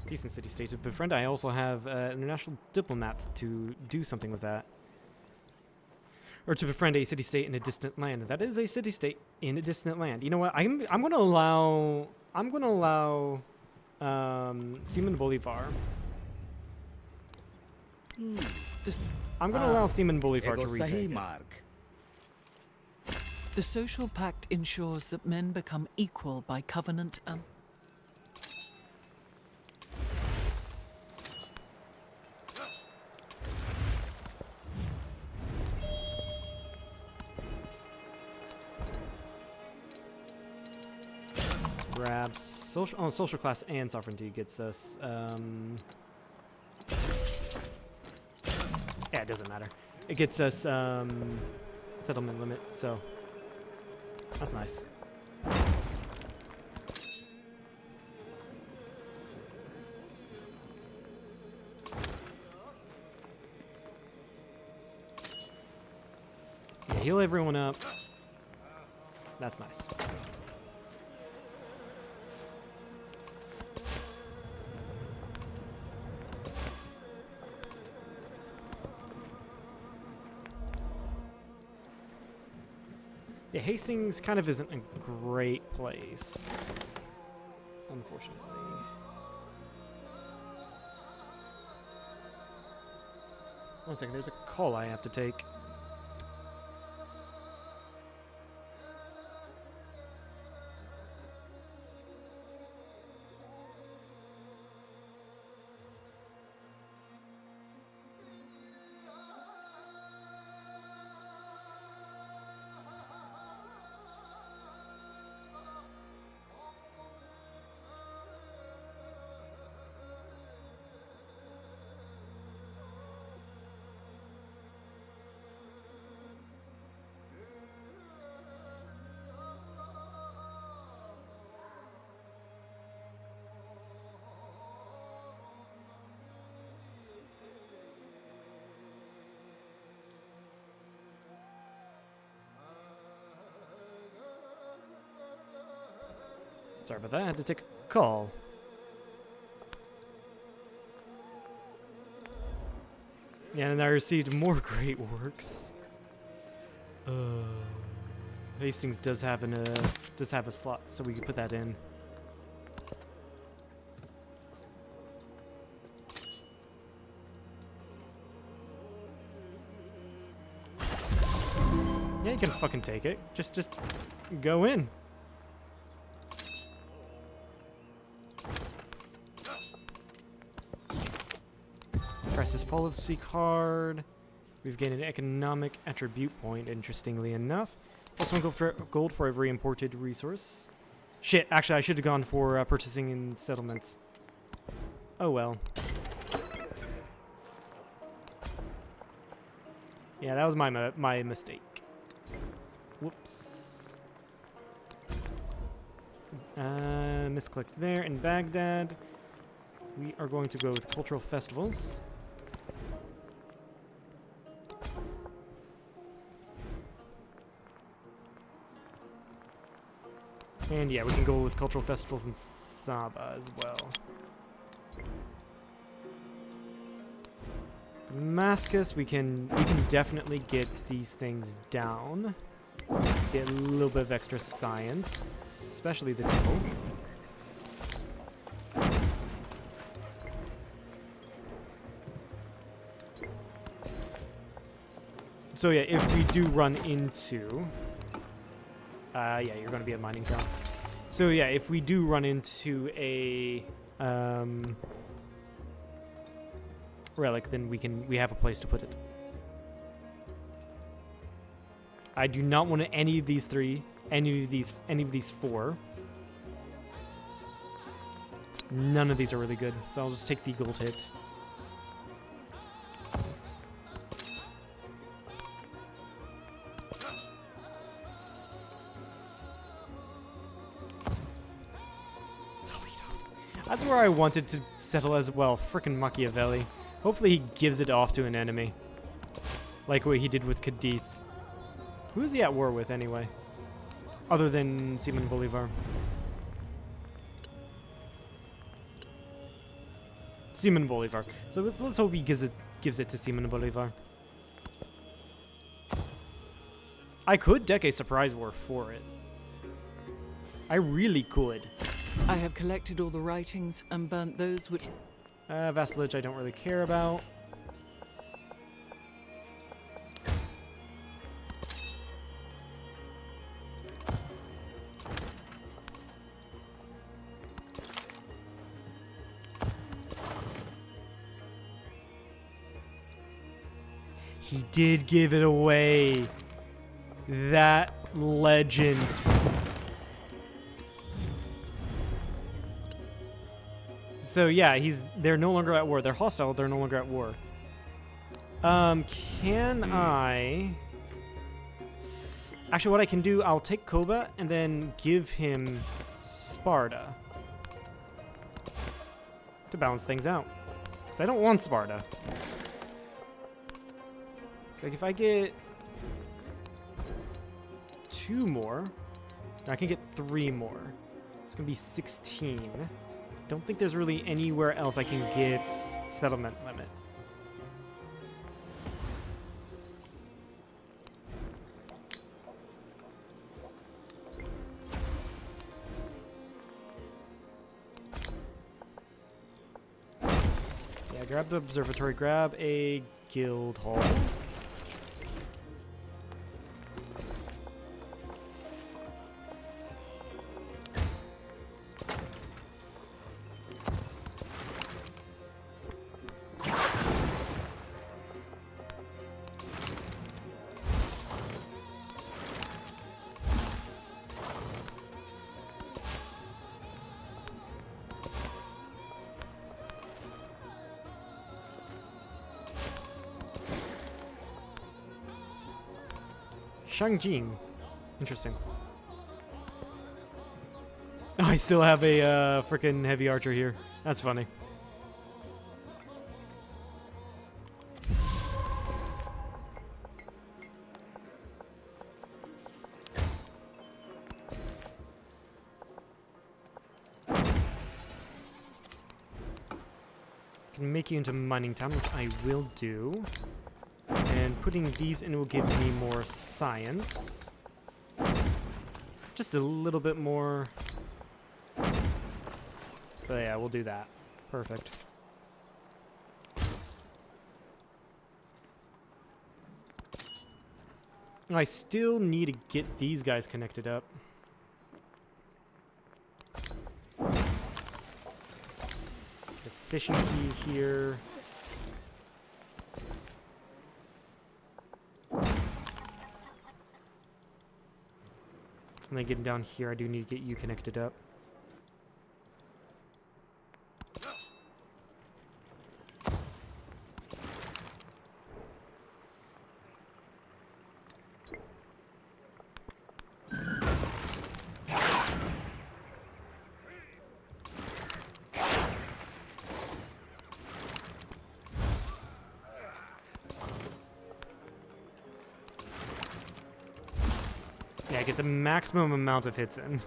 Decent city-state to befriend. I also have an international diplomat to do something with that. Or to befriend a city-state in a distant land. That is a city-state in a distant land. You know what? I'm gonna allow Simon Bolivar. I'm going to allow Simon Bolivar to retake it. The social pact ensures that men become equal by covenant and... Grab social class and sovereignty gets us. Yeah, it doesn't matter. It gets us settlement limit, so that's nice. Yeah, heal everyone up. That's nice. Yeah, Hastings kind of isn't a great place, unfortunately. One second, there's a call I have to take. Sorry about that. I had to take a call. Yeah, and I received more great works. Hastings does have a slot, so we can put that in. Yeah, you can fucking take it. Just go in. Crisis policy card. We've gained an economic attribute point, interestingly enough. Plus 1 gold for every imported resource. Shit, actually I should have gone for purchasing in settlements. Oh well. Yeah, that was my mistake. Whoops. Misclick there. In Baghdad, we are going to go with cultural festivals. And yeah, we can go with cultural festivals in Saba as well. Damascus, we can definitely get these things down. Get a little bit of extra science, especially the temple. So yeah, if we do run into... yeah, you're going to be a mining town. So yeah, if we do run into a relic, then we have a place to put it. I do not want any of these three, any of these four. None of these are really good, so I'll just take the gold hit. That's where I wanted to settle as well. Frickin' Machiavelli. Hopefully he gives it off to an enemy. Like what he did with Cadiz. Who is he at war with anyway? Other than Simon Bolivar. Simon Bolivar. So let's hope he gives it to Simon Bolivar. I could deck a surprise war for it. I really could. I have collected all the writings and burnt those which... Vassalage I don't really care about. He did give it away. That legend. So yeah, they're no longer at war. They're hostile, they're no longer at war. Can I... Actually, what I can do, I'll take Koba and then give him Sparta. To balance things out. Because I don't want Sparta. So if I get 2 more, I can get 3 more. It's going to be 16. Don't think there's really anywhere else I can get settlement limit. Yeah, grab the observatory, grab a guild hall. Shangjing. Interesting. Oh, I still have a freaking heavy archer here. That's funny. can make you into mining town, which I will do. And putting these in will give me more science. Just a little bit more. So yeah, we'll do that. Perfect. I still need to get these guys connected up. The fishing key here. And then getting down here, I do need to get you connected up. Yeah, get the maximum amount of hits in.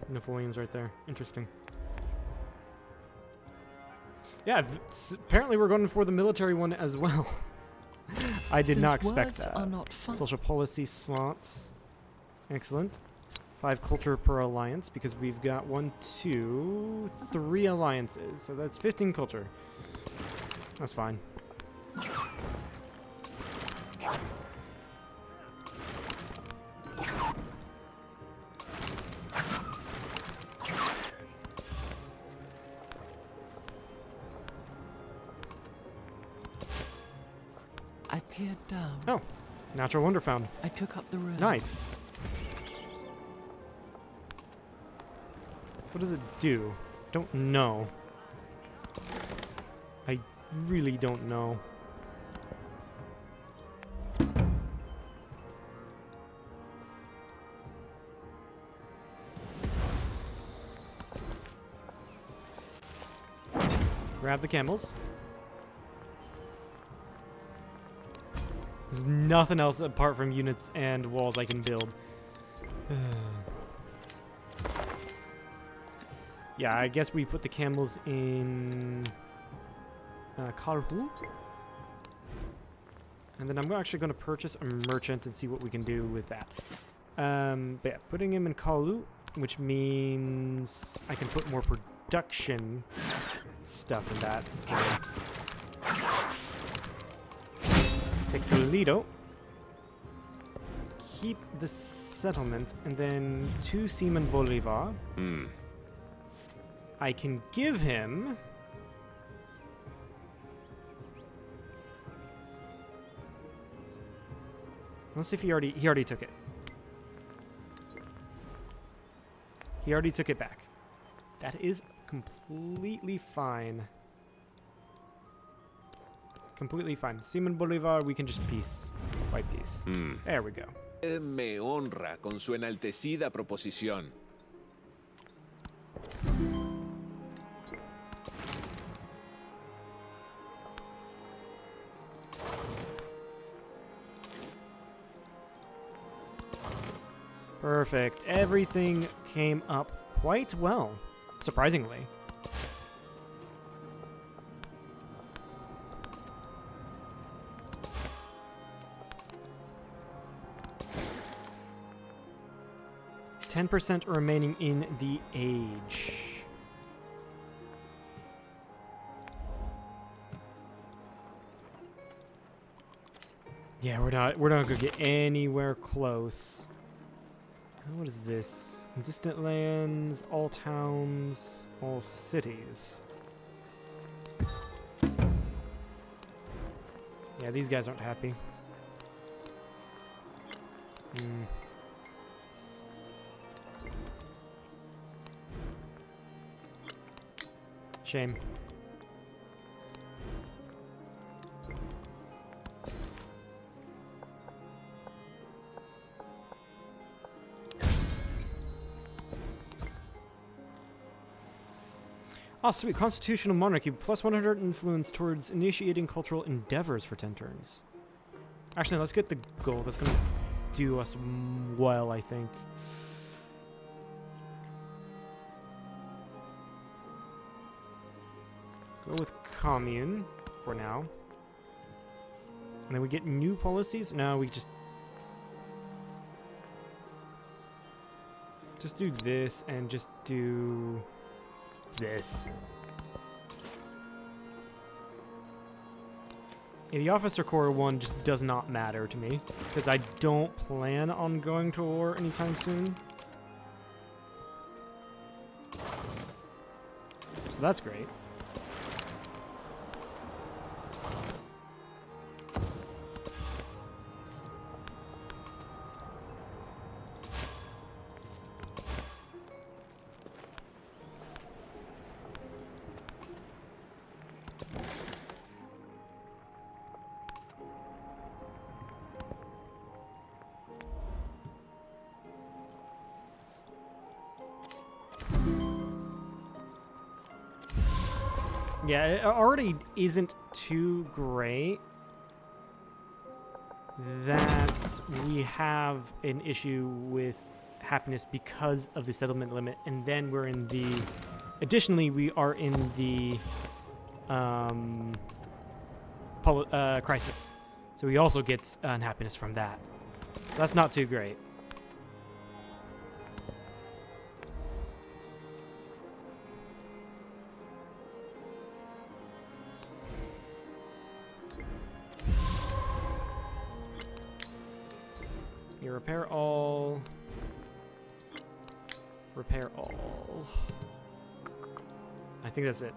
Napoleon's right there. Interesting. Yeah, apparently we're going for the military one as well. I did not expect words that. are not fun. Social policy slots. Excellent. 5 culture per alliance because we've got 1, 2, 3 alliances. So that's 15 culture. That's fine. I peered down. Oh, natural wonder found. I took up the road. Nice. What does it do? Don't know. I really don't know. Grab the camels. There's nothing else apart from units and walls I can build. Yeah, I guess we put the camels in Karhu. And then I'm actually going to purchase a merchant and see what we can do with that. But yeah, putting him in Kalu, which means I can put more production stuff in that. So take Toledo. Keep the settlement, and then 2 Seaman Bolivar. I can give him let's see if he already took it. He already took it back. That is completely fine. Completely fine. Simon Bolivar, we can just peace. White peace. There we go. Me honra con su enaltecida proposición. Perfect. Everything came up quite well, surprisingly. %, remaining in the age. Yeah, we're not gonna get anywhere close. What is this? Distant lands, all towns, all cities. Yeah, these guys aren't happy. Shame. Oh, sweet. Constitutional monarchy. Plus 100 influence towards initiating cultural endeavors for 10 turns. Actually, let's get the gold. That's going to do us well, I think. Go with commune for now. And then we get new policies. No, we just do this and just do this. Yeah, the Officer Corps one just does not matter to me because I don't plan on going to war anytime soon. So that's great. Yeah, it already isn't too great that we have an issue with happiness because of the settlement limit, and then we're in the... Additionally, we are in the crisis. So we also get unhappiness from that. So that's not too great. You repair all. Repair all. I think that's it.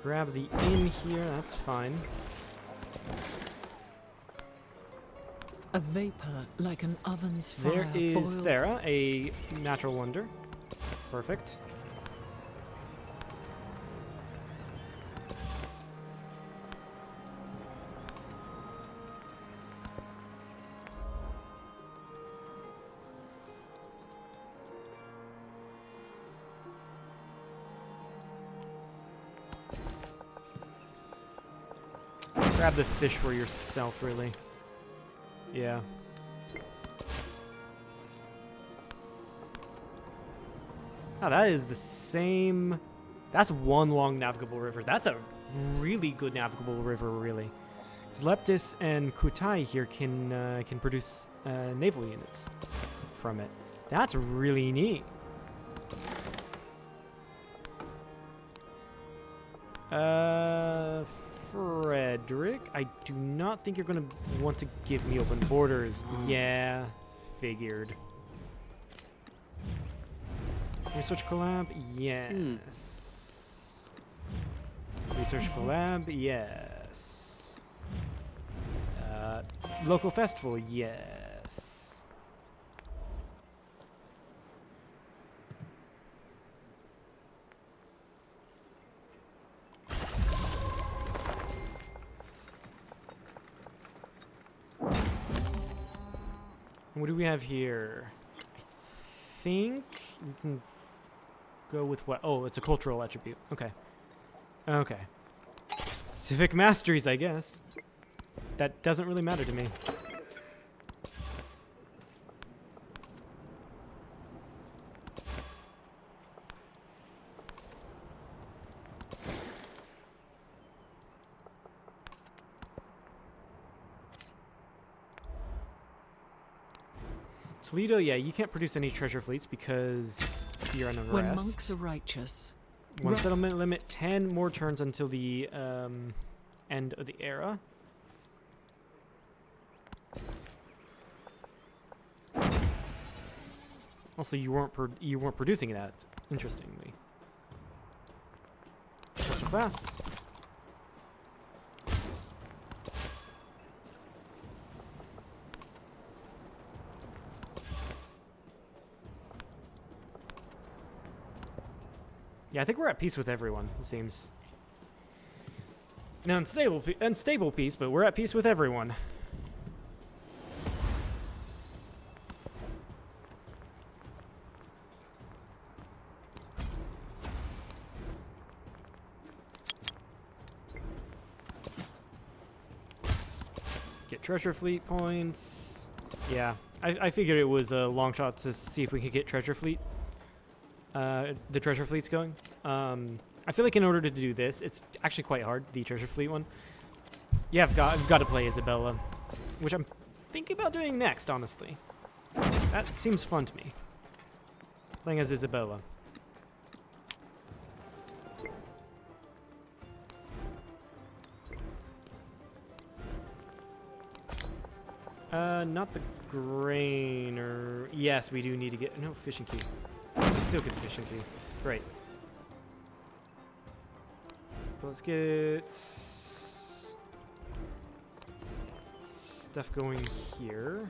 Grab the inn here, that's fine. A vapor like an oven's fire. There is boiled. Thera, a natural wonder. Perfect. Grab the fish for yourself, really. Yeah. Oh, that is the same... That's one long navigable river. That's a really good navigable river, really. Leptis and Kutai here can produce naval units from it. That's really neat. Frederick, I do not think you're going to want to give me open borders. Yeah, figured. Research collab? Yes. Research collab? Yes. Local festival? Yes. What do we have here? I think we can go with what? Oh, it's a cultural attribute. Okay. Okay. Civic masteries, I guess. That doesn't really matter to me. Toledo, yeah, you can't produce any treasure fleets because you're on a rest. When monks are righteous. One settlement limit, 10 more turns until the end of the era. Also, you weren't producing that, interestingly. Special class. Yeah, I think we're at peace with everyone, it seems. No, unstable peace, but we're at peace with everyone. Get treasure fleet points. Yeah, I figured it was a long shot to see if we could get treasure fleet. The treasure fleets going. I feel like in order to do this, it's actually quite hard, the treasure fleet one. Yeah, I've got to play Isabella, which I'm thinking about doing next, honestly. That seems fun to me. Playing as Isabella. Not the grain or... Yes, we do need to get... No, fishing key. Let's still get the fishing key. Great. Let's get... stuff going here.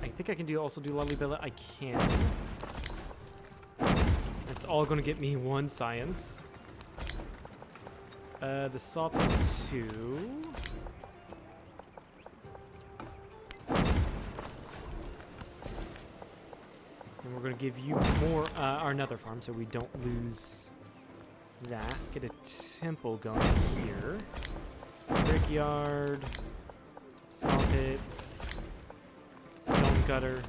I think I can also do Lalibela. I can. It's all going to get me 1 science. The saw pit 2. And we're going to give you more, our nether farm so we don't lose that. Get a temple going here. Brickyard. Saw pits. Stone cutter.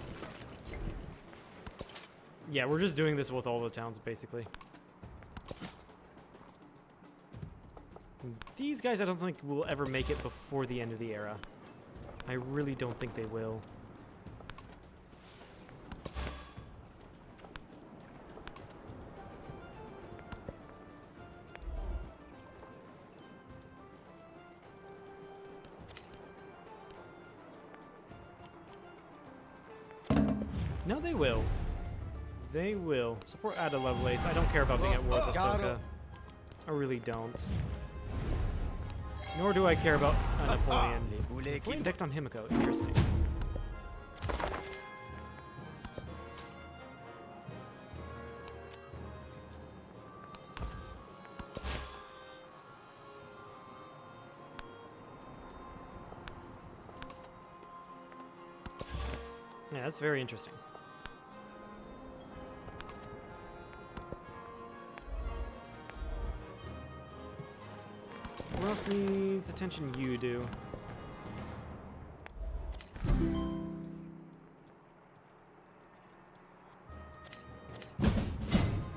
Yeah, we're just doing this with all the towns, basically. These guys I don't think will ever make it before the end of the era. I really don't think they will. No, they will. They will. Support Ada Lovelace. I don't care about being at war with Ahsoka. I really don't. Nor do I care about Napoleon. Napoleon decked on Himiko. Interesting. Yeah, that's very interesting. Who else needs attention? You do.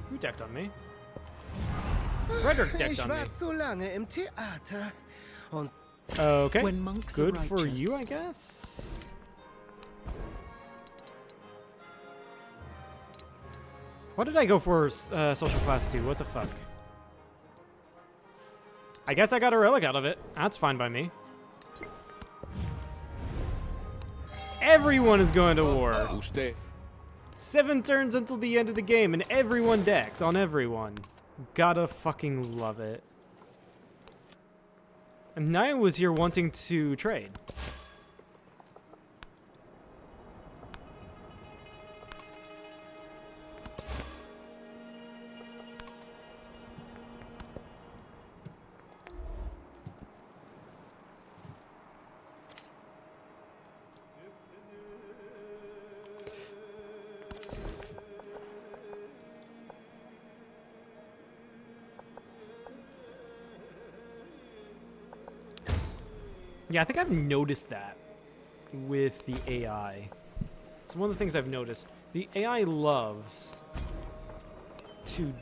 Who decked on me? Frederick decked Ich on me. war zu lange im Theater. Und Okay. When monks Good are for righteous. you, I guess. What did I go for social class 2? What the fuck? I guess I got a relic out of it. That's fine by me. Everyone is going to war. Usted. 7 turns until the end of the game, and everyone decks on everyone. Gotta fucking love it. And Naya was here wanting to trade. Yeah, I think I've noticed that with the AI. It's one of the things I've noticed. The AI loves to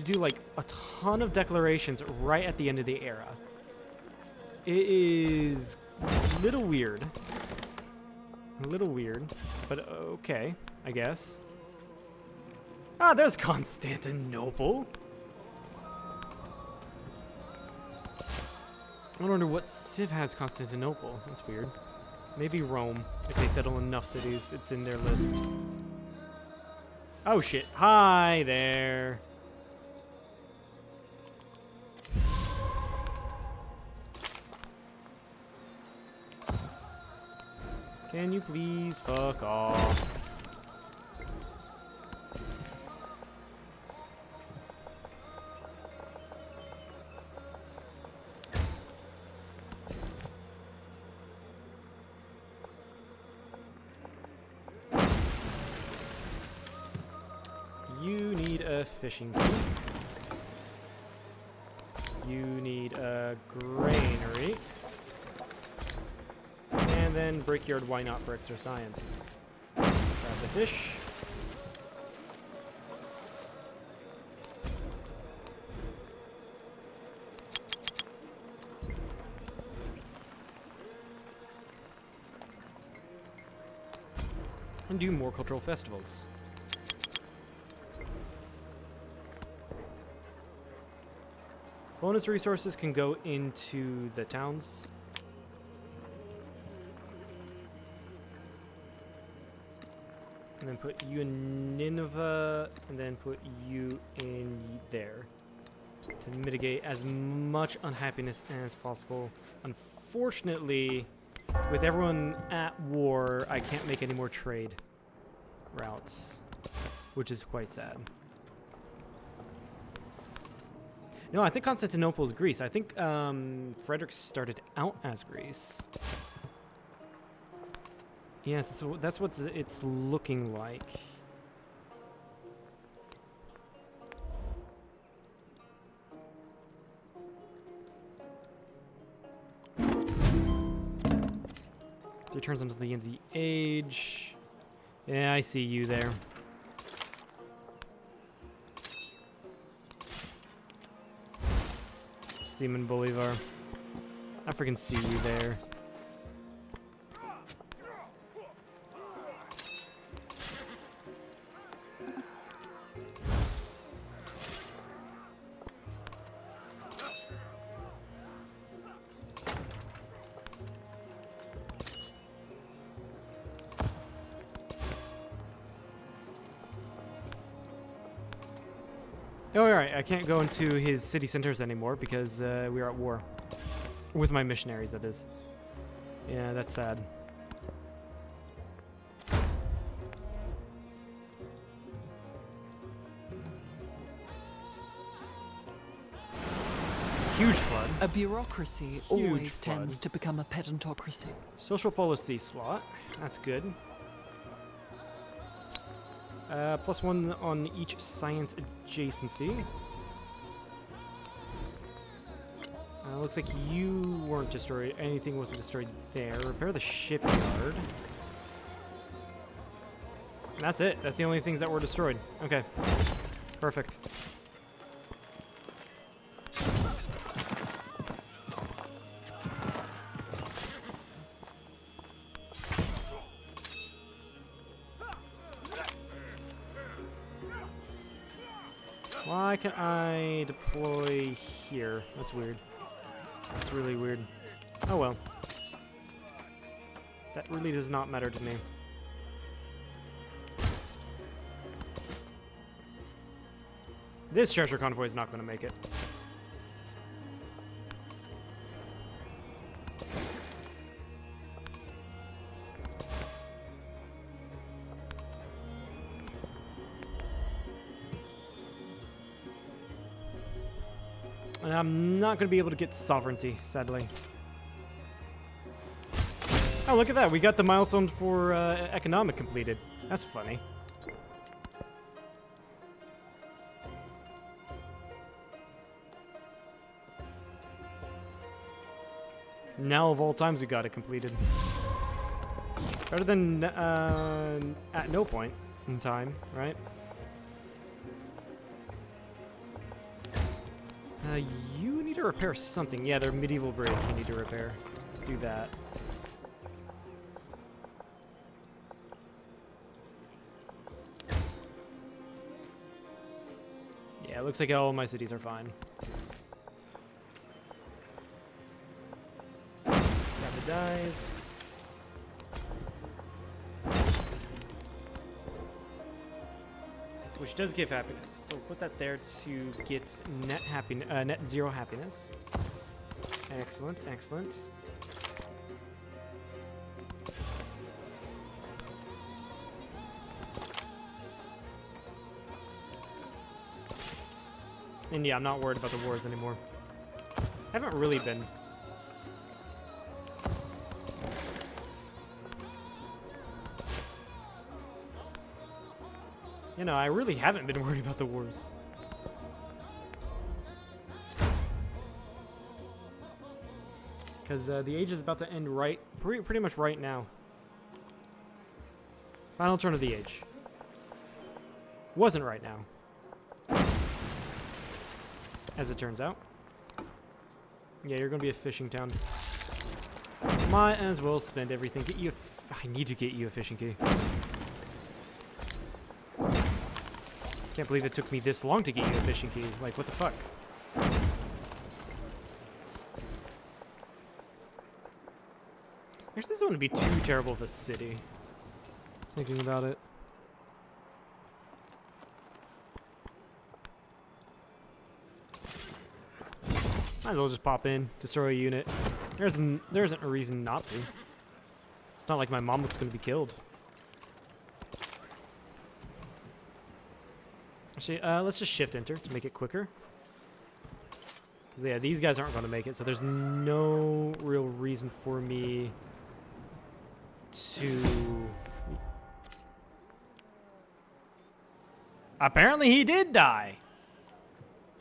do like a ton of declarations right at the end of the era. It is a little weird. A little weird, but okay, I guess. Ah, there's Constantinople. I wonder what civ has Constantinople. That's weird. Maybe Rome. If they settle enough cities, it's in their list. Oh shit. Hi there. Can you please fuck off? You need a fishing key. You need a granary. And then brickyard, why not, for extra science? Grab the fish. And do more cultural festivals. Bonus resources can go into the towns. And then put you in Nineveh, and then put you in there to mitigate as much unhappiness as possible. Unfortunately, with everyone at war, I can't make any more trade routes, which is quite sad. No, I think Constantinople is Greece. I think Frederick started out as Greece. Yes, that's what it's looking like. Returns until the end of the age. Yeah, I see you there. Simon Bolivar. I freaking see you there. Oh, alright, I can't go into his city centers anymore because we are at war. With my missionaries, that is. Yeah, that's sad. Huge flood. A bureaucracy always tends to become a pedantocracy. Social policy slot. That's good. +1 on each science adjacency. Looks like you weren't destroyed. Anything wasn't destroyed there. Repair the shipyard. And that's it. That's the only things that were destroyed. Okay. Perfect. Why can I deploy here? That's weird. That's really weird. Oh well. That really does not matter to me. This treasure convoy is not going to make it. And I'm not going to be able to get sovereignty, sadly. Oh, look at that. We got the milestone for economic completed. That's funny. Now of all times we got it completed. Better than at no point in time, right? You need to repair something. Yeah, their medieval bridge you need to repair. Let's do that. Yeah, it looks like all my cities are fine. Grab the dies. Which does give happiness. So we'll put that there to get net 0 happiness. Excellent, excellent. And yeah, I'm not worried about the wars anymore. I haven't really been. You know, I really haven't been worried about the wars. Because the age is about to end pretty much right now. Final turn of the age. Wasn't right now. As it turns out. Yeah, you're gonna be a fishing town. Might as well spend everything. I need to get you a fishing key. Can't believe it took me this long to get you a fishing key. Like, what the fuck? Actually, this wouldn't be too terrible of a city. Thinking about it. Might as well just pop in, destroy a unit. There isn't a reason not to. It's not like my mom was going to be killed. Actually, let's just shift enter to make it quicker. Because yeah, these guys aren't going to make it, so there's no real reason for me to... Apparently he did die.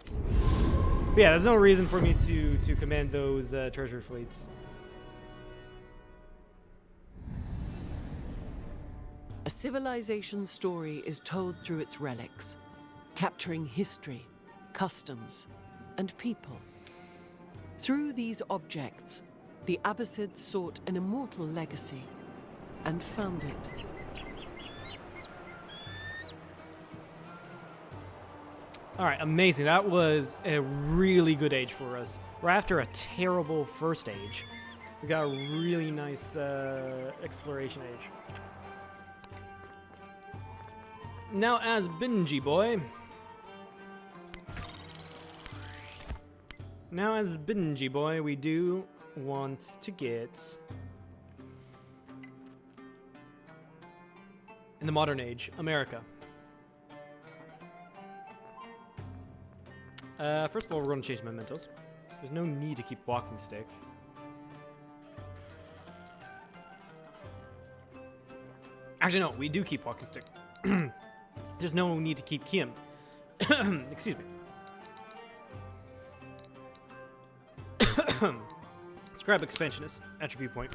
But yeah, there's no reason for me to command those treasure fleets. A civilization's story is told through its relics, capturing history, customs, and people. Through these objects, the Abbasids sought an immortal legacy and found it. All right, amazing. That was a really good age for us. We're after a terrible first age. We got a really nice exploration age. Now, as Bingy Boy. Now, as Bingy Boy, we do want to get... in the modern age, America. First of all, we're going to change mementos. There's no need to keep walking stick. Actually, no, we do keep walking stick. There's no need to keep Kim. Excuse me. Let's grab expansionist attribute point.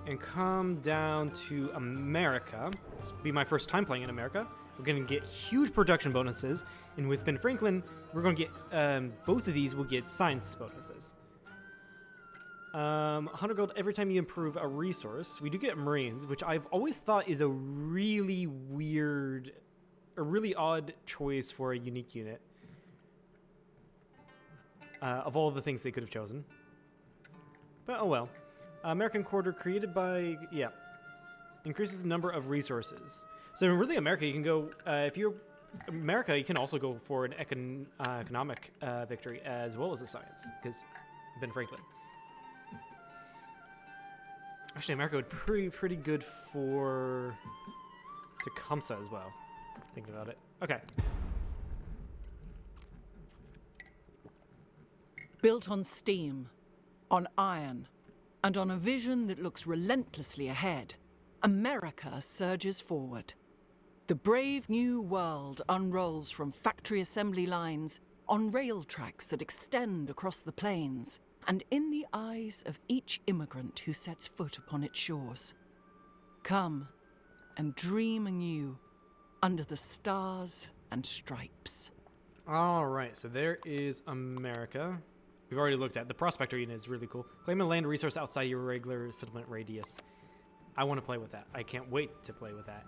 And come down to America. This will be my first time playing in America. We're going to get huge production bonuses. And with Ben Franklin, we're going to get, both of these will get science bonuses. 100 gold every time you improve a resource. We do get Marines, which I've always thought is a really weird, a really odd choice for a unique unit. Of all the things they could have chosen. But oh well. American Quarter created by, yeah. Increases the number of resources. So really America, you can go, if you're America, you can also go for an economic victory as well as a science, because Ben Franklin. Actually, America would be pretty good for Tecumseh as well, thinking about it. Okay. Built on steam, on iron, and on a vision that looks relentlessly ahead, America surges forward. The brave new world unrolls from factory assembly lines on rail tracks that extend across the plains and in the eyes of each immigrant who sets foot upon its shores. Come and dream anew under the stars and stripes. All right, so there is America. We've already looked at. The prospector unit is really cool. Claim a land resource outside your regular settlement radius. I want to play with that. I can't wait to play with that.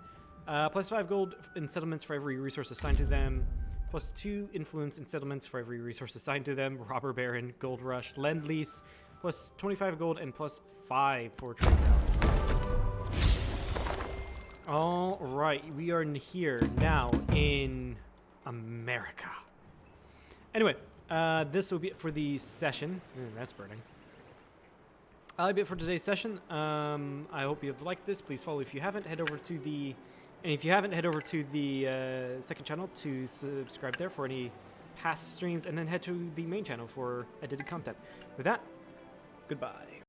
Plus 5 gold in settlements for every resource assigned to them. Plus 2 influence in settlements for every resource assigned to them. Robber Baron, Gold Rush, Lend Lease. Plus 25 gold and plus 5 for trade routes. All right, we are here now in America. Anyway, this will be it for the session. That's burning. That'll be it for today's session. I hope you have liked this. Please follow if you haven't. Head over to the... And if you haven't, head over to the second channel to subscribe there for any past streams, and then head to the main channel for edited content. With that, goodbye.